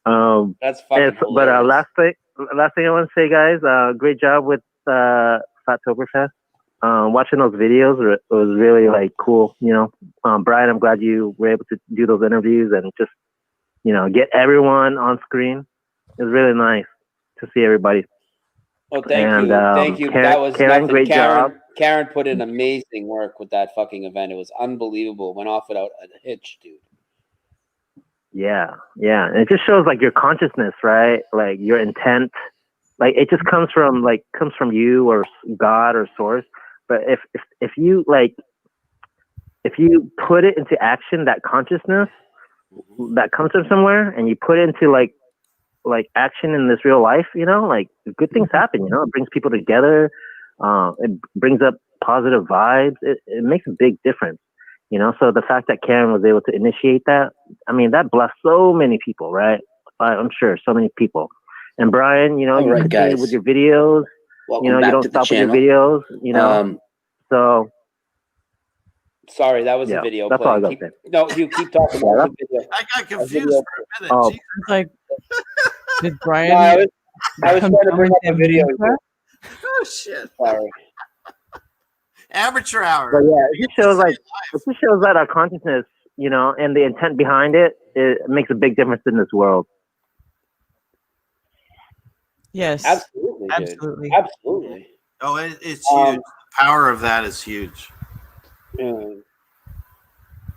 That's fucking hilarious. But last thing I want to say, guys, great job with Fattoberfest. Watching those videos was really like cool. Brian, I'm glad you were able to do those interviews and just get everyone on screen. It was really nice to see everybody. Oh, thank you. Karen, that was Karen, nothing. great job. Karen put in amazing work with that fucking event. It was unbelievable. Went off without a hitch, dude. Yeah, and it just shows like your consciousness, right? Like your intent. Like it just comes from you or God or source. But if you put it into action, that consciousness that comes from somewhere, and you put it into like action in this real life, like good things happen. It brings people together. It brings up positive vibes. It makes a big difference. So the fact that Karen was able to initiate that, I mean, that blessed so many people, right? I'm sure so many people. And Brian, you continue with your videos. Welcome you back don't to the stop with your channel. videos. So sorry, that was a video. That's all I got to say. No, you keep talking about the video. I got confused for a minute. Oh, like, did Brian? I was trying to bring up a video. Oh shit! Sorry. Amateur hour. But yeah, it just shows that our consciousness, and the intent behind it makes a big difference in this world. Yes, absolutely. Oh, it's huge. The power of that is huge.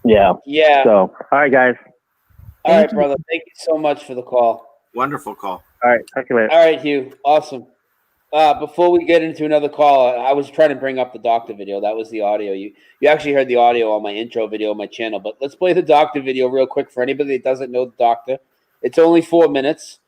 Yeah. So, all right, guys. All right, brother. Thank you so much for the call. Wonderful call. All right, talk to you later. All right, Hugh. Awesome. Before we get into another call, I was trying to bring up the doctor video. That was the audio. You actually heard the audio on my intro video on my channel, but let's play the doctor video real quick for anybody that doesn't know the doctor. It's only 4 minutes.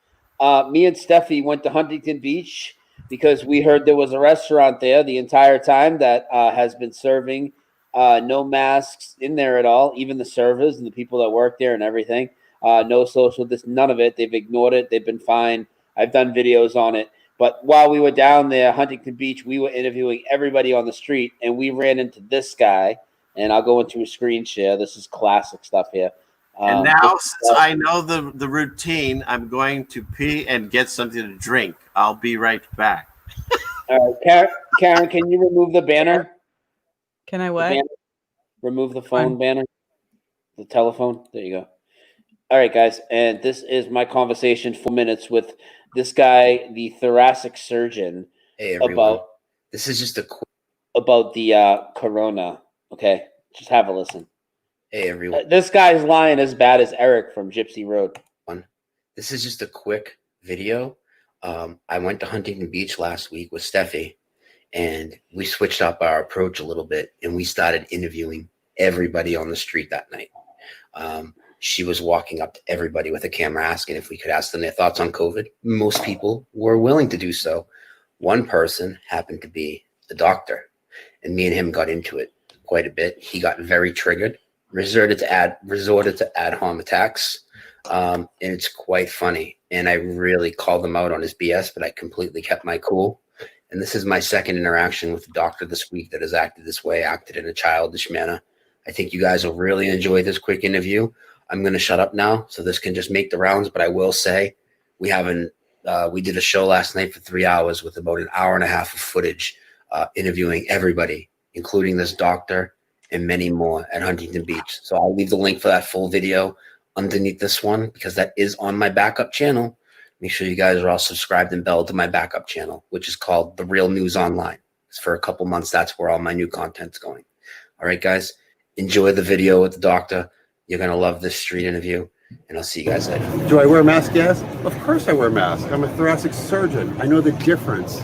Me and Steffi went to Huntington Beach because we heard there was a restaurant there the entire time that has been serving no masks in there at all, even the servers and the people that work there and everything. No social distance, none of it. They've ignored it. They've been fine. I've done videos on it. But while we were down there, Huntington Beach, we were interviewing everybody on the street, and we ran into this guy. And I'll go into a screen share. This is classic stuff here. And now, since I know the routine, I'm going to pee and get something to drink. I'll be right back. All right, Karen, can you remove the banner? Can I what? Remove the phone banner, the telephone. There you go. All right, guys, and this is my conversation 4 minutes with this guy, the thoracic surgeon. Hey, everyone. This is just about the corona. Okay, just have a listen. Hey, everyone. This guy's lying as bad as Eric from Gypsy Road. This is just a quick video. I went to Huntington Beach last week with Steffi, and we switched up our approach a little bit, and we started interviewing everybody on the street that night. She was walking up to everybody with a camera asking if we could ask them their thoughts on COVID. Most people were willing to do so. One person happened to be the doctor, and me and him got into it quite a bit. He got very triggered, resorted to ad hom attacks, and it's quite funny. And I really called him out on his BS, but I completely kept my cool. And this is my second interaction with the doctor this week that has acted this way, acted in a childish manner. I think you guys will really enjoy this quick interview. I'm going to shut up now so this can just make the rounds, but I will say we did a show last night for 3 hours with about an hour and a half of footage interviewing everybody, including this doctor and many more at Huntington Beach. So I'll leave the link for that full video underneath this one because that is on my backup channel. Make sure you guys are all subscribed and bell to my backup channel, which is called The Real News Online. For a couple months, that's where all my new content's going. All right, guys, enjoy the video with the doctor. You're going to love this street interview, and I'll see you guys later. Do I wear a mask? Yes. Of course I wear a mask. I'm a thoracic surgeon. I know the difference.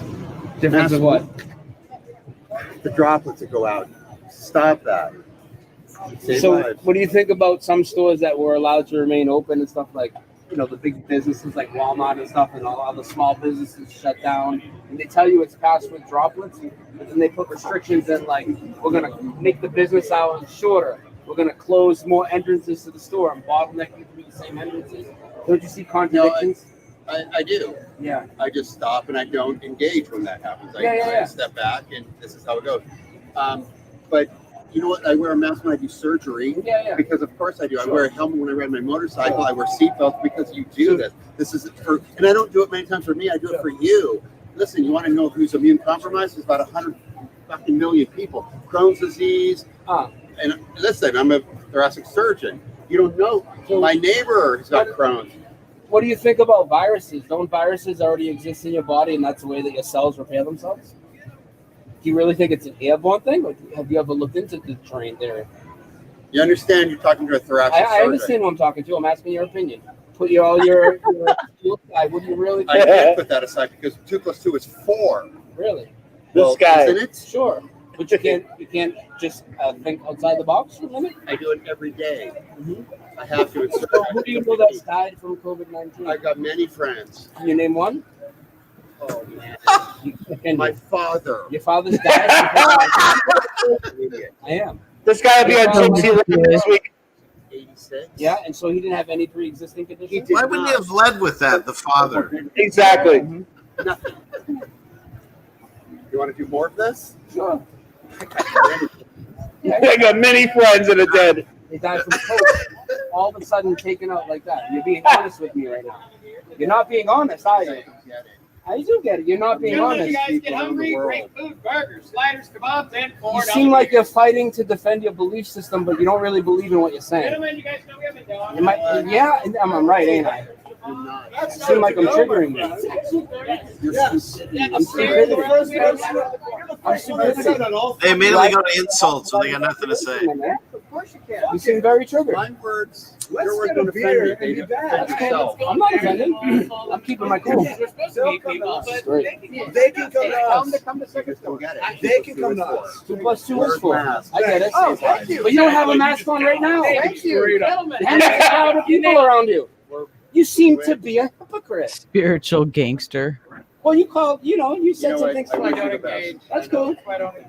Difference of what? The droplets that go out. Stop that. So what do you think about some stores that were allowed to remain open and stuff like the big businesses like Walmart and stuff, and all the small businesses shut down, and they tell you it's passed with droplets, but then they put restrictions in, like, we're gonna make the business hours shorter, we're gonna close more entrances to the store and bottleneck you through the same entrances. Don't you see contradictions? No, I do. Yeah. I just stop and I don't engage when that happens. I step back, and this is how it goes. But you know what? I wear a mask when I do surgery. Because of course I do. I wear a helmet when I ride my motorcycle. I wear seatbelts because you do this. This is for, and I don't do it many times for me. I do it for you. Listen, you want to know who's immune compromised? There's about 100 fucking million people. Crohn's disease. And listen, I'm a thoracic surgeon. You don't know. My neighbor has got Crohn's. What do you think about viruses? Don't viruses already exist in your body, and that's the way that your cells repair themselves? Do you really think it's an airborne thing, or have you ever looked into the terrain theory? You understand? You're talking to a thoracic surgeon. I understand who I'm talking to. I'm asking your opinion. Put your aside. What do you really think? I can't put that aside because 2 + 2 is 4. Really? Well, isn't it? Sure. But you can't just think outside the box for a minute? I do it every day. I have to. So who do you know that's died from COVID-19? I've got many friends. Can you name one? Oh, man. My father. Your father's died? I am. This guy will be on Gypsy this week. 86. Yeah, and so he didn't have any pre-existing conditions? Why wouldn't you have led with that, the father? Exactly. Nothing. You want to do more of this? Sure. I got many friends that are dead. They died from COVID. All of a sudden taken out like that. You're being honest with me right now. You're not being honest, are you? I do get it. You're not being honest. You guys get hungry, great food, burgers, sliders, kebabs, and corn. You seem like you're fighting to defend your belief system, but you don't really believe in what you're saying. Gentlemen, you guys know we have a dog. Yeah, I'm right, ain't I? You seem like I'm triggering you. Yes. I'm stupidity. They immediately go to insults when they got nothing to say. Of course you can. You seem very triggered. My words, your words don't offend me. That's cool. I'm not offended. I'm keeping my cool. We're supposed to meet people, but Great. they can come to Tell us. them to come to second story. They can come to us. 2 + 2 is 4. I get it. Oh, thank you. But you don't have a mask on right now. Thank you, gentlemen. And there's a crowd of people around you. You seem to be a hypocrite. Spiritual gangster. Well, you called, you said some things. I wish you the best. That's cool.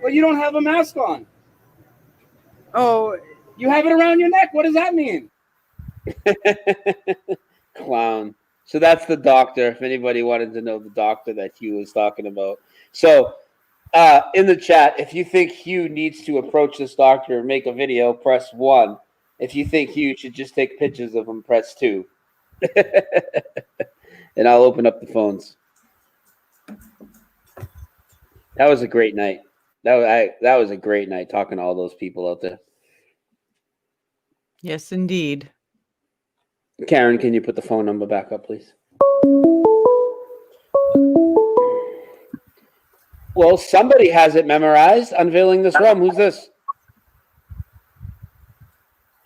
But you don't have a mask on. Oh, you have it around your neck. What does that mean? Clown. So that's the doctor. If anybody wanted to know the doctor that Hugh was talking about. So in the chat, if you think Hugh needs to approach this doctor and make a video, press 1. If you think Hugh should just take pictures of him, press 2. And I'll open up the phones. That was a great night. That was a great night talking to all those people out there. Yes, indeed. Karen, can you put the phone number back up, please? Well, somebody has it memorized. Unveiling this rum. Who's this?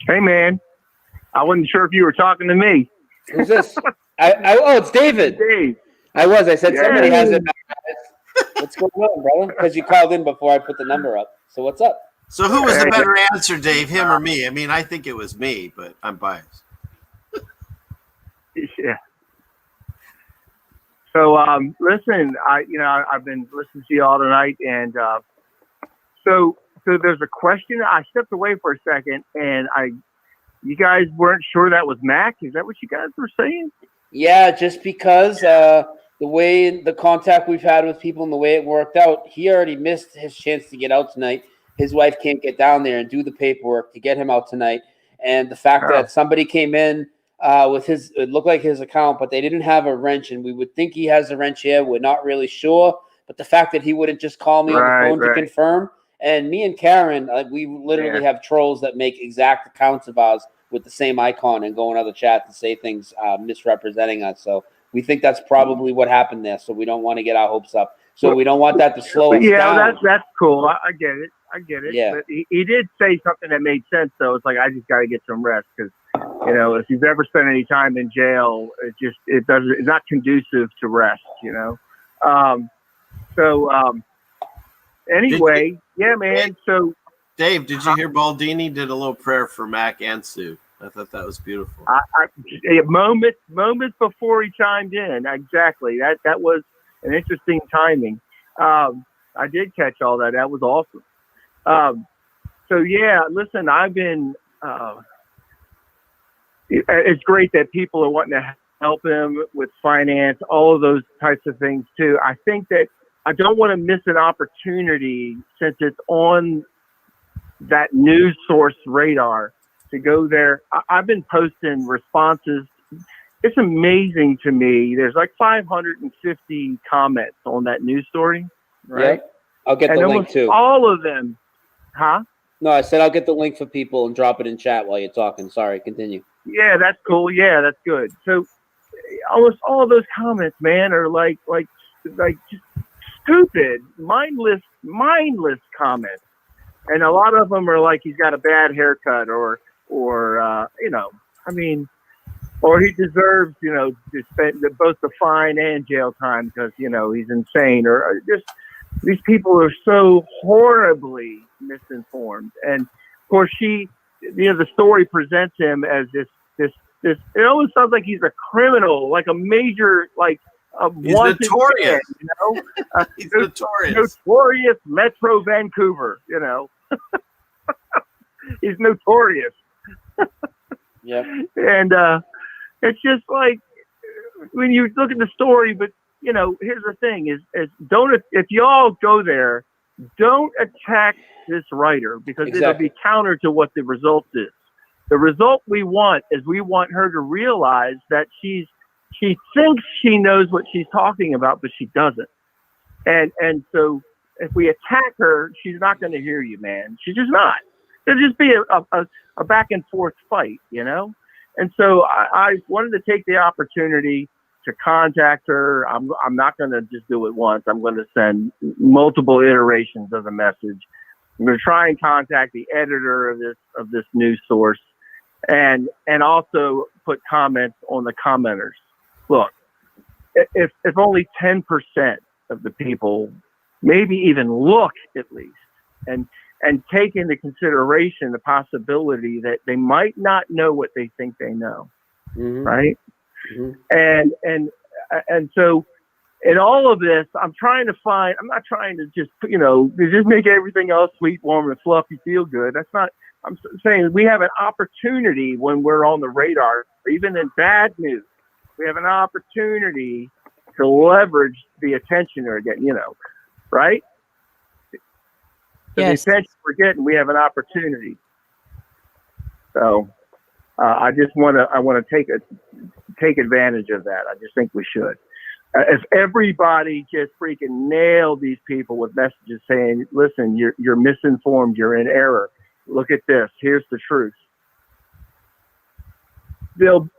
Hey, man. I wasn't sure if you were talking to me. Who's this? Oh, it's David. Dave. I said somebody has it memorized. What's going on, brother? Because you called in before I put the number up. So what's up? So who was the better answer, Dave, him or me? I mean, I think it was me, but I'm biased. Yeah. So, listen, I've been listening to you all tonight, and so there's a question. I stepped away for a second, and you guys weren't sure that was Mac. Is that what you guys were saying? Yeah, just because the way the contact we've had with people and the way it worked out, he already missed his chance to get out tonight. His wife can't get down there and do the paperwork to get him out tonight. And the fact that somebody came in with it looked like his account, but they didn't have a wrench, and we would think he has a wrench here. We're not really sure. But the fact that he wouldn't just call me on the phone to confirm, and me and Karen, we literally have trolls that make exact accounts of ours with the same icon and go in other chats and say things misrepresenting us. So we think that's probably what happened there. So we don't want to get our hopes up. So we don't want that to slow us down. Yeah, that's cool. I get it. Yeah. But he did say something that made sense, though. It's like, I just got to get some rest because, if you've ever spent any time in jail, it's not conducive to rest, Anyway, yeah, man. So, Dave, did you hear Baldini did a little prayer for Mac and Sue? I thought that was beautiful. Moments before he chimed in, exactly. That was an interesting timing. I did catch all that. That was awesome. So yeah, listen, I've been. It's great that people are wanting to help him with finance, all of those types of things too. I think that I don't want to miss an opportunity since it's on that news source radar to go there. I've been posting responses. It's amazing to me. There's like 550 comments on that news story, right? Yep. I'll get the link too. All of them, huh? No, I said I'll get the link for people and drop it in chat while you're talking. Sorry, continue. Yeah, that's cool. Yeah, that's good. So almost all of those comments, man, are like just stupid, mindless comments. And a lot of them are like he's got a bad haircut or I mean, or he deserves, to spend both the fine and jail time because, he's insane, or just these people are so horribly misinformed. And of course the story presents him as this, it almost sounds like he's a criminal, like a major, like he's notorious. Man, he's notorious. Notorious Metro Vancouver, he's notorious. Yep. And it's just like when you look at the story, but here's the thing: is don't, if y'all go there, don't attack this writer because it'll be counter to what the result is. The result we want is we want her to realize that she thinks she knows what she's talking about, but she doesn't. And so if we attack her, she's not going to hear you, man. She's just not. It'll just be a back and forth fight, And so I wanted to take the opportunity to contact her. I'm not going to just do it once. I'm going to send multiple iterations of the message. I'm going to try and contact the editor of this news source, and also put comments on the commenters. Look, if only 10% of the people maybe even look at least and take into consideration the possibility that they might not know what they think they know, right? Mm-hmm. And so in all of this, I'm not trying to just, just make everything else sweet, warm, and fluffy, feel good. That's not, I'm saying we have an opportunity when we're on the radar, even in bad news, we have an opportunity to leverage the attention they're getting, right? Yes. The attention we're getting, we have an opportunity. So I want to take advantage of that. I just think we should. If everybody just freaking nailed these people with messages saying, listen, you're misinformed, you're in error. Look at this. Here's the truth.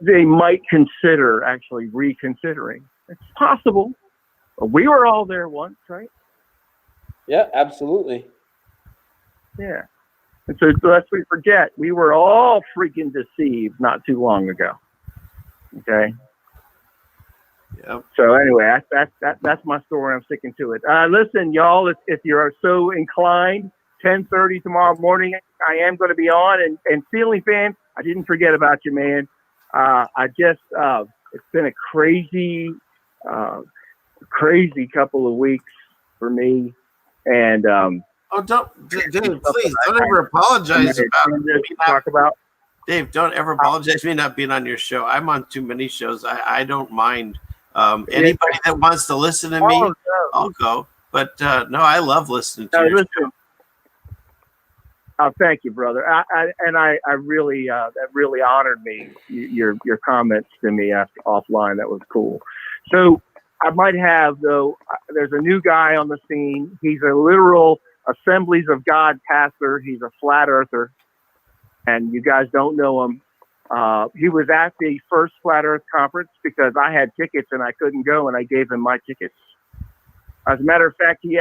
They might consider actually reconsidering. It's possible. We were all there once, right? Yeah, absolutely. Yeah. And so lest we forget, we were all freaking deceived not too long ago. Okay. Yep. So anyway, that's my story. I'm sticking to it. Listen, y'all, if you're so inclined, 10:30 tomorrow morning, I am going to be on. And Ceiling Fan, I didn't forget about you, man. It's been a crazy couple of weeks for me. And Dave, please don't ever apologize about Dave, don't ever apologize for me not being on your show. I'm on too many shows. I don't mind. Anybody that wants to listen to me, I'll go. But no, I love listening to your show. Oh, thank you, brother. I really that really honored me. Your comments to me offline, that was cool. So I might have though. There's a new guy on the scene. He's a literal Assemblies of God pastor. He's a flat earther, and you guys don't know him. He was at the first Flat Earth conference because I had tickets and I couldn't go, and I gave him my tickets. As a matter of fact, you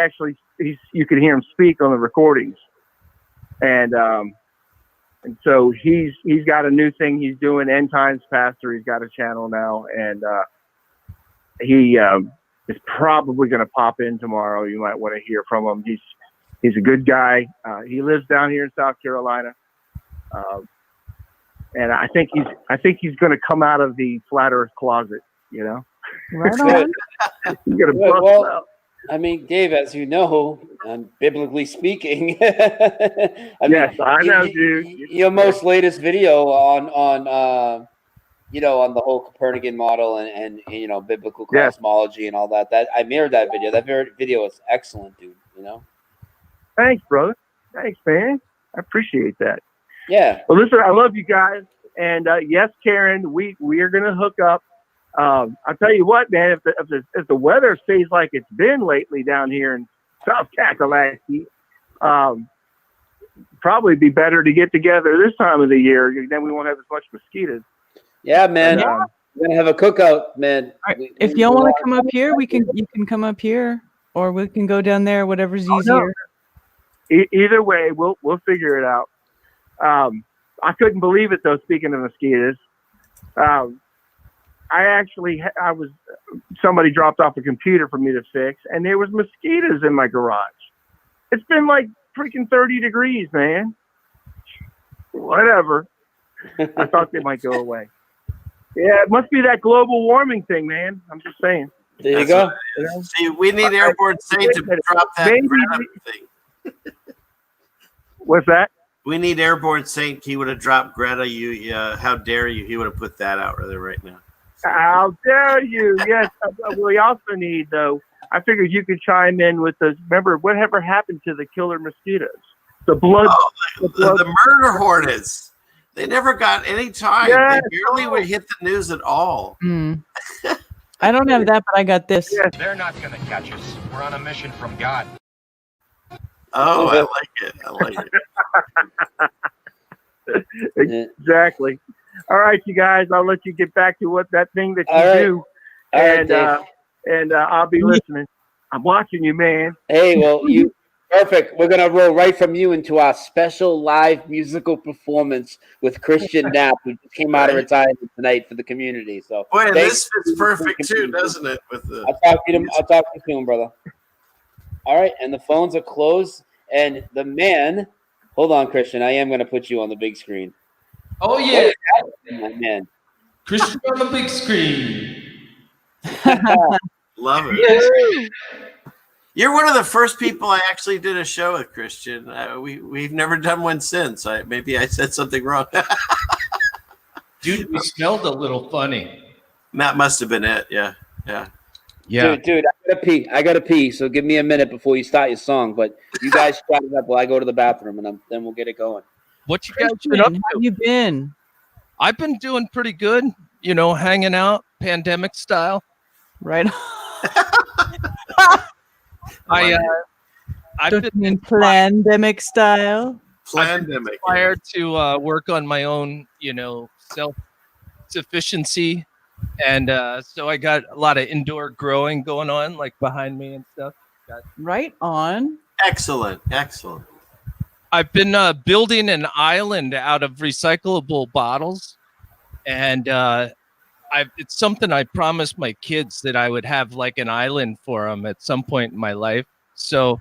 could hear him speak on the recordings. And so he's got a new thing he's doing, End Times Pastor. He's got a channel now, and he is probably going to pop in tomorrow. You might want to hear from him. He's a good guy. He lives down here in South Carolina. and I think he's going to come out of the flat Earth closet. You know, right on. He's going to Good. bust Well, out. I mean, Dave, as you know, biblically speaking, Yes, I know, dude. Your most latest video on you know, on the whole Copernican model and you know, biblical Yes. cosmology and all that. That I mirrored that video. That video is excellent, dude. You know. Thanks, brother. Thanks, man. I appreciate that. Yeah. Well, listen, I love you guys, and yes, Karen, we are gonna hook up. I'll tell you what, man. If the weather stays like it's been lately down here in South Kakalaki, probably be better to get together this time of the year. Then we won't have as much mosquitoes. Yeah, man. But, We're gonna have a cookout, man. If y'all want to come up here, you can come up here, or we can go down there. Whatever's easier. Either way, we'll figure it out. I couldn't believe it though. Speaking of mosquitoes, somebody dropped off a computer for me to fix, and there was mosquitoes in my garage. It's been like freaking 30 degrees, man. Whatever. I thought they might go away. Yeah, it must be that global warming thing, man. I'm just saying. There you go. See, we need Airborne Saint to drop that Greta thing. What's that? We need Airborne Saint. He would have dropped Greta. How dare you? He would have put that out there right now. How dare you? Yes. We also need, though, I figured you could chime in with this. Remember, whatever happened to the killer mosquitoes? The blood. The murder hornets. They never got any time. Yes. They barely would hit the news at all. I don't have that, but I got this. They're not going to catch us. We're on a mission from God. Oh, I like it. I like it. Exactly. All right, you guys. I'll let you get back to that thing that you All right. do, All right, and I'll be listening. I'm watching you, man. Hey, well, perfect. We're gonna roll right from you into our special live musical performance with Christian Knapp, who just came out of retirement tonight for the community. So, Boy, this fits perfect too, doesn't it? With the I'll talk to you soon, brother. All right, and the phones are closed, and the man. Hold on, Christian. I am gonna put you on the big screen. Oh yeah, my man. Christian on the big screen. Love it. You're one of the first people I actually did a show with, Christian. We've never done one since. Maybe I said something wrong. Dude, we smelled a little funny. That must have been it. Yeah. Dude, I gotta pee. So give me a minute before you start your song. But you guys chat it up while I go to the bathroom, and then we'll get it going. What you guys been up to? How you been? I've been doing pretty good. You know, hanging out, pandemic style. Right. I've been in pandemic style. Pandemic. Inspired to work on my own, self-sufficiency, and so I got a lot of indoor growing going on, like behind me and stuff. Right on. Excellent. I've been building an island out of recyclable bottles, and it's something I promised my kids that I would have like an island for them at some point in my life. So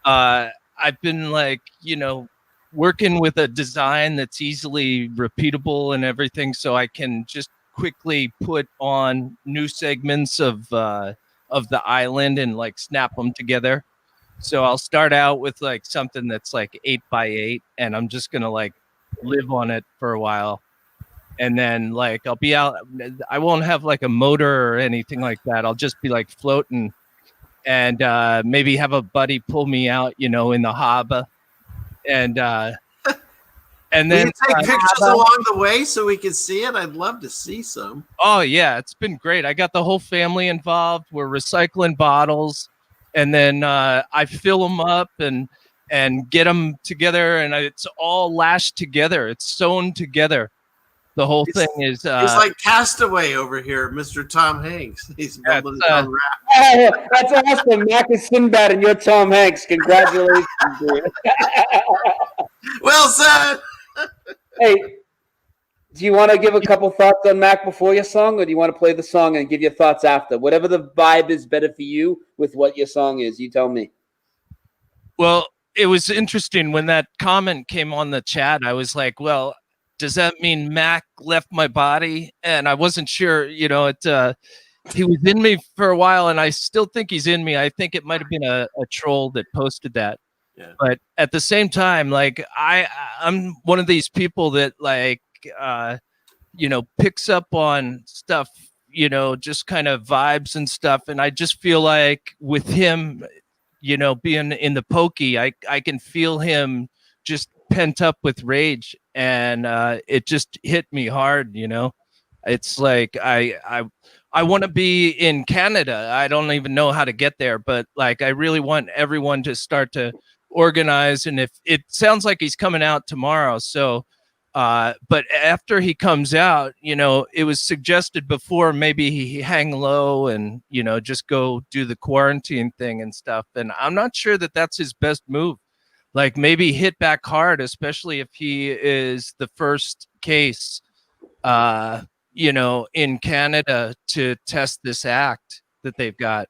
I've been working with a design that's easily repeatable and everything, so I can just quickly put on new segments of the island and snap them together. So I'll start out with something that's 8x8, and I'm just gonna live on it for a while. And then I'll be out. I won't have a motor or anything like that. I'll just be floating, and maybe have a buddy pull me out, in the harbor, and then Will you take pictures along the way so we can see it? I'd love to see some. Oh yeah, it's been great. I got the whole family involved. We're recycling bottles, and then I fill them up and get them together, and it's all lashed together. It's sewn together. The whole thing is... he's like Castaway over here, Mr. Tom Hanks. He's building his own raft. Oh, that's awesome. Mac is Sinbad and you're Tom Hanks. Congratulations, dude. Well said. Hey, do you want to give a couple thoughts on Mac before your song, or do you want to play the song and give your thoughts after? Whatever the vibe is better for you with what your song is, you tell me. Well, it was interesting when that comment came on the chat. I was like, well, does that mean Mac left my body? And I wasn't sure, you know, he was in me for a while, and I still think he's in me. I think it might have been a troll that posted that. Yeah. But at the same time, like I'm one of these people that like you know, picks up on stuff, you know, just kind of vibes and stuff. And I just feel like with him, you know, being in the pokey, I can feel him just pent up with rage, and it just hit me hard, you know. It's like I want to be in Canada. I don't even know how to get there, but like I really want everyone to start to organize. And if it sounds like he's coming out tomorrow, so but after he comes out, you know, it was suggested before maybe he hang low and, you know, just go do the quarantine thing and stuff. And I'm not sure that that's his best move. Like maybe hit back hard, especially if he is the first case, you know, in Canada to test this act that they've got.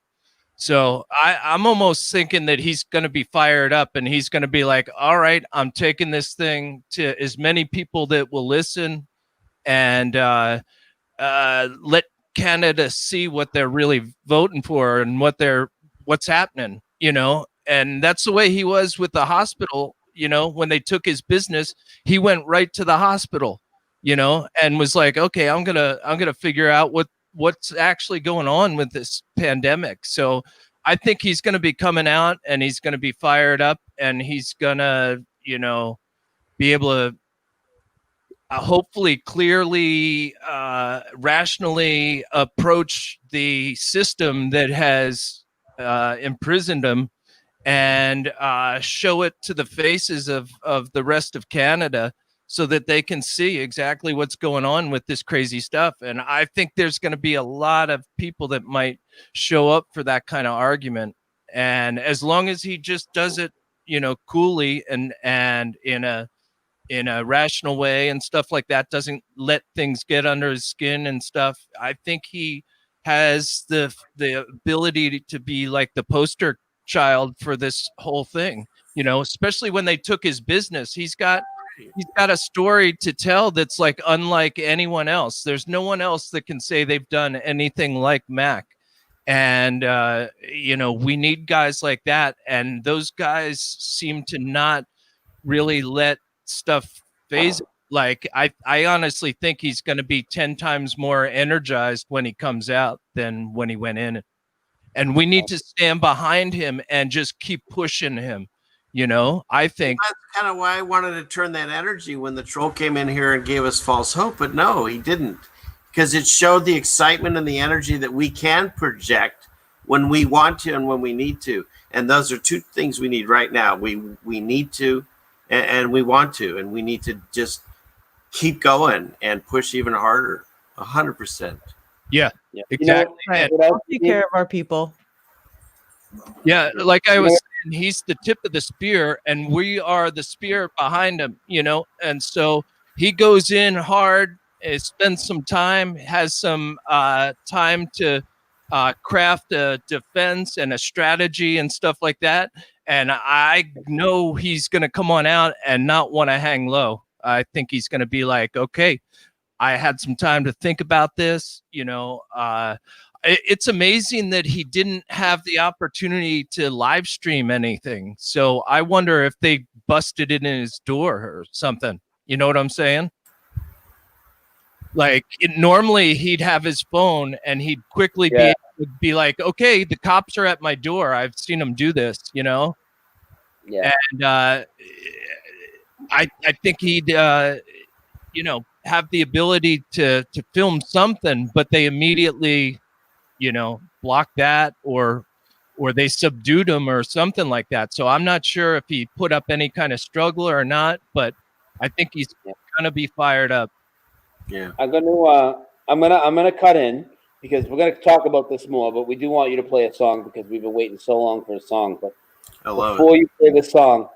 So I'm almost thinking that he's going to be fired up, and he's going to be like, all right, I'm taking this thing to as many people that will listen, and let Canada see what they're really voting for and what's happening, you know. And that's the way he was with the hospital, you know. When they took his business, he went right to the hospital, you know, and was like, okay, I'm gonna figure out what's actually going on with this pandemic. So I think he's going to be coming out, and he's going to be fired up, and he's going to, you know, be able to hopefully clearly, rationally approach the system that has imprisoned him, and show it to the faces of the rest of Canada, so that they can see exactly what's going on with this crazy stuff. And I think there's going to be a lot of people that might show up for that kind of argument. And as long as he just does it, you know, coolly and in a rational way and stuff like that, doesn't let things get under his skin and stuff, I think he has the ability to be like the poster child for this whole thing, you know, especially when they took his business. He's got a story to tell that's like unlike anyone else. There's no one else that can say they've done anything like Mac. And, you know, we need guys like that. And those guys seem to not really let stuff phase. Like, I honestly think he's going to be 10 times more energized when he comes out than when he went in. And we need to stand behind him and just keep pushing him. You know, I think that's kind of why I wanted to turn that energy when the troll came in here and gave us false hope. But no, he didn't, because it showed the excitement and the energy that we can project when we want to and when we need to. And those are two things we need right now. We need to, and we want to, and we need to just keep going and push even harder. 100%. Yeah, exactly. Right. We'll take care of our people. Yeah, like I was saying, he's the tip of the spear, and we are the spear behind him, you know. And so he goes in hard, spends some time, has some time to craft a defense and a strategy and stuff like that. And I know he's going to come on out and not want to hang low. I think he's going to be like, okay, I had some time to think about this, you know. It's amazing that he didn't have the opportunity to live stream anything. So I wonder if they busted it in his door or something. You know what I'm saying? Like normally he'd have his phone and he'd quickly be like, okay, the cops are at my door. I've seen him do this, you know? Yeah. And I think he'd, you know, have the ability to film something, but they immediately, you know, block that or they subdued him or something like that. So I'm not sure if he put up any kind of struggle or not, but I think he's gonna be fired up. Yeah. I'm gonna cut in because we're gonna talk about this more, but we do want you to play a song because we've been waiting so long for a song. But before you play the song,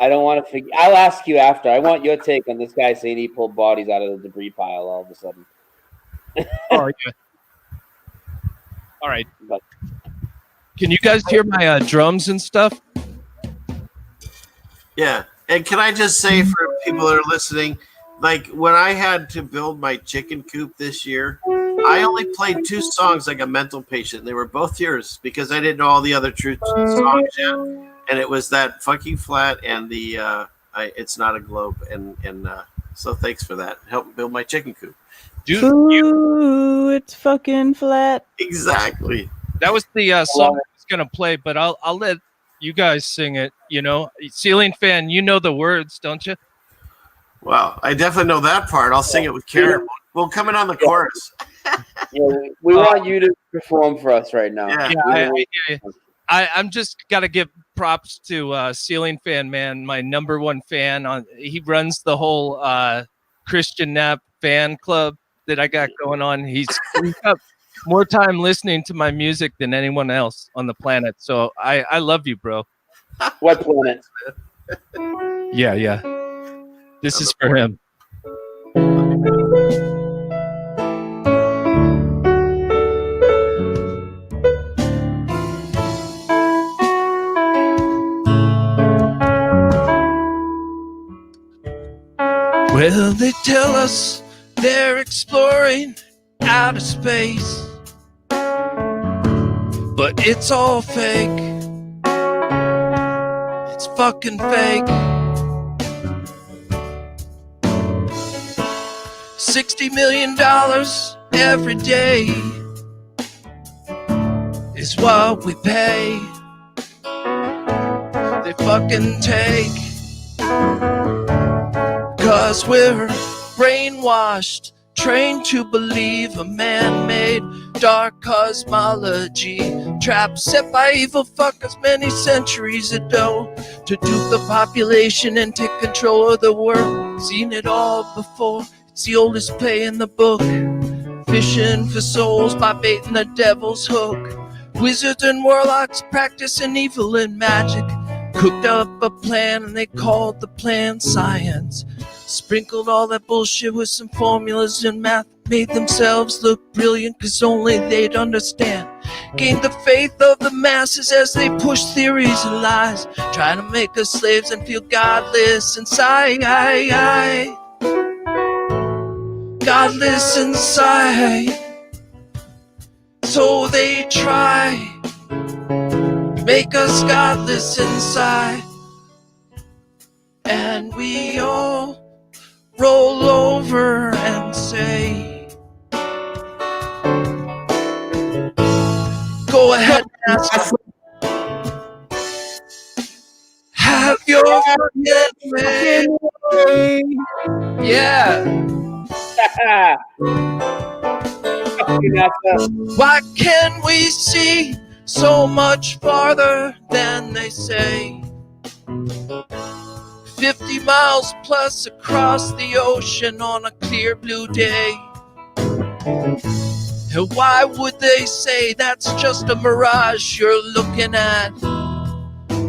I don't want to forget. I'll ask you after. I want your take on this guy saying he pulled bodies out of the debris pile all of a sudden. Oh, yeah. All right. Can you guys hear my drums and stuff? Yeah. And can I just say for people that are listening, like when I had to build my chicken coop this year, I only played 2 songs like a mental patient. They were both yours because I didn't know all the other true songs yet. And it was that fucking flat and the it's not a globe. And so thanks for that. Help build my chicken coop. Ooh, it's fucking flat. Exactly. That was the song I was gonna play, but I'll let you guys sing it. You know, Ceiling Fan, you know the words, don't you? Well, I definitely know that part. I'll sing it with Karen. We'll come in on the chorus. Yeah, we want you to perform for us right now. I'm just gotta give props to Ceiling Fan Man, my number 1 fan. He runs the whole Christian Knapp fan club that I got going on. He's got more time listening to my music than anyone else on the planet. So I love you, bro. What planet? Yeah. This is for him. Well, they tell us they're exploring outer space, but it's all fake. It's fucking fake. $60 million every day is what we pay. They fucking take. 'Cause we're brainwashed, trained to believe a man-made dark cosmology, trap set by evil fuckers many centuries ago to dupe the population and take control of the world. Seen it all before, it's the oldest play in the book. Fishing for souls by baiting the devil's hook. Wizards and warlocks practicing evil and magic, cooked up a plan and they called the plan science. Sprinkled all that bullshit with some formulas and math, made themselves look brilliant cause only they'd understand. Gained the faith of the masses as they pushed theories and lies, trying to make us slaves and feel godless inside. Godless inside. So they try, make us godless inside. And we all roll over and say, go ahead, master. Have your fucking way. Yeah. Why can't we see so much farther than they say? 50 miles plus across the ocean on a clear blue day. And why would they say that's just a mirage you're looking at?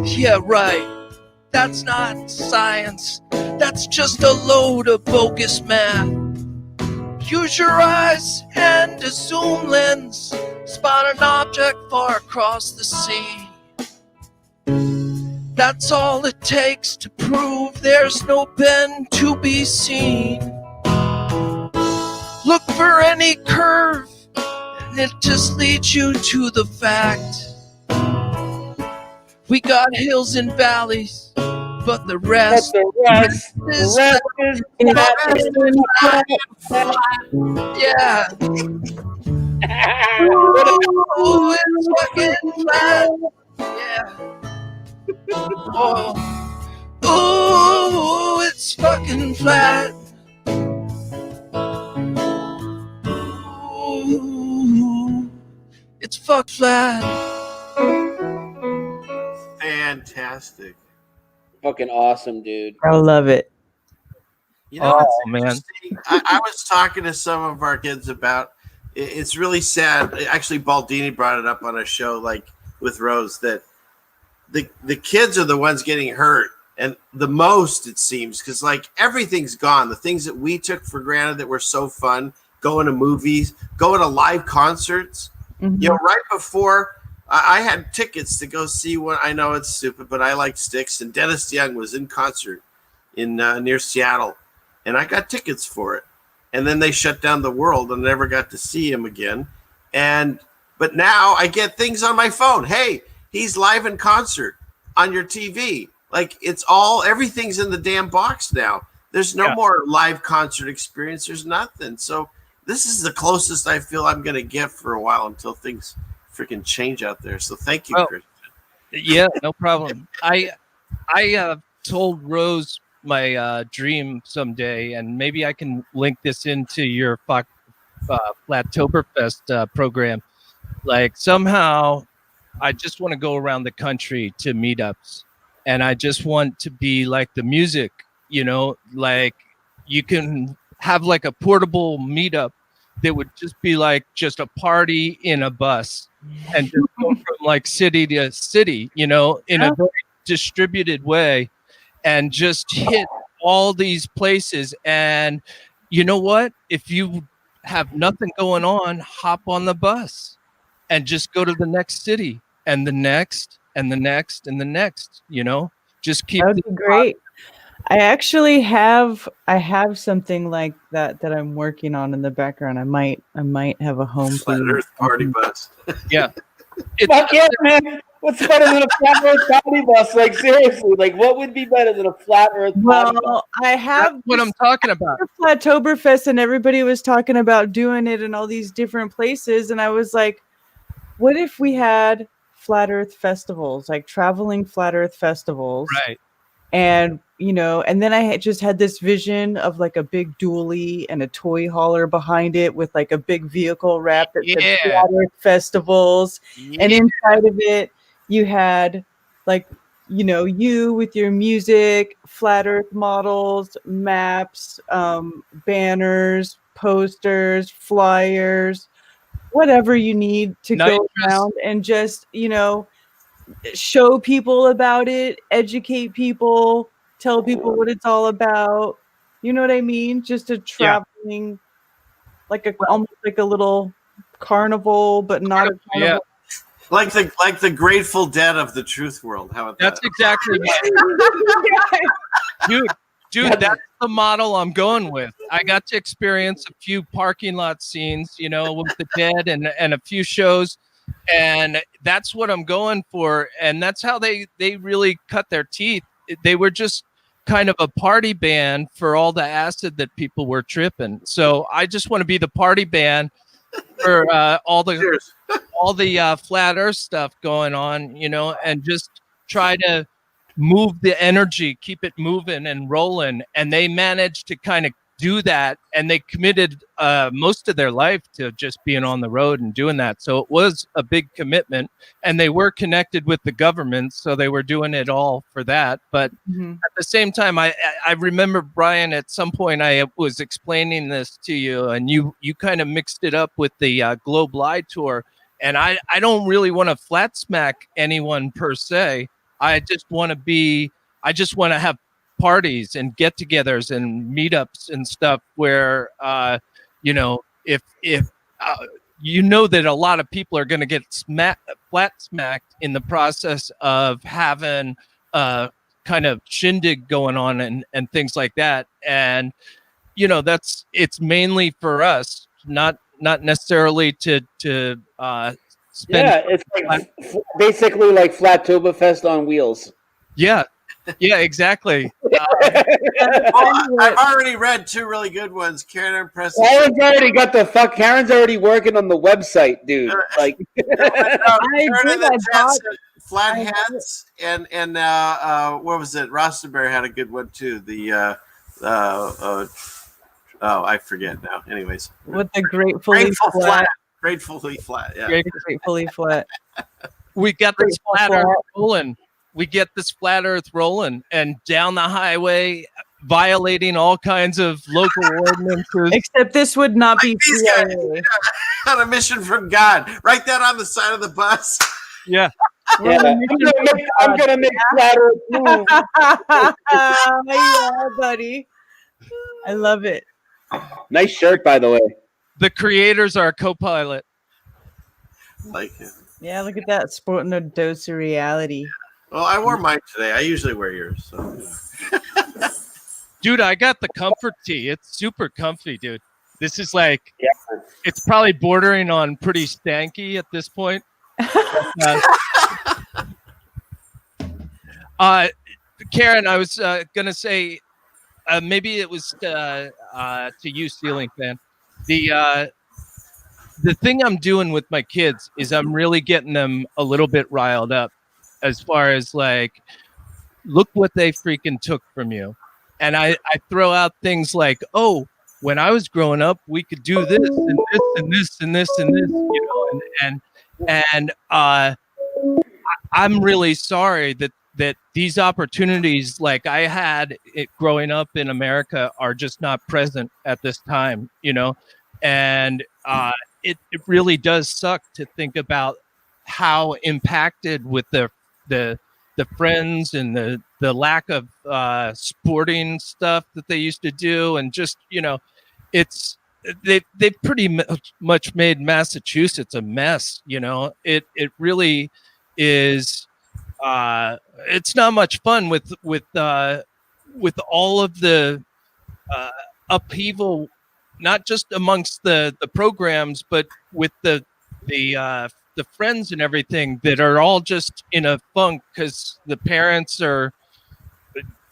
Yeah, right. That's not science. That's just a load of bogus math. Use your eyes and a zoom lens. Spot an object far across the sea. That's all it takes to prove there's no bend to be seen. Look for any curve, and it just leads you to the fact. We got hills and valleys, but the rest is yeah. Ooh, it's fucking flat. Yeah. Oh. Ooh, it's fucking flat. Ooh, it's fuck flat. Fantastic. Fucking awesome, dude. I love it. You know, oh man, I was talking to some of our kids about. It's really sad. Actually, Baldini brought it up on a show like with Rose that the kids are the ones getting hurt and the most, it seems, because like everything's gone. The things that we took for granted that were so fun, going to movies, going to live concerts. Mm-hmm. You know, right before I had tickets to go see one. I know it's stupid, but I liked Styx, and Dennis Young was in concert in near Seattle, and I got tickets for it. And then they shut down the world and I never got to see him again. But now I get things on my phone. Hey, he's live in concert on your TV. Like everything's in the damn box now. There's no more live concert experience. There's nothing. So this is the closest I feel I'm going to get for a while until things freaking change out there. So thank you, Chris. Yeah, no problem. I told Rose my dream someday, and maybe I can link this into your Flattoberfest program. Like somehow I just want to go around the country to meetups, and I just want to be like the music, like you can have like a portable meetup that would just be like just a party in a bus and just go from like city to city, in a very distributed way, and just hit all these places. And you know what? If you have nothing going on, hop on the bus and just go to the next city and the next and the next and the next, just keep. That would be great. I actually have something like that I'm working on in the background. I might have a home Flat Earth party bus. Yeah. Fuck yeah, man. What's better than a flat Earth party bus? Like seriously, like what would be better than a flat Earth party bus? Well, I have That's what I'm talking about. Flattoberfest, and everybody was talking about doing it in all these different places, and I was like, what if we had flat Earth festivals, like traveling flat Earth festivals? Right. And and then I just had this vision of like a big dually and a toy hauler behind it with like a big vehicle wrap that said Flat Earth festivals. And inside of it, you had like, you with your music, Flat Earth models, maps, banners, posters, flyers, whatever you need to go around and just, show people about it, educate people, tell people what it's all about. You know what I mean? Just a traveling, almost like a little carnival, but not a carnival. Yeah. Like the Grateful Dead of the truth world. How about That's that? exactly dude, that's the model I'm going with. I got to experience a few parking lot scenes, with the Dead and a few shows. And that's what I'm going for. And that's how they really cut their teeth. They were just kind of a party band for all the acid that people were tripping. So I just want to be the party band for all the flat Earth stuff going on, and just try to move the energy, keep it moving and rolling. And they managed to kind of do that, and they committed most of their life to just being on the road and doing that. So it was a big commitment, and they were connected with the government, so they were doing it all for that. But at the same time, I remember, Brian, at some point I was explaining this to you, and you kind of mixed it up with the Globe Live tour. And I don't really want to flat smack anyone per se. I just want to have parties and get-togethers and meetups and stuff where if that a lot of people are going to get flat smacked in the process of having kind of shindig going on and things like that. And it's mainly for us, not necessarily to spend. It's like basically like Flattoberfest on wheels. Yeah, exactly. I've already read two really good ones. Karen's already working on the website, dude. Like, flat hats and what was it? Rostenberry had a good one too. I forget now. Anyways, with the gratefully flat. Gratefully flat. Yeah. Gratefully flat. We got this flat Earth rolling. We get this flat Earth rolling, and down the highway, violating all kinds of local ordinances. Except this would not be on a mission from God. Write that on the side of the bus. Yeah. I'm gonna make flat Earth move. Yeah, buddy. I love it. Nice shirt, by the way. The creators are co-pilot. Like it. Yeah, look at that, sporting a dose of reality. Well, I wore mine today. I usually wear yours. So. Dude, I got the comfort tee. It's super comfy, dude. This is like, it's probably bordering on pretty stanky at this point. Karen, I was gonna say, maybe it was to you, Ceiling Fan. The thing I'm doing with my kids is I'm really getting them a little bit riled up, as far as like, look what they freaking took from you. And I throw out things like, oh, when I was growing up, we could do this and this and this and this and this, you know, and I'm really sorry that these opportunities like I had it growing up in America are just not present at this time, you know, and it really does suck to think about how impacted with the friends and the lack of sporting stuff that they used to do, and just, you know, it's they pretty much made Massachusetts a mess, you know. It really is. It's not much fun with all of the upheaval, not just amongst the programs, but with the friends and everything that are all just in a funk because the parents are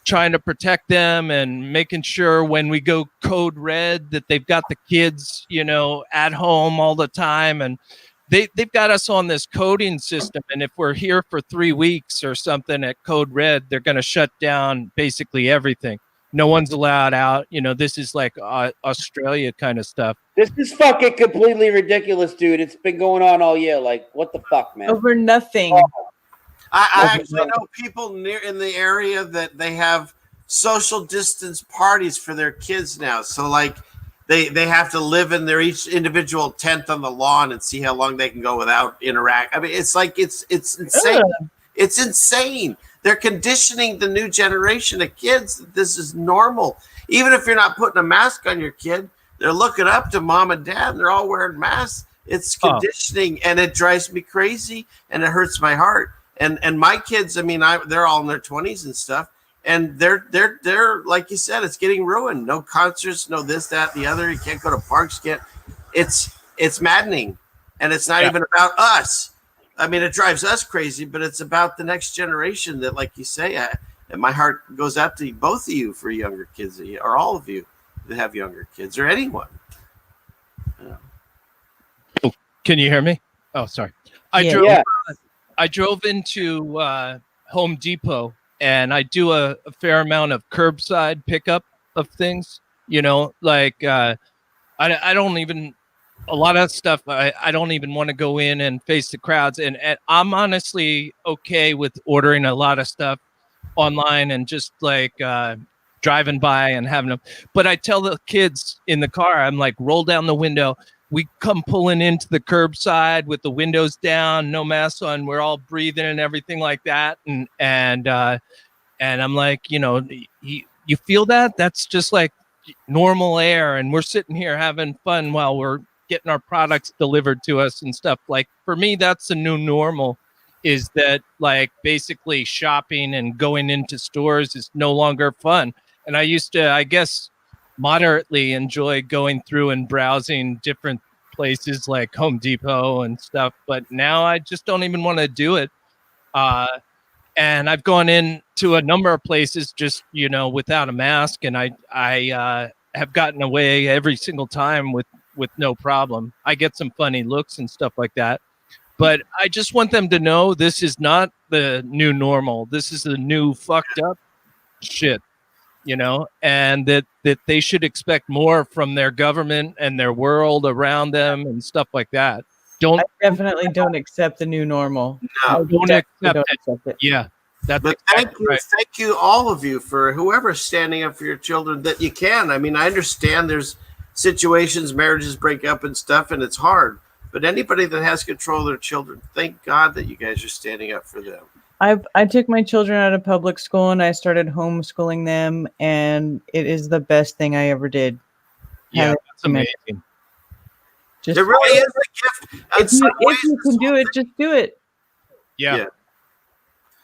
trying to protect them and making sure when we go code red that they've got the kids, you know, at home all the time. And they've got us on this coding system. And if we're here for 3 weeks or something at code red, they're going to shut down basically everything. No one's allowed out. You know, this is like Australia kind of stuff. This is fucking completely ridiculous, dude. It's been going on all year. Like, what the fuck, man? Over nothing. I actually know people near in the area that they have social distance parties for their kids now. So like they have to live in their each individual tent on the lawn and see how long they can go without interact. I mean, it's like it's insane. It's insane. They're conditioning the new generation of kids that this is normal. Even if you're not putting a mask on your kid, they're looking up to mom and dad and they're all wearing masks. It's conditioning and it drives me crazy and it hurts my heart. And my kids, I mean, they're all in their 20s and stuff. And they're like you said, it's getting ruined. No concerts, no this, that, the other. You can't go to parks. It's maddening. And it's not even about us. I mean, it drives us crazy, but it's about the next generation that, like you say, and my heart goes out to both of you for younger kids, or all of you that have younger kids, or anyone. Oh, can you hear me? Oh, sorry. I drove into Home Depot, and I do a fair amount of curbside pickup of things. You know, like I don't even. A lot of stuff I don't even want to go in and face the crowds, and I'm honestly okay with ordering a lot of stuff online and just like driving by and having them. But I tell the kids in the car, I'm like, roll down the window. We come pulling into the curbside with the windows down, no masks on. We're all breathing and everything like that, and I'm like, you know, you feel that? That's just like normal air, and we're sitting here having fun while we're getting our products delivered to us and stuff. Like, for me, that's the new normal, is that like basically shopping and going into stores is no longer fun. And I used to, I guess, moderately enjoy going through and browsing different places like Home Depot and stuff, but now I just don't even want to do it. And I've gone into a number of places just, you know, without a mask, and I have gotten away every single time with no problem. I get some funny looks and stuff like that, but I just want them to know this is not the new normal. This is the new fucked up shit, you know, and that they should expect more from their government and their world around them and stuff like that. I definitely don't accept the new normal. No, don't accept it. Yeah. But thank you, all of you, for whoever's standing up for your children that you can. I mean, I understand there's situations, marriages break up and stuff, and it's hard. But anybody that has control of their children, thank God that you guys are standing up for them. I took my children out of public school and I started homeschooling them, and it is the best thing I ever did. Yeah, that's amazing. It really is a gift. If you can do it, just do it. Yeah.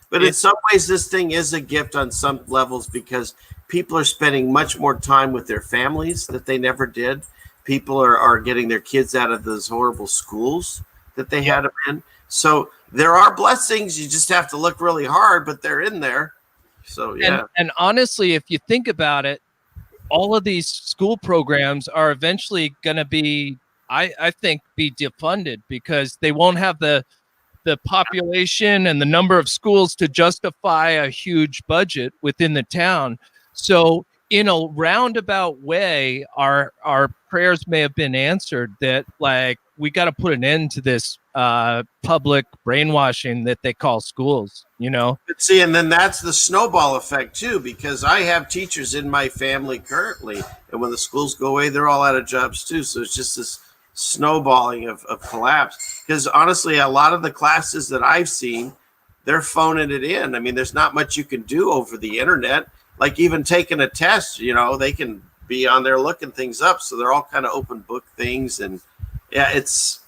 But in some ways, this thing is a gift on some levels because people are spending much more time with their families that they never did. People are getting their kids out of those horrible schools that they had them in. So there are blessings. You just have to look really hard, but they're in there. So, yeah. And honestly, if you think about it, all of these school programs are eventually going to be, I think, be defunded because they won't have the population and the number of schools to justify a huge budget within the town. So in a roundabout way, our prayers may have been answered that, like, we got to put an end to this public brainwashing that they call schools, you know? But see, and then that's the snowball effect too, because I have teachers in my family currently, and when the schools go away, they're all out of jobs too. So it's just this snowballing of collapse. Because honestly, a lot of the classes that I've seen, they're phoning it in. I mean, there's not much you can do over the internet. Like even taking a test, you know, they can be on there looking things up. So they're all kind of open book things. And yeah, it's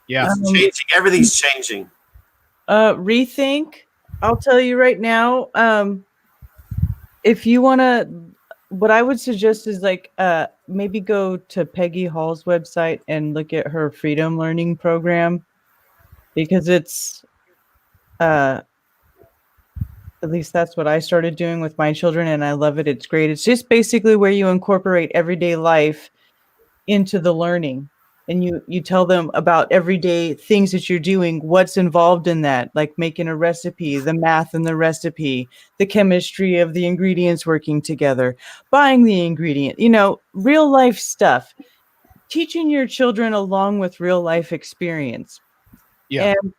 changing. Everything's changing. Rethink. I'll tell you right now, if you want to, what I would suggest is like maybe go to Peggy Hall's website and look at her Freedom Learning program, because it's at least that's what I started doing with my children, and I love it. It's great. It's just basically where you incorporate everyday life into the learning, and you tell them about everyday things that you're doing, what's involved in that, like making a recipe, the math in the recipe, the chemistry of the ingredients working together, buying the ingredient, you know, real life stuff, teaching your children along with real life experience. Yeah. And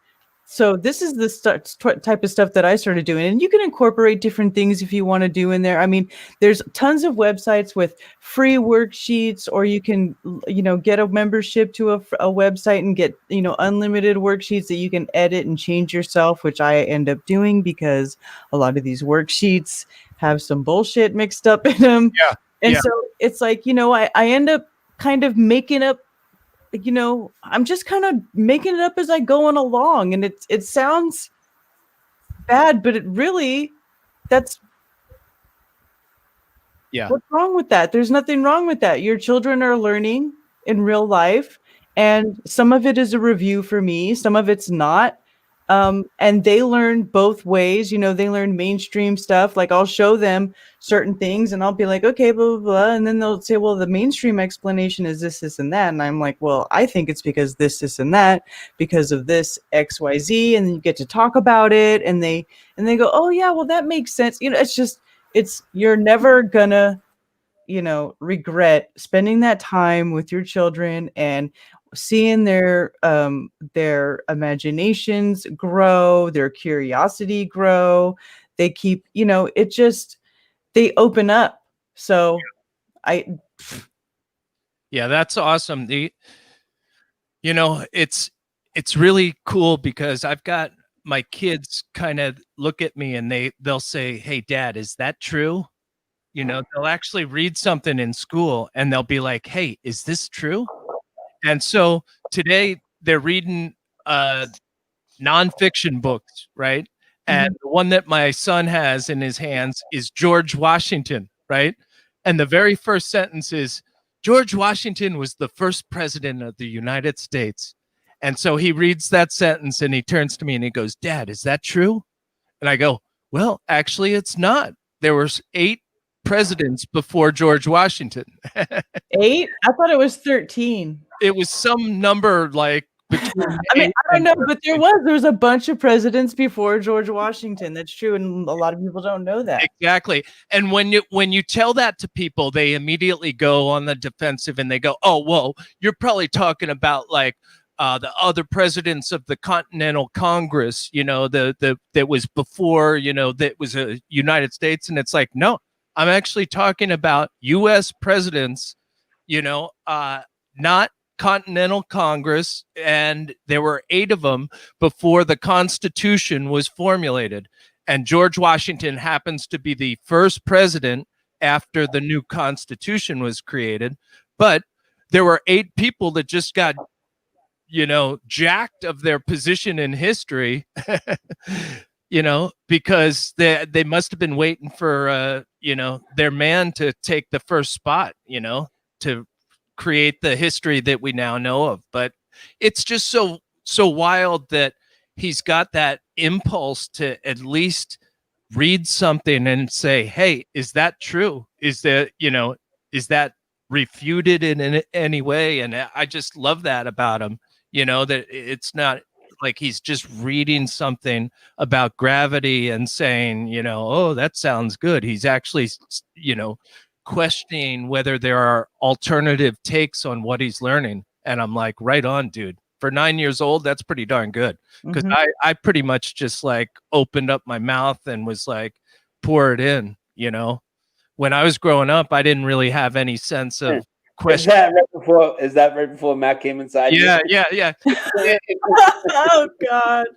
so this is the type of stuff that I started doing, and you can incorporate different things if you want to do in there. I mean, there's tons of websites with free worksheets, or you can, you know, get a membership to a website and get, you know, unlimited worksheets that you can edit and change yourself, which I end up doing because a lot of these worksheets have some bullshit mixed up in them. Yeah. And so it's like, you know, I end up kind of making up, you know, I'm just kind of making it up as I go on along, and it sounds bad, but it really, that's what's wrong with that? There's nothing wrong with that. Your children are learning in real life, and some of it is a review for me, some of it's not. And they learn both ways. You know, they learn mainstream stuff. Like I'll show them certain things and I'll be like, okay, blah, blah, blah. And then they'll say, well, the mainstream explanation is this, this, and that. And I'm like, well, I think it's because this, and that, because of this X, Y, Z. And then you get to talk about it. And they go, oh yeah, well, that makes sense. You know, you're never gonna, you know, regret spending that time with your children and seeing their imaginations grow, their curiosity grow. They keep, you know, they open up. So that's awesome. You know, it's really cool because I've got my kids kind of look at me and they'll say, hey Dad, is that true? You know, they'll actually read something in school and they'll be like, hey, is this true? And so today they're reading nonfiction books, right? And the one that my son has in his hands is George Washington, right? And the very first sentence is, George Washington was the first president of the United States. And so he reads that sentence and he turns to me and he goes, Dad, is that true? And I go, well, actually, it's not. There were 8 presidents before George Washington. 8? I thought it was 13. It was some number like between. I mean, I don't know, but there was a bunch of presidents before George Washington. That's true, and a lot of people don't know that. Exactly. And when you tell that to people, they immediately go on the defensive and they go, "Oh, well, you're probably talking about like the other presidents of the Continental Congress, you know, that was before, you know, that was a United States." And it's like, no, I'm actually talking about U.S. presidents, you know, not Continental Congress, and there were 8 of them before the Constitution was formulated. And George Washington happens to be the first president after the new Constitution was created. But there were 8 people that just got, you know, jacked of their position in history because they must have been waiting for their man to take the first spot, to create the history that we now know of. But it's just so wild that he's got that impulse to at least read something and say, hey, is that true? Is that refuted in any way? And I just love that about him, that it's not like he's just reading something about gravity and saying, oh, that sounds good. He's actually, questioning whether there are alternative takes on what he's learning. And I'm like, right on, dude. For 9 years old, that's pretty darn good. Because I pretty much just like opened up my mouth and was like, pour it in, When I was growing up, I didn't really have any sense of question. Is that right before Matt came inside? Yeah. Oh God.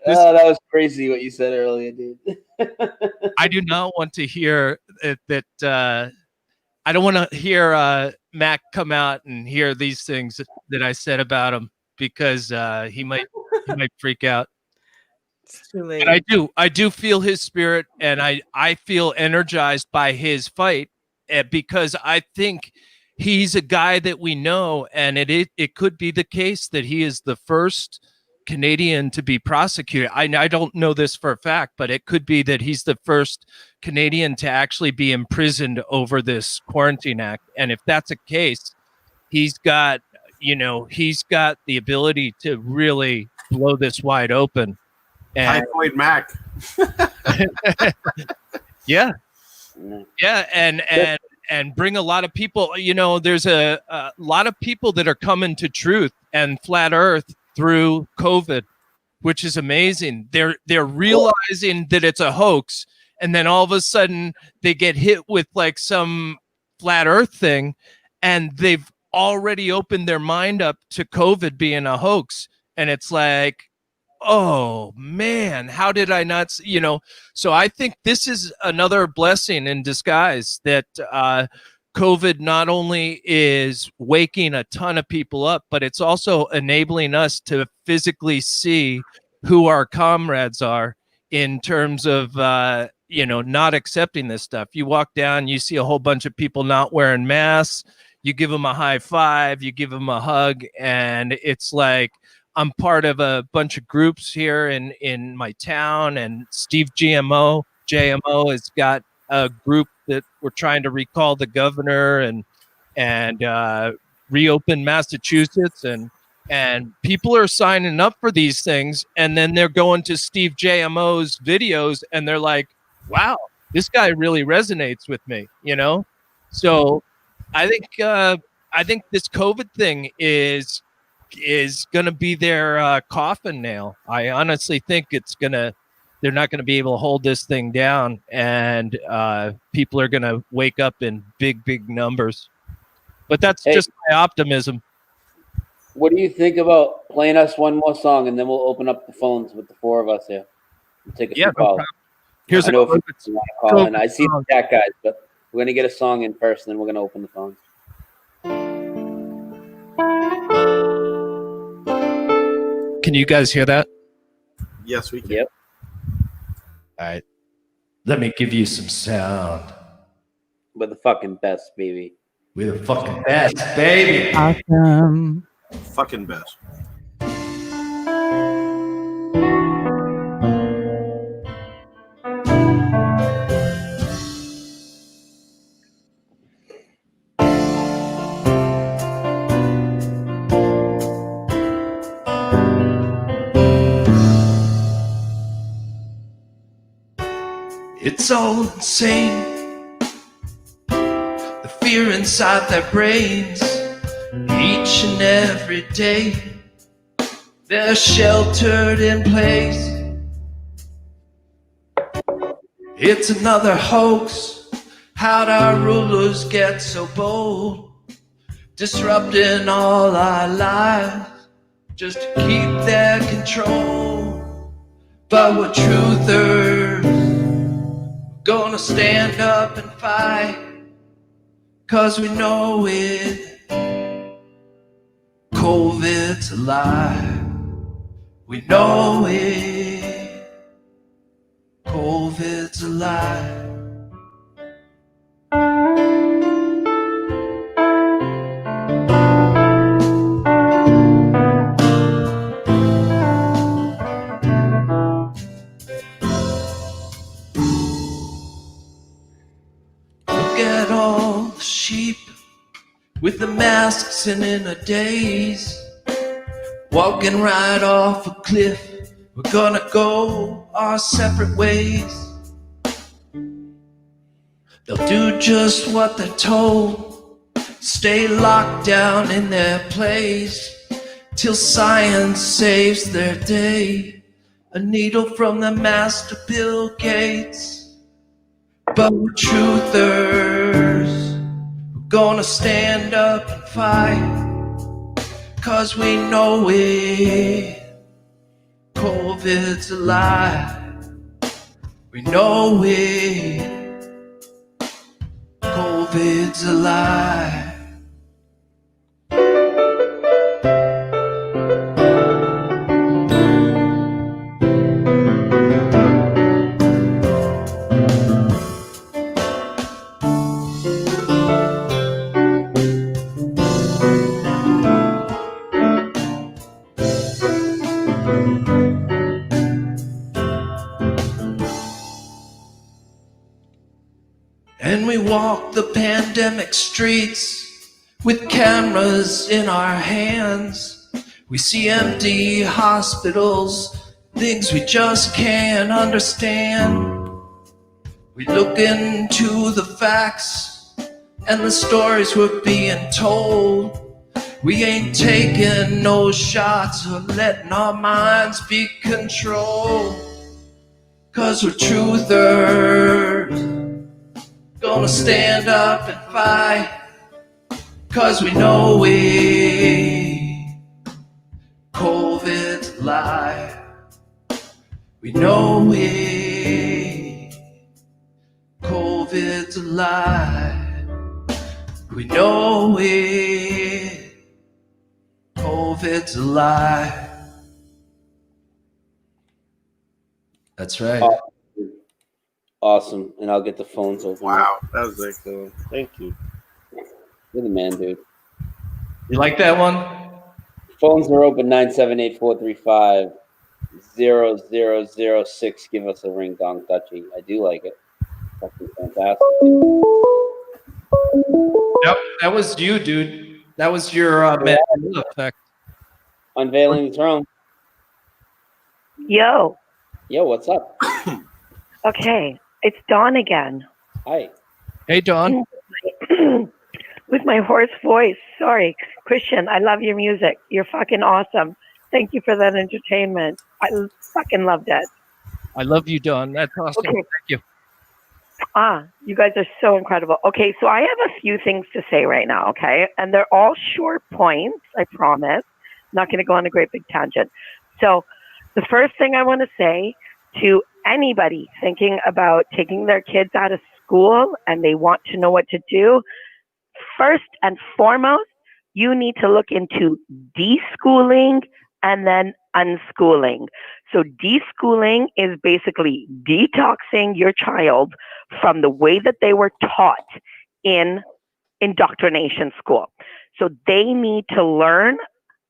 That was crazy what you said earlier, dude. I do not want to hear that. I don't want to hear Mac come out and hear these things that I said about him, because he might freak out. It's too late. But I do feel his spirit, and I feel energized by his fight, because I think he's a guy that we know, and it could be the case that he is the first Canadian to be prosecuted. I don't know this for a fact, but it could be that he's the first Canadian to actually be imprisoned over this Quarantine Act. And if that's a case, he's got the ability to really blow this wide open. And Typhoid Mac. yeah, and bring a lot of people. There's a lot of people that are coming to truth and flat Earth through COVID, which is amazing. They're realizing that it's a hoax, and then all of a sudden they get hit with like some flat Earth thing, and they've already opened their mind up to COVID being a hoax. And it's like, oh man, how did I not so I think this is another blessing in disguise, that COVID not only is waking a ton of people up, but it's also enabling us to physically see who our comrades are in terms of not accepting this stuff. You walk down, you see a whole bunch of people not wearing masks, you give them a high five, you give them a hug, and it's like, I'm part of a bunch of groups here in my town, and Steve JMO has got a group that we're trying to recall the governor and reopen Massachusetts, and people are signing up for these things, and then they're going to Steve JMO's videos and they're like, wow, this guy really resonates with me, So I think this COVID thing is going to be their coffin nail. I honestly think they're not going to be able to hold this thing down, and people are going to wake up in big numbers. But that's just my optimism. What do you think about playing us one more song, and then we'll open up the phones with the four of us here? We'll take a few calls. Here's I know if you want to call in. I see the chat guys, but we're going to get a song in first, and then we're going to open the phones. Can you guys hear that? Yes, we can. Yep. All right. Let me give you some sound. We're the fucking best, baby. We're the fucking best, baby. Awesome. Fucking best. It's all insane. The fear inside their brains. Each and every day they're sheltered in place. It's another hoax. How'd our rulers get so bold? Disrupting all our lives just to keep their control. But we're truthers, gonna stand up and fight, 'cause we know it. COVID's a lie. We know it. COVID's alive. Look at all the sheep with the masks and in a daze, walking right off a cliff. We're gonna go our separate ways. They'll do just what they're told, stay locked down in their place, till science saves their day. A needle from the master Bill Gates. But we're truthers, we're gonna stand up and fight, 'cause we know it. COVID's alive. We know it. COVID's alive. And we walk the pandemic streets with cameras in our hands. We see empty hospitals, things we just can't understand. We look into the facts and the stories we're being told. We ain't taking no shots or letting our minds be controlled. 'Cause we're truthers, gonna stand up and fight, 'cause we know it. COVID's alive. We know it. COVID's alive. We know it. COVID's alive. That's right. Awesome. And I'll get the phones open. Wow, that was like cool. Thank you. You're the man, dude. You like that one? Phones are open 978-435-0006. Give us a ring, Dong Dutchy. I do like it. Fucking fantastic. Yep, that was you, dude. That was your Mandela Effect. Unveiling the throne. Yo. Yo, what's up? Okay, it's Dawn again. Hi. Hey, Dawn. With my hoarse voice. Sorry. Christian, I love your music. You're fucking awesome. Thank you for that entertainment. I fucking loved it. I love you, Dawn. That's awesome. Okay. Thank you. You guys are so incredible. Okay, so I have a few things to say right now, okay? And they're all short points, I promise. I'm not going to go on a great big tangent. So the first thing I want to say to anybody thinking about taking their kids out of school and they want to know what to do, first and foremost, you need to look into deschooling and then unschooling. So deschooling is basically detoxing your child from the way that they were taught in indoctrination school. So they need to learn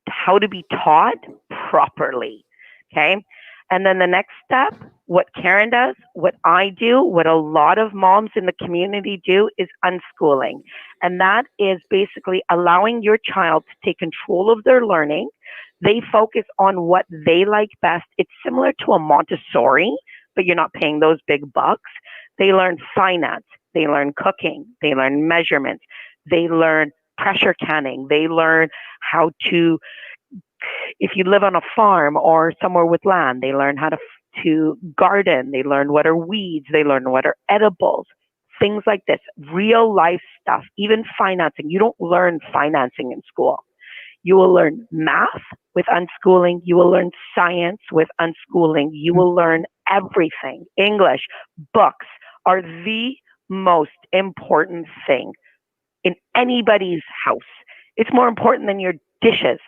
how to be taught properly, okay? And then the next step, what Karen does, what I do, what a lot of moms in the community do is unschooling. And that is basically allowing your child to take control of their learning. They focus on what they like best. It's similar to a Montessori, but you're not paying those big bucks. They learn finance. They learn cooking. They learn measurements. They learn pressure canning. They learn how to, if you live on a farm or somewhere with land, they learn how to garden. They learn what are weeds. They learn what are edibles. Things like this, real life stuff, even financing. You don't learn financing in school. You will learn math with unschooling. You will learn science with unschooling. You will learn everything. English, books are the most important thing in anybody's house. It's more important than your dishes.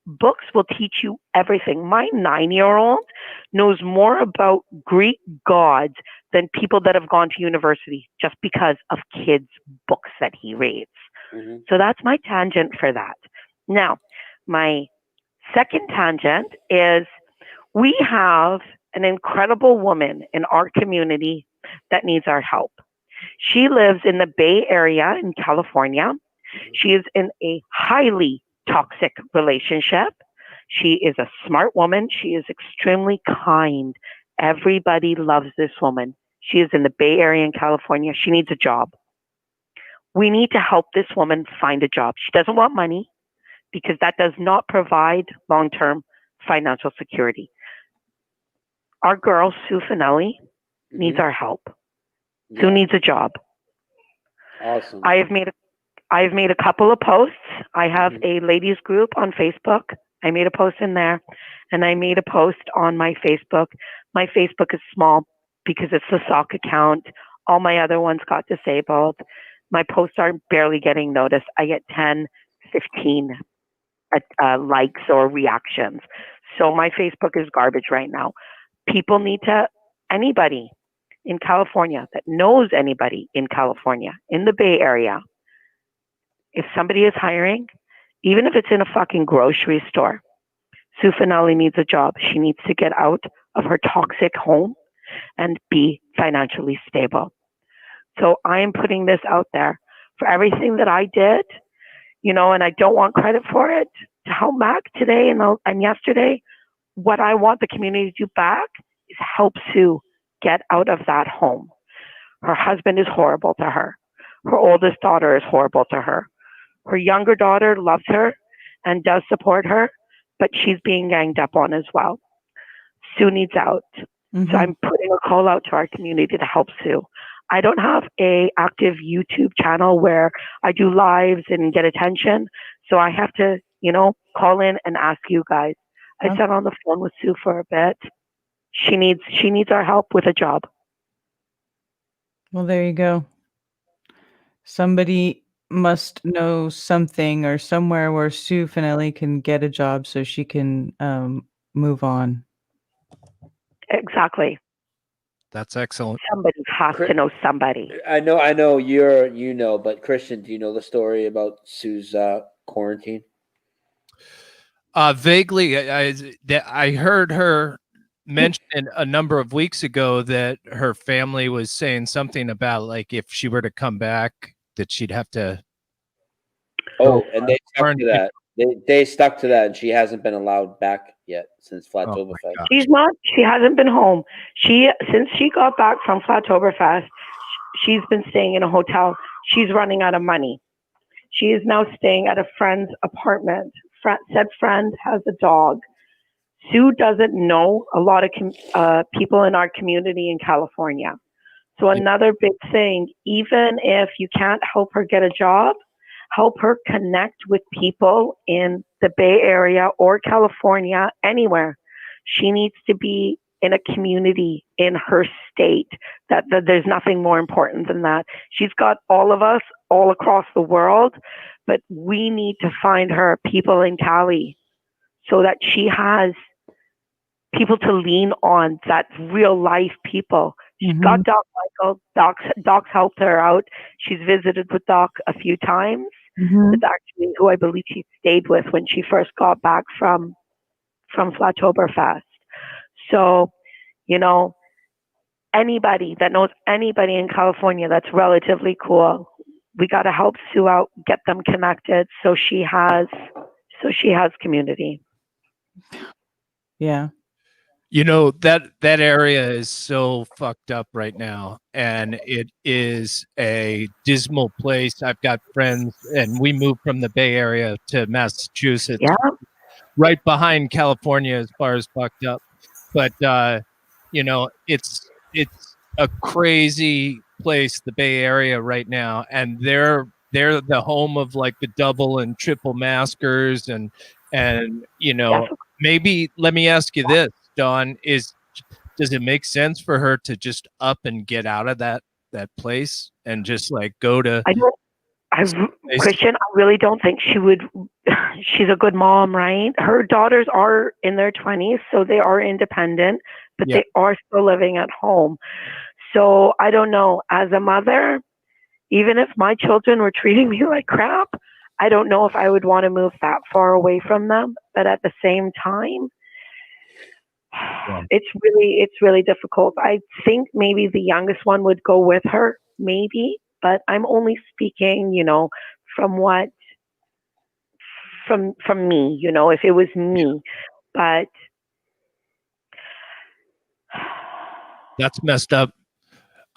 Books will teach you everything. My 9-year-old knows more about Greek gods than people that have gone to university just because of kids' books that he reads. Mm-hmm. So that's my tangent for that. Now, my second tangent is we have an incredible woman in our community that needs our help. She lives in the Bay Area in California. She is in a highly toxic relationship. She is a smart woman. She is extremely kind. Everybody loves this woman. She is in the Bay Area in California. She needs a job. We need to help this woman find a job. She doesn't want money because that does not provide long-term financial security. Our girl, Sue Finelli, needs our help. Sue needs a job. Awesome. I have made a couple of posts. I have a ladies group on Facebook. I made a post in there, and I made a post on my Facebook. My Facebook is small because it's the sock account. All my other ones got disabled. My posts are barely getting noticed. I get 10, 15 likes or reactions. So my Facebook is garbage right now. People need to, anybody in California that knows anybody in California, in the Bay Area, if somebody is hiring, even if it's in a fucking grocery store, Sue Finelli needs a job. She needs to get out of her toxic home and be financially stable. So I am putting this out there for everything that I did, you know, and I don't want credit for it, to help Mak today and yesterday. What I want the community to do back is help Sue get out of that home. Her husband is horrible to her. Her oldest daughter is horrible to her. Her younger daughter loves her and does support her, but she's being ganged up on as well. Sue needs out. So I'm putting a call out to our community to help Sue. I don't have a active YouTube channel where I do lives and get attention. So I have to, you know, call in and ask you guys. I sat on the phone with Sue for a bit. She needs our help with a job. Well, there you go. Somebody must know something or somewhere where Sue Finelli can get a job so she can move on. Exactly. That's excellent. Somebody has to know somebody. I know you know, but Christian, do you know the story about Sue's quarantine? Vaguely, I heard her mention a number of weeks ago that her family was saying something about, like, if she were to come back, that she'd have to. Oh, and they stuck to that. They stuck to that, and she hasn't been allowed back yet since Flattoberfest. She hasn't been home. Since she got back from Flattoberfest, she's been staying in a hotel. She's running out of money. She is now staying at a friend's apartment. Said friend has a dog. Sue doesn't know a lot of people in our community in California. So another big thing, even if you can't help her get a job, help her connect with people in the Bay Area or California, anywhere. She needs to be in a community in her state. That there's nothing more important than that. She's got all of us all across the world, but we need to find her people in Cali so that she has people to lean on, that real life people. She's got Doc Michael. Doc's helped her out. She's visited with Doc a few times. It's actually who I believe she stayed with when she first got back from Flattoberfest. So, you know, anybody that knows anybody in California that's relatively cool, we got to help Sue out, get them connected so she has community. Yeah. You know, that area is so fucked up right now, and it is a dismal place. I've got friends, and we moved from the Bay Area to Massachusetts, right behind California as far as fucked up. But you know, it's a crazy place, the Bay Area right now, and they're the home of like the double and triple maskers, and you know, maybe let me ask you this, Dawn, does it make sense for her to just up and get out of that place and just like go to Christian, I really don't think she would. She's a good mom, right? Her daughters are in their 20s, so they are independent, but they are still living at home. So I don't know. As a mother, even if my children were treating me like crap, I don't know if I would want to move that far away from them. But at the same time, it's really difficult. I think maybe the youngest one would go with her, maybe, but I'm only speaking, from me, if it was me. But that's messed up.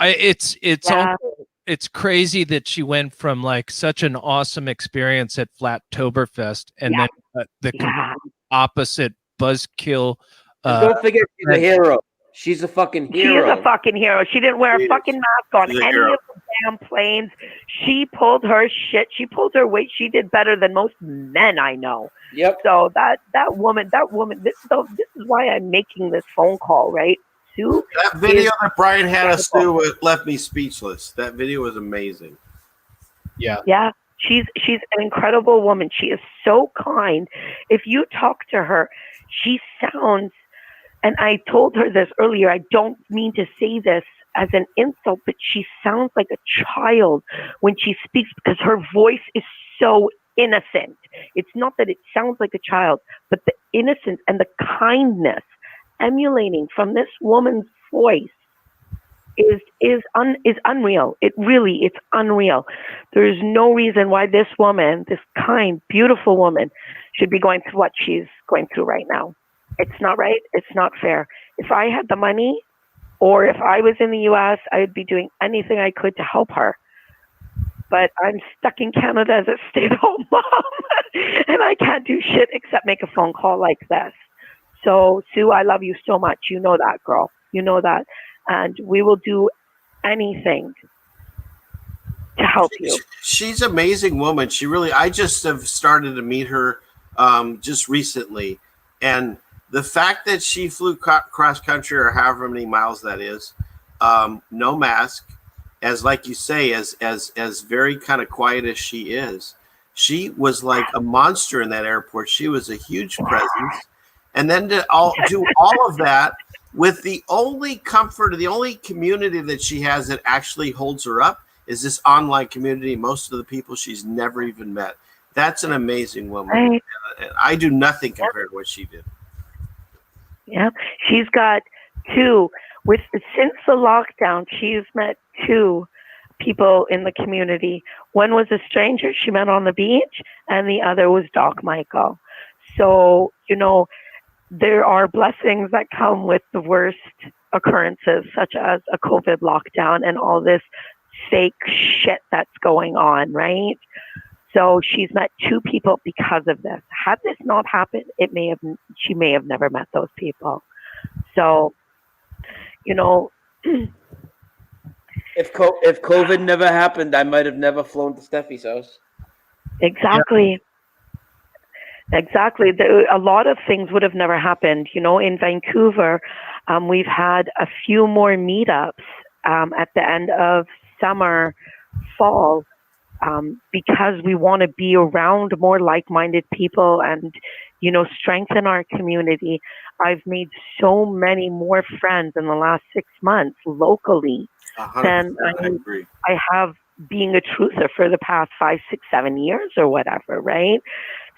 It's crazy that she went from like such an awesome experience at Flattoberfest and then the complete opposite buzzkill. Don't forget, she's a hero. She's a fucking hero. She is a fucking hero. She didn't wear a fucking mask on any of the damn planes. She pulled her shit. She pulled her weight. She did better than most men I know. Yep. So that woman. This is why I'm making this phone call, right? Sue. That video that Brian had us do left me speechless. That video was amazing. Yeah. Yeah. She's an incredible woman. She is so kind. If you talk to her, she sounds. And I told her this earlier, I don't mean to say this as an insult, but she sounds like a child when she speaks because her voice is so innocent. It's not that it sounds like a child, but the innocence and the kindness emulating from this woman's voice is unreal. It's unreal. There is no reason why this woman, this kind, beautiful woman, should be going through what she's going through right now. It's not right. It's not fair. If I had the money or if I was in the U.S., I would be doing anything I could to help her. But I'm stuck in Canada as a stay-at-home mom, and I can't do shit except make a phone call like this. So, Sue, I love you so much. You know that, girl. You know that. And we will do anything to help you. She's an amazing woman. I just have started to meet her just recently. And the fact that she flew cross country or however many miles that is, no mask, as like you say, as very kind of quiet as she is, she was like a monster in that airport. She was a huge presence. And then to do all of that with the only comfort, the only community that she has that actually holds her up is this online community. Most of the people she's never even met. That's an amazing woman. Right. I do nothing compared to what she did. Yeah, she's got two. Since the lockdown, she's met two people in the community. One was a stranger she met on the beach, and the other was Doc Michael. So, there are blessings that come with the worst occurrences, such as a COVID lockdown and all this fake shit that's going on, right? So she's met two people because of this. Had this not happened, she may have never met those people. So, if COVID never happened, I might have never flown to Steffi's house. Exactly. Yeah. Exactly. A lot of things would have never happened. In Vancouver, we've had a few more meetups at the end of summer, fall, because we want to be around more like-minded people and, strengthen our community. I've made so many more friends in the last 6 months locally than I have being a truther for the past 5, 6, 7 years or whatever, right?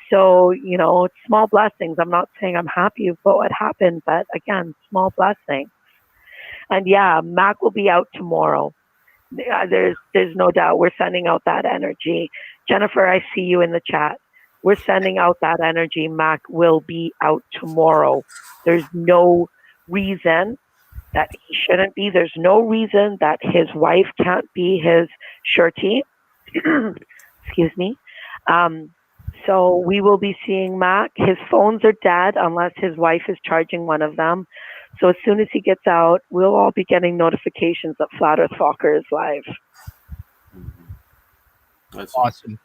So, it's small blessings. I'm not saying I'm happy about what happened, but again, small blessings. And yeah, Mac will be out tomorrow. There's no doubt we're sending out that energy. Jennifer, I see you in the chat. We're sending out that energy. Mac will be out tomorrow. There's no reason that he shouldn't be. There's no reason that his wife can't be his surety. Excuse me. So we will be seeing Mac. His phones are dead unless his wife is charging one of them. So as soon as he gets out, we'll all be getting notifications that Flat Earth Focker is live. That's awesome.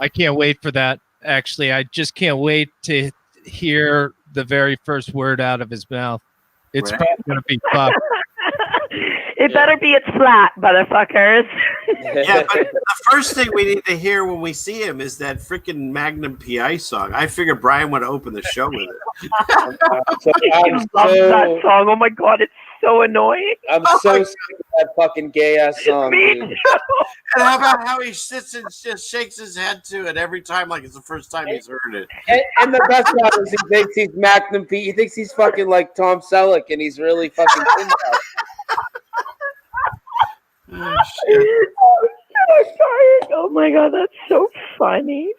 I can't wait for that. Actually, I just can't wait to hear the very first word out of his mouth. It's probably going to be fuck. It better be it's flat, motherfuckers. Yeah, but the first thing we need to hear when we see him is that freaking Magnum PI song. I figured Brian would open the show with it. I love that song. Oh my god, it's so annoying. I'm so sick of that fucking gay ass song. Dude. And how about how he sits and just shakes his head to it every time, like it's the first time he's heard it. And the best part is he thinks he's Magnum P. He thinks he's fucking like Tom Selleck, and he's really fucking. Oh, shit. Oh my god, that's so funny.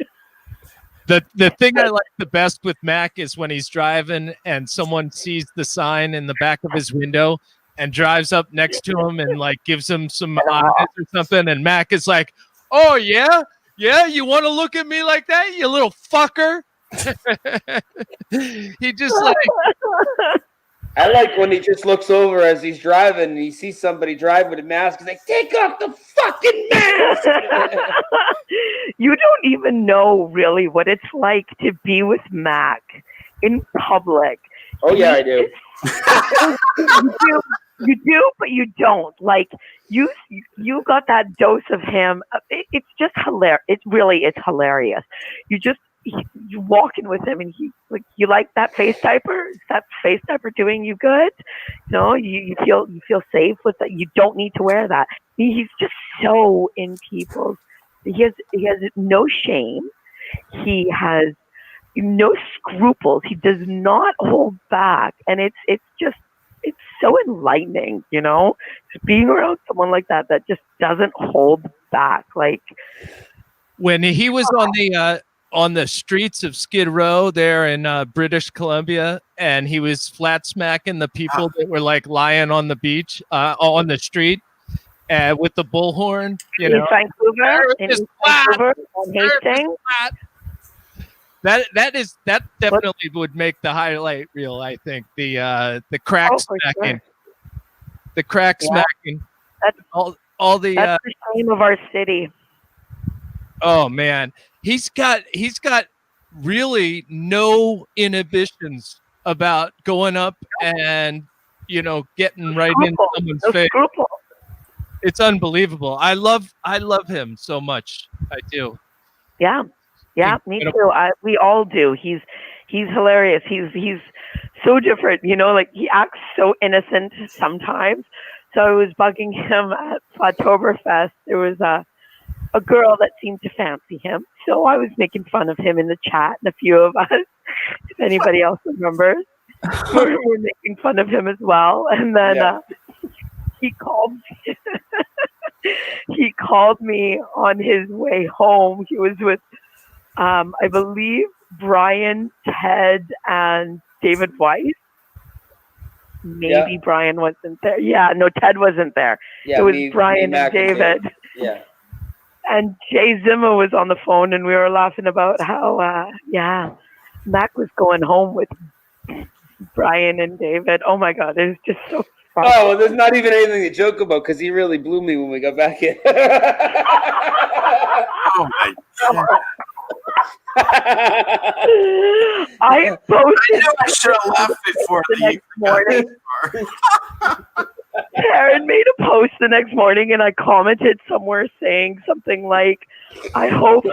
The thing I like the best with Mac is when he's driving and someone sees the sign in the back of his window and drives up next to him and like gives him some eyes or something, and Mac is like, "Oh yeah, you want to look at me like that, you little fucker?" He just like. I like when he just looks over as he's driving and he sees somebody drive with a mask. He's like, "Take off the fucking mask!" You don't even know really what it's like to be with Mac in public. Oh yeah, I do. You do, but you don't. Like you got that dose of him. It's just hilarious. It's hilarious. You walking with him and he like, you like that face diaper? Is that face diaper doing you good? No, you feel safe with that. You don't need to wear that. He's just so in people's. He has no shame. He has no scruples. He does not hold back, and it's so enlightening, you know, just being around someone like that just doesn't hold back. Like when he was on the streets of Skid Row there in British Columbia, and he was flat smacking the people that were like lying on the beach, on the street, with the bullhorn. You know, Vancouver, on Hastings. That definitely would make the highlight reel. I think the crack smacking, the crack smacking. That's all the. That's the shame of our city. Oh man, he's got really no inhibitions about going up and getting right in someone's face. It's unbelievable. I love him so much. I do. Yeah, me too. We all do. He's hilarious. He's so different. Like he acts so innocent sometimes. So I was bugging him at Oktoberfest. There was a girl that seemed to fancy him. So I was making fun of him in the chat, and a few of us, if anybody else remembers, were making fun of him as well. And then he called me on his way home. He was with, I believe, Brian, Ted, and David Weiss. Maybe Brian wasn't there. Yeah, no, Ted wasn't there. Yeah, it was Brian and David. Yeah. And Jay Zimmer was on the phone, and we were laughing about how, Mac was going home with Brian and David. Oh my God, it was just so funny. Oh, well, there's not even anything to joke about because he really blew me when we got back in. Oh my God. I posted. I should have left before the next morning. Karen made a post the next morning, and I commented somewhere saying something like, "I hope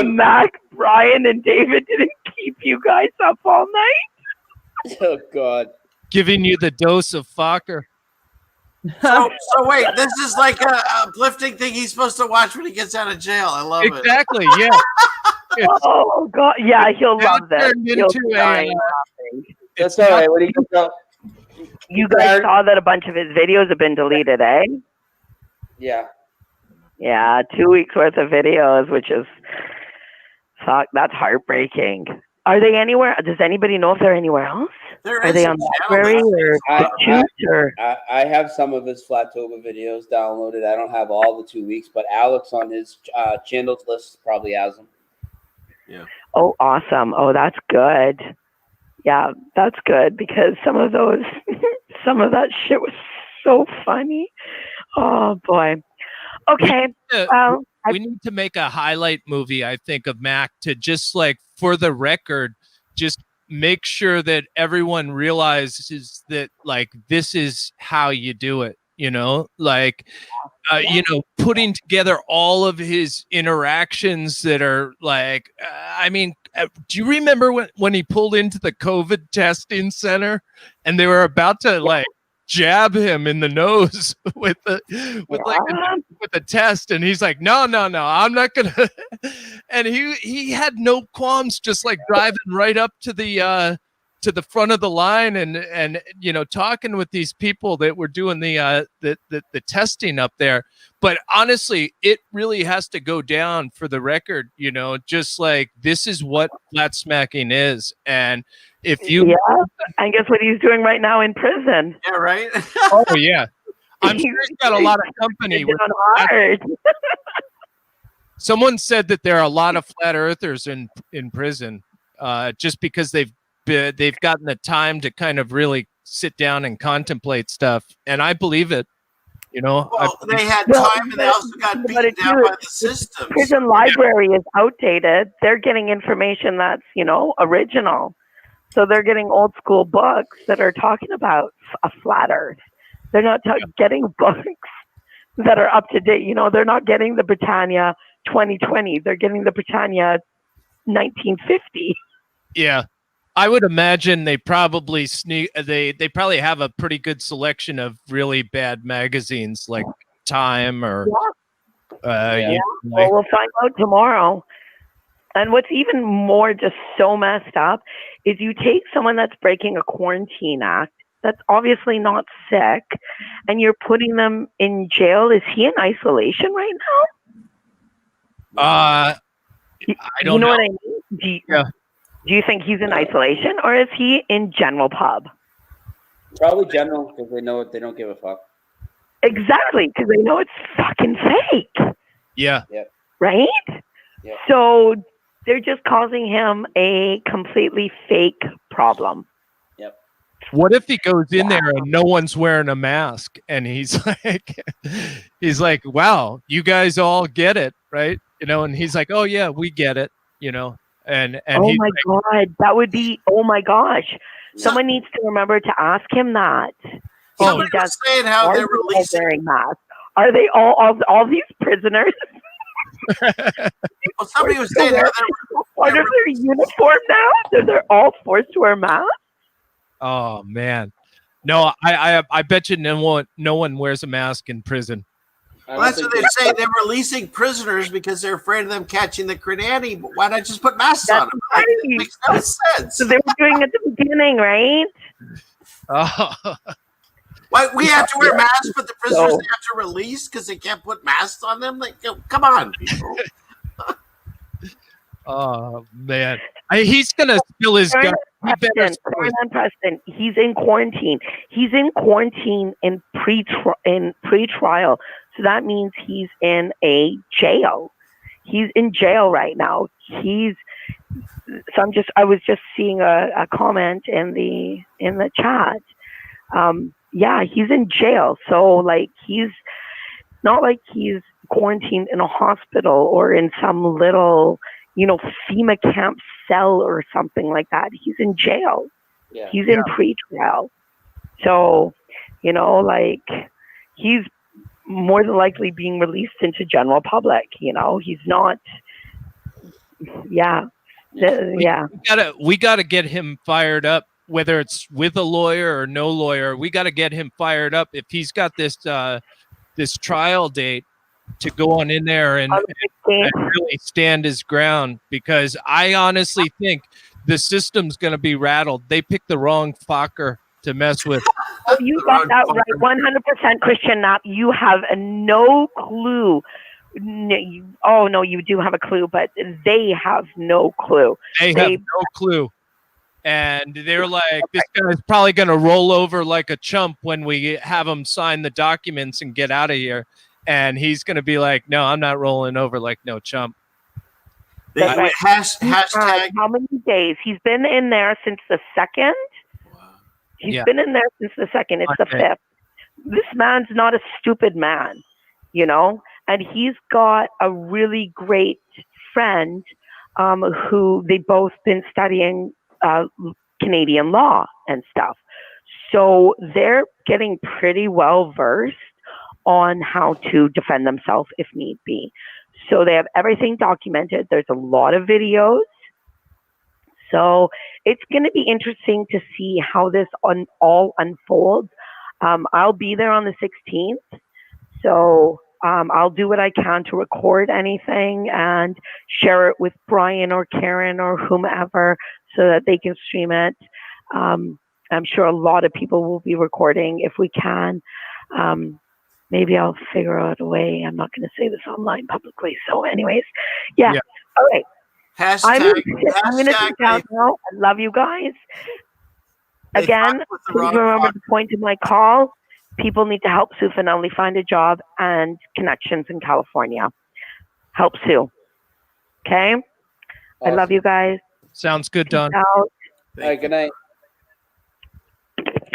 Mac, Brian, and David didn't keep you guys up all night." Oh God! Giving you the dose of Focker. So wait, this is like a uplifting thing he's supposed to watch when he gets out of jail. I love it. Exactly. Yeah. Oh God! Yeah, he'll love that. That's all right. What do you go? You guys saw that a bunch of his videos have been deleted, eh? Yeah. Yeah, 2 weeks worth of videos, which is that's heartbreaking. Are they anywhere? Does anybody know if they're anywhere else? Are they on library or I have some of his Flattoba videos downloaded. I don't have all the 2 weeks, but Alex on his channels list probably has them. Yeah. Oh, awesome. Oh, that's good. Yeah, that's good because some of that shit was so funny. Oh boy. Okay. We need to make a highlight movie, I think, of Mac to just like for the record, just make sure that everyone realizes that like this is how you do it, like putting together all of his interactions that are like, do you remember when he pulled into the COVID testing center and they were about to like jab him in the nose with a test, and he's like, no, I'm not gonna. And he had no qualms, just like driving right up to the front of the line and talking with these people that were doing the testing up there. But honestly, it really has to go down for the record, just like this is what flat smacking is. And if you and guess what he's doing right now in prison? Yeah, right. Oh yeah, I'm sure he's got a lot of company. Someone said that there are a lot of flat earthers in prison, just because they've gotten the time to kind of really sit down and contemplate stuff, and I believe it. Well, they had time, and they also got beaten down by the system. Prison library is outdated. They're getting information that's original, so they're getting old school books that are talking about a flat Earth. They're not getting books that are up to date. They're not getting the Britannia 2020. They're getting the Britannia 1950. Yeah. I would imagine they probably they probably have a pretty good selection of really bad magazines like Time or Well, we'll find out tomorrow. And what's even more just so messed up is you take someone that's breaking a quarantine act that's obviously not sick and you're putting them in jail. Is he in isolation right now? I don't know. What I mean? Do you think he's in isolation or is he in general pub? Probably general, because they know they don't give a fuck. Exactly, because they know it's fucking fake. Yeah. Yep. Right? Yep. So they're just causing him a completely fake problem. Yep. What if he goes in there and no one's wearing a mask and he's like, wow, you guys all get it, right? And he's like, oh yeah, we get it, And oh my God, that would be, oh my gosh. Someone needs to remember to ask him that. Somebody was saying how they're releasing wearing masks. Are they all these prisoners? Well, somebody was saying how they're part of their uniform now? So they're all forced to wear masks? Oh man. No, I bet you no one wears a mask in prison. Well, that's what they're saying. They're releasing prisoners because they're afraid of them catching the credani. But why not just put masks on them? Like, it makes no sense. So they were doing it at the beginning, right? Oh. Why we have to wear masks, but the prisoners they have to release because they can't put masks on them? Like, come on, people. Oh man, he's gonna spill his gun. Preston, he's in quarantine. He's in quarantine in pre-trial. So that means he's in a jail. He's in jail right now. I was just seeing a comment in the chat. Yeah, he's in jail. So like he's not like he's quarantined in a hospital or in some little FEMA camp cell or something like that. He's in jail. Yeah. He's in pre-trial. So, like he's more than likely being released into general public. He's not. Yeah. We gotta get him fired up, whether it's with a lawyer or no lawyer. We gotta get him fired up if he's got this trial date to go on in there and really stand his ground, because I honestly think the system's going to be rattled. They picked the wrong fucker to mess with. Oh, you got that right, 100%, Christian Knapp. You have no clue. No, you do have a clue, but they have no clue. They have no clue. And they're like, this guy's probably going to roll over like a chump when we have him sign the documents and get out of here. And he's going to be like, no, I'm not rolling over like no chump. Right. Hashtag. How many days? He's been in there since the 2nd. He's been in there since the 2nd. It's the 5th. This man's not a stupid man, and he's got a really great friend who they both been studying Canadian law and stuff. So they're getting pretty well versed on how to defend themselves if need be. So they have everything documented. There's a lot of videos. So it's going to be interesting to see how this all unfolds. I'll be there on the 16th. So I'll do what I can to record anything and share it with Brian or Karen or whomever so that they can stream it. I'm sure a lot of people will be recording if we can. Maybe I'll figure out a way. I'm not going to say this online publicly. So anyways, yeah. All right. I'm going to take out now. I love you guys. Again, please remember the point of my call. People need to help Sue Finelli find a job and connections in California. Help Sue. Okay? Awesome. I love you guys. Sounds good, Don. All right, good night.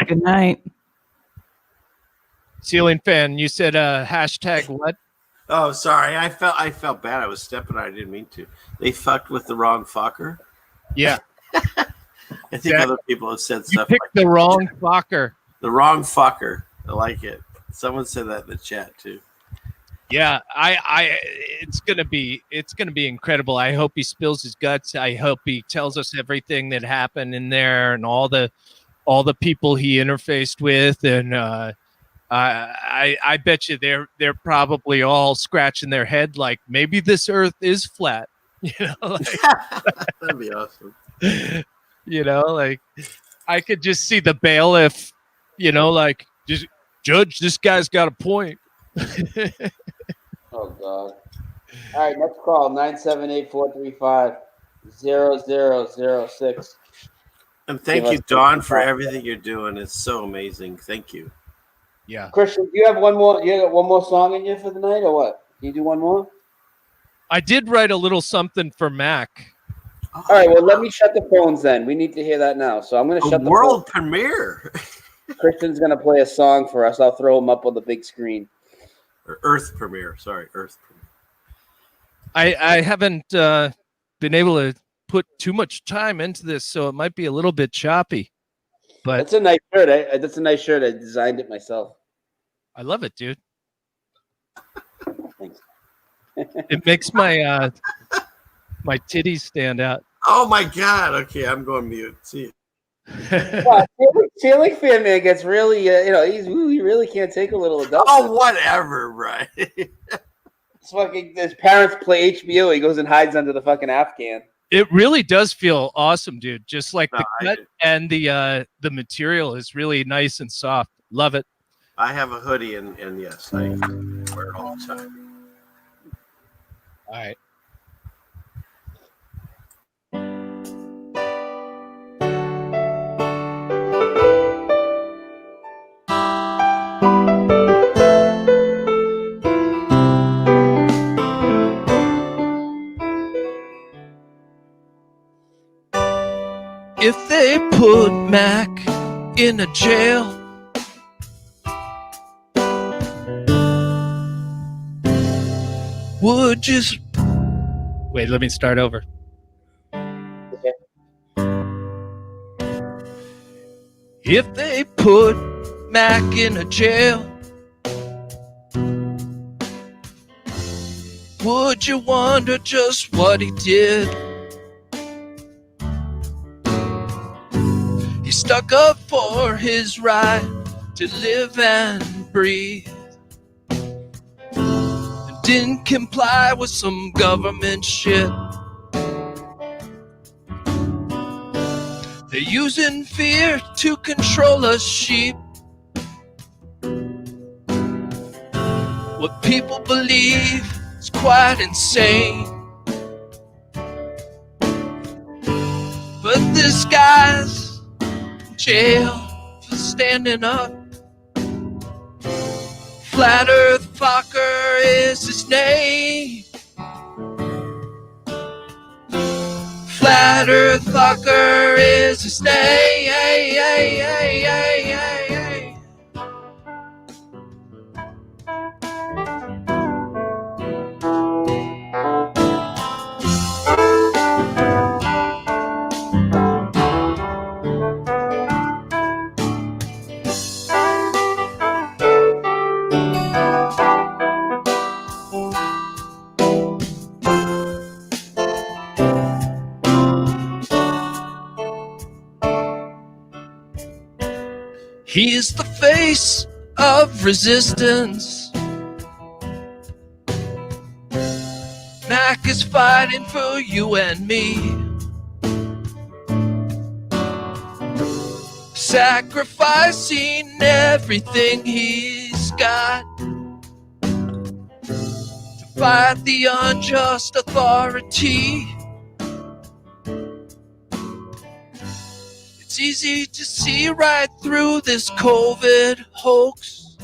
Good night. Ceiling fan, you said hashtag what? Oh, sorry. I felt bad. I was stepping on it. I didn't mean to. They fucked with the wrong fucker. Yeah. I think other people have said stuff. You picked the wrong fucker. The wrong fucker. I like it. Someone said that in the chat too. Yeah, it's gonna be incredible. I hope he spills his guts. I hope he tells us everything that happened in there and all the people he interfaced with, and I bet you they're probably all scratching their head like maybe this Earth is flat. You know, like, that'd be awesome. You know, like I could just see the bailiff. You know, like just judge. This guy's got a point. Oh, God. All right, next call, 978-435-0006. And thank you, Don, for everything you're doing. It's so amazing. Thank you. Yeah. Christian, do you have one more? You got one more song in you for the night, or what? Can you do one more? I did write a little something for Mac. All right, well, let me shut the phones then. We need to hear that now. So I'm going to shut the world premiere. Christian's going to play a song for us. I'll throw him up on the big screen. Or Earth premiere. Sorry, Earth premiere. I haven't been able to put too much time into this, so it might be a little bit choppy. But that's a nice shirt. That's a nice shirt. I designed it myself. I love it, dude. Thanks. It makes my my titties stand out. Oh my God! Okay, I'm going mute. See you. Ceiling fan man gets really, he really can't take a little adult. Oh, whatever, right? It's fucking. His parents play HBO. He goes and hides under the fucking Afghan. It really does feel awesome, dude. Just like the cut and the material is really nice and soft. Love it. I have a hoodie, and yes, I wear it all the time. All right. If they put Mac in a jail, would you... Wait, let me start over. Okay. If they put Mac in a jail, would you wonder just what he did? He stuck up for his right to live and breathe, and didn't comply with some government shit. They're using fear to control us sheep. What people believe is quite insane, but this guy's jail for standing up. Flat Earth Focker is his name. Flat Earth Focker is his name. He's the face of resistance. Mak is fighting for you and me. Sacrificing everything he's got to fight the unjust authority. It's easy to see right through this COVID hoax,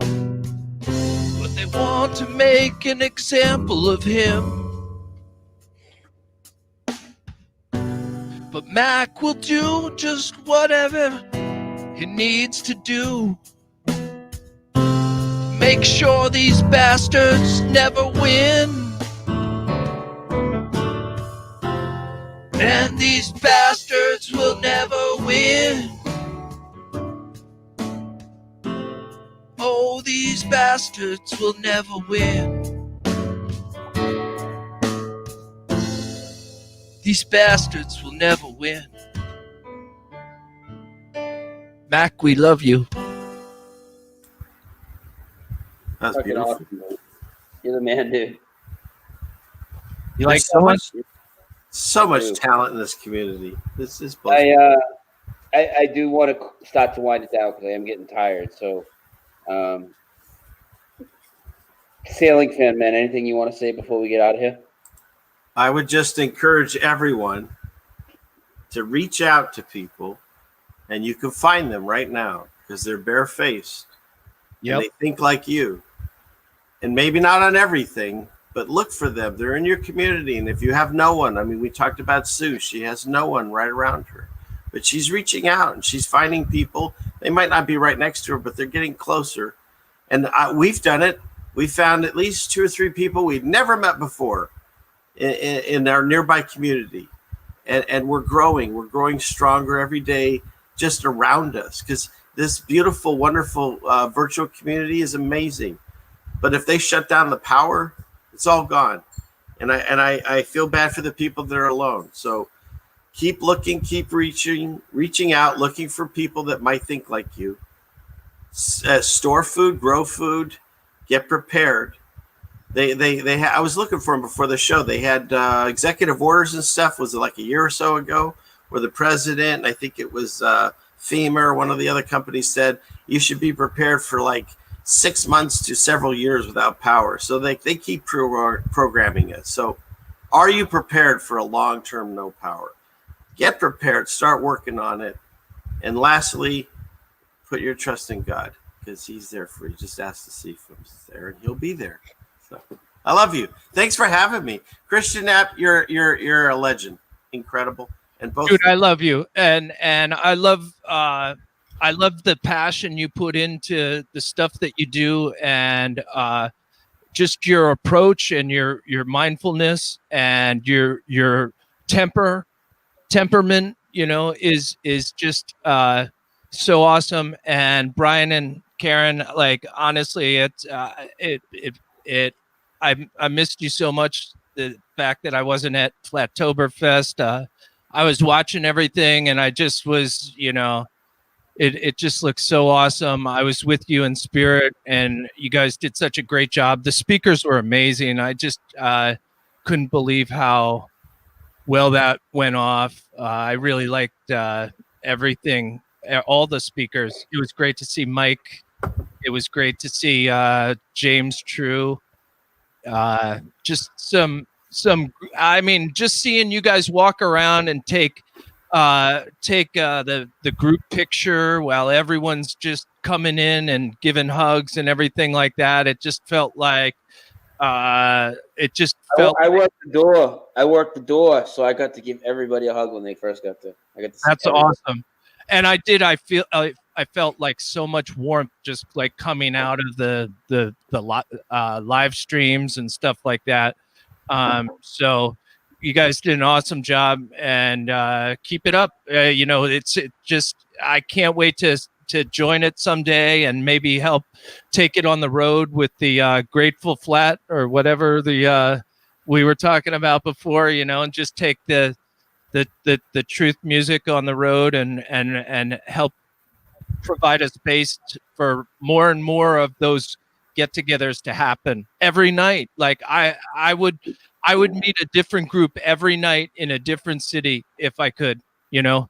but they want to make an example of him. But Mak will do just whatever he needs to do. Make sure these bastards never win. And these bastards will never win. Oh, these bastards will never win. These bastards will never win. Mak, we love you. That's Fucking beautiful. awesome, dude. You're the man, dude. You like There's so much talent in this community. This is I do want to start to wind it down because I am getting tired. So, Sailing fan, man, anything you want to say before we get out of here? I would just encourage everyone to reach out to people, and you can find them right now because they're barefaced. Yep. And they think like you. And maybe not on everything, but look for them. They're in your community. And if you have no one, I mean, we talked about Sue. She has no one right around her. But she's reaching out and she's finding people. They might not be right next to her, but they're getting closer. And we've done it. We found at least 2 or 3 people we'd never met before in our nearby community. And we're growing. We're growing stronger every day just around us because this beautiful, wonderful virtual community is amazing. But if they shut down the power, it's all gone. And I feel bad for the people that are alone. So keep looking, keep reaching out, looking for people that might think like you. Store food, grow food, get prepared. I was looking for them before the show. They had executive orders and stuff. Was it like a year or so ago where the president, I think it was FEMA or one of the other companies said, you should be prepared for like 6 months to several years without power. So they keep programming it. So are you prepared for a long-term no power? Get prepared, start working on it. And lastly, put your trust in God because he's there for you. Just ask to see if he's there and he'll be there. So I love you. Thanks for having me. Christian Knapp, you're a legend. Incredible. And both dude, I love you. And I love the passion you put into the stuff that you do and just your approach and your mindfulness and your temperament, you know, is just so awesome. And Brian and Karen, like honestly, I missed you so much. The fact that I wasn't at Flattoberfest, I was watching everything and I just was, you know, it just looks so awesome. I was with you in spirit and you guys did such a great job. The speakers were amazing. I just couldn't believe how well that went off. I really liked everything, all the speakers. It was great to see Mike. It was great to see James True. Just some I mean, just seeing you guys walk around and take the group picture while everyone's just coming in and giving hugs and everything like that. It just felt like I worked the door, so I got to give everybody a hug when they first got there. I got to see that's everybody. awesome. And I felt like so much warmth just like coming out of the live streams and stuff like that. So you guys did an awesome job and keep it up. You know, it just I can't wait to join it someday and maybe help take it on the road with the Grateful Flat or whatever we were talking about before, you know, and just take the truth music on the road and help provide a space for more and more of those get-togethers to happen every night. Like I would meet a different group every night in a different city if I could, you know,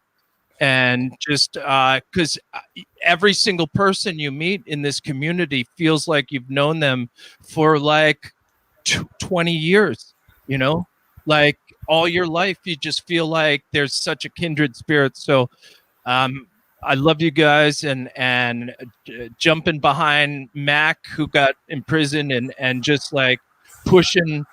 and just because every single person you meet in this community feels like you've known them for like 20 years, you know, like all your life. You just feel like there's such a kindred spirit. So I love you guys, and jumping behind Mac, who got imprisoned, and just like pushing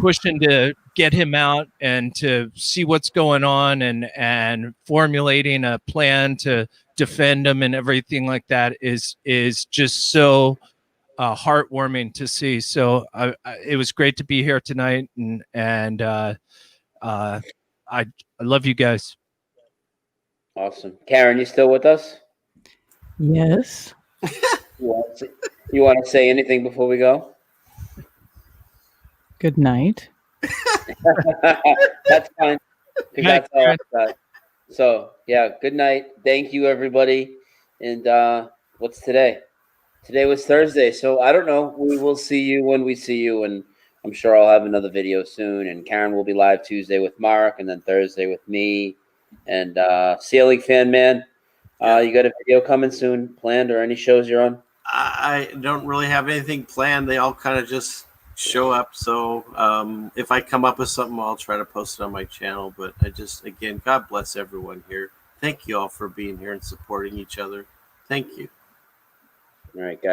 to get him out and to see what's going on, and formulating a plan to defend him and everything like that is just so heartwarming to see. So it was great to be here tonight, and I love you guys. Awesome. Karen, you still with us? Yes. You want to say anything before we go? Good night. That's fine. That's all I've got. So, yeah, good night. Thank you, everybody. And what's today? Today was Thursday. So, I don't know. We will see you when we see you. And I'm sure I'll have another video soon. And Karen will be live Tuesday with Mark, and then Thursday with me. And Sailing Fan Man, you got a video coming soon planned, or any shows you're on? I don't really have anything planned. They all kind of just show up. So if I come up with something, I'll try to post it on my channel. But again, God bless everyone here. Thank you all for being here and supporting each other. Thank you. All right, guys.